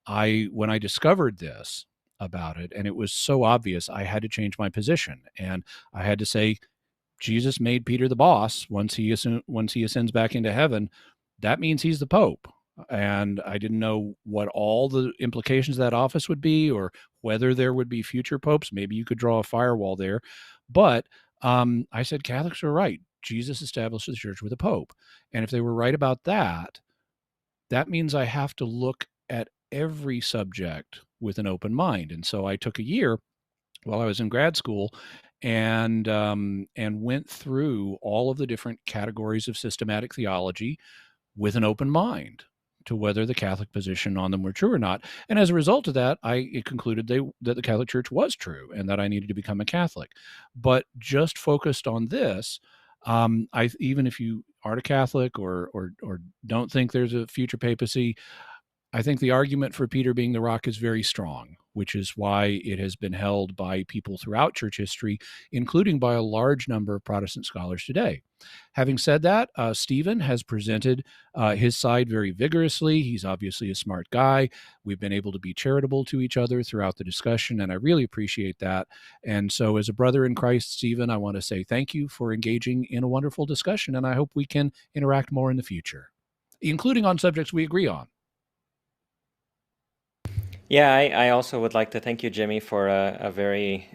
when I discovered this about it, and it was so obvious, I had to change my position, and I had to say, Jesus made Peter the boss. Once he ascends back into heaven, that means he's the Pope. And I didn't know what all the implications of that office would be, or whether there would be future popes. Maybe you could draw a firewall there. But I said, Catholics are right. Jesus established the church with a pope. And if they were right about that, that means I have to look at every subject with an open mind. And so I took a year while I was in grad school and went through all of the different categories of systematic theology with an open mind to whether the Catholic position on them were true or not. And as a result of that, I concluded that the Catholic Church was true and that I needed to become a Catholic. But just focused on this, even if you aren't a Catholic or don't think there's a future papacy, I think the argument for Peter being the rock is very strong, which is why it has been held by people throughout church history, including by a large number of Protestant scholars today. Having said that, Stephen has presented his side very vigorously. He's obviously a smart guy. We've been able to be charitable to each other throughout the discussion, and I really appreciate that. And so as a brother in Christ, Stephen, I want to say thank you for engaging in a wonderful discussion, and I hope we can interact more in the future, including on subjects we agree on. Yeah, I also would like to thank you, Jimmy, for a very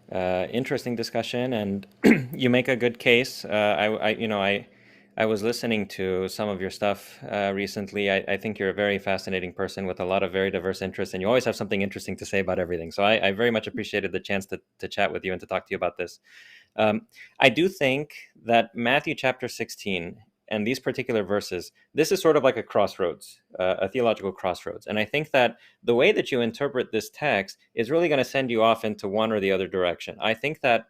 interesting discussion, and you make a good case. I was listening to some of your stuff recently. I think you're a very fascinating person with a lot of very diverse interests, and you always have something interesting to say about everything. So I very much appreciated the chance to chat with you and to talk to you about this. I do think that Matthew chapter 16 and these particular verses, this is sort of like a crossroads, a theological crossroads. And I think that the way that you interpret this text is really going to send you off into one or the other direction. I think that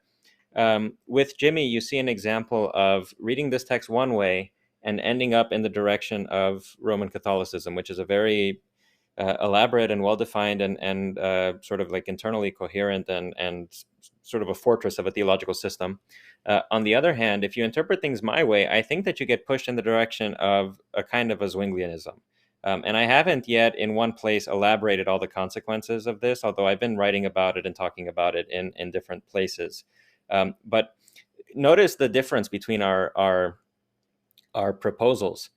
with Jimmy, you see an example of reading this text one way and ending up in the direction of Roman Catholicism, which is a very elaborate and well-defined and sort of like internally coherent and sort of a fortress of a theological system. On the other hand, if you interpret things my way, I think that you get pushed in the direction of a kind of a Zwinglianism. And I haven't yet in one place elaborated all the consequences of this, although I've been writing about it and talking about it in different places. But notice the difference between our proposals.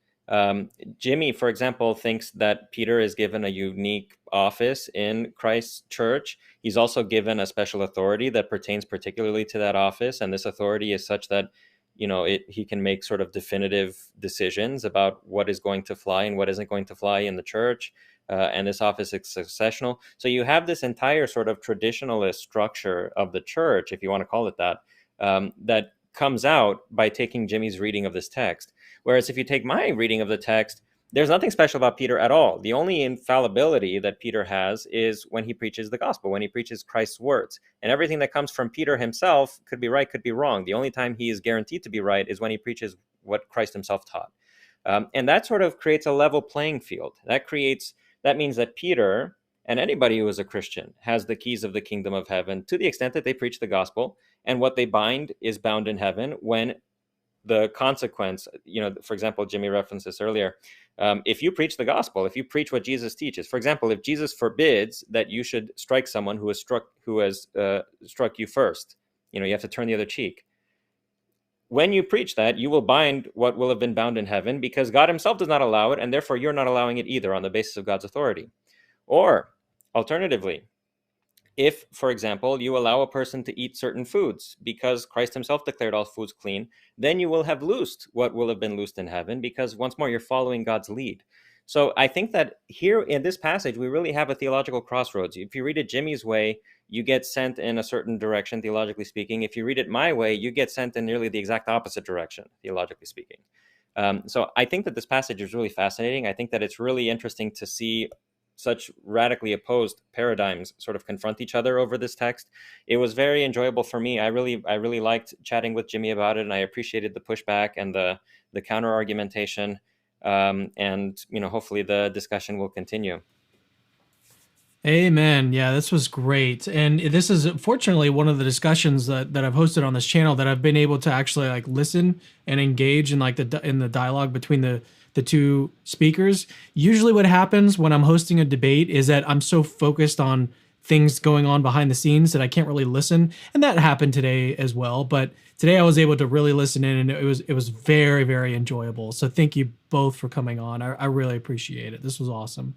Jimmy, for example, thinks that Peter is given a unique office in Christ's church. He's also given a special authority that pertains particularly to that office. And this authority is such that, he can make sort of definitive decisions about what is going to fly and what isn't going to fly in the church. And this office is successional. So you have this entire sort of traditionalist structure of the church, if you want to call it that, that comes out by taking Jimmy's reading of this text. Whereas if you take my reading of the text, there's nothing special about Peter at all. The only infallibility that Peter has is when he preaches the gospel, when he preaches Christ's words. And everything that comes from Peter himself could be right, could be wrong. The only time he is guaranteed to be right is when he preaches what Christ himself taught. And that sort of creates a level playing field. That means that Peter and anybody who is a Christian has the keys of the kingdom of heaven to the extent that they preach the gospel. And what they bind is bound in heaven when the consequence, for example, Jimmy referenced this earlier. If you preach the gospel, if you preach what Jesus teaches, for example, if Jesus forbids that you should strike someone who has struck you first, you have to turn the other cheek. When you preach that, you will bind what will have been bound in heaven because God himself does not allow it, and therefore you're not allowing it either on the basis of God's authority. Or alternatively, if, for example, you allow a person to eat certain foods because Christ himself declared all foods clean, then you will have loosed what will have been loosed in heaven because once more, you're following God's lead. So I think that here in this passage, we really have a theological crossroads. If you read it Jimmy's way, you get sent in a certain direction, theologically speaking. If you read it my way, you get sent in nearly the exact opposite direction, theologically speaking. So I think that this passage is really fascinating. I think that it's really interesting to see such radically opposed paradigms sort of confront each other over this text. It was very enjoyable for me. I really liked chatting with Jimmy about it, and I appreciated the pushback and the counter argumentation. And hopefully the discussion will continue. Amen. Yeah, this was great. And this is fortunately one of the discussions that I've hosted on this channel that I've been able to actually like listen and engage in in the dialogue between the two speakers. Usually what happens when I'm hosting a debate is that I'm so focused on things going on behind the scenes that I can't really listen. And that happened today as well. But today I was able to really listen in, and it was very, very enjoyable. So thank you both for coming on. I really appreciate it. This was awesome.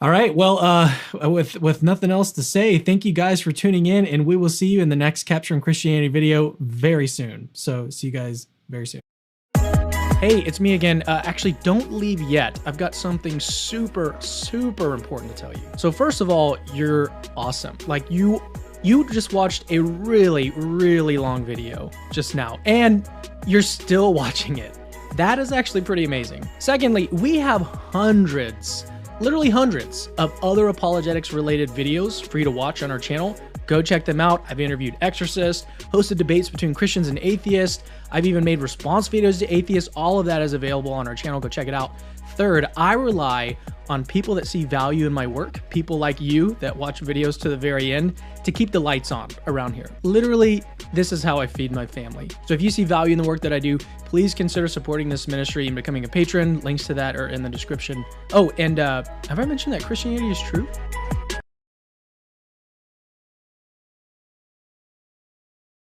All right. Well, with nothing else to say, thank you guys for tuning in, and we will see you in the next Capturing Christianity video very soon. So see you guys very soon. Hey, it's me again. Actually, don't leave yet. I've got something super, super important to tell you. So first of all, you're awesome. Like you just watched a really, really long video just now, and you're still watching it. That is actually pretty amazing. Secondly, we have literally hundreds of other apologetics related videos for you to watch on our channel. Go check them out. I've interviewed exorcists, hosted debates between Christians and atheists. I've even made response videos to atheists. All of that is available on our channel. Go check it out. Third, I rely on people that see value in my work, people like you that watch videos to the very end, to keep the lights on around here. Literally, this is how I feed my family. So if you see value in the work that I do, please consider supporting this ministry and becoming a patron. Links to that are in the description. Oh, and have I mentioned that Christianity is true?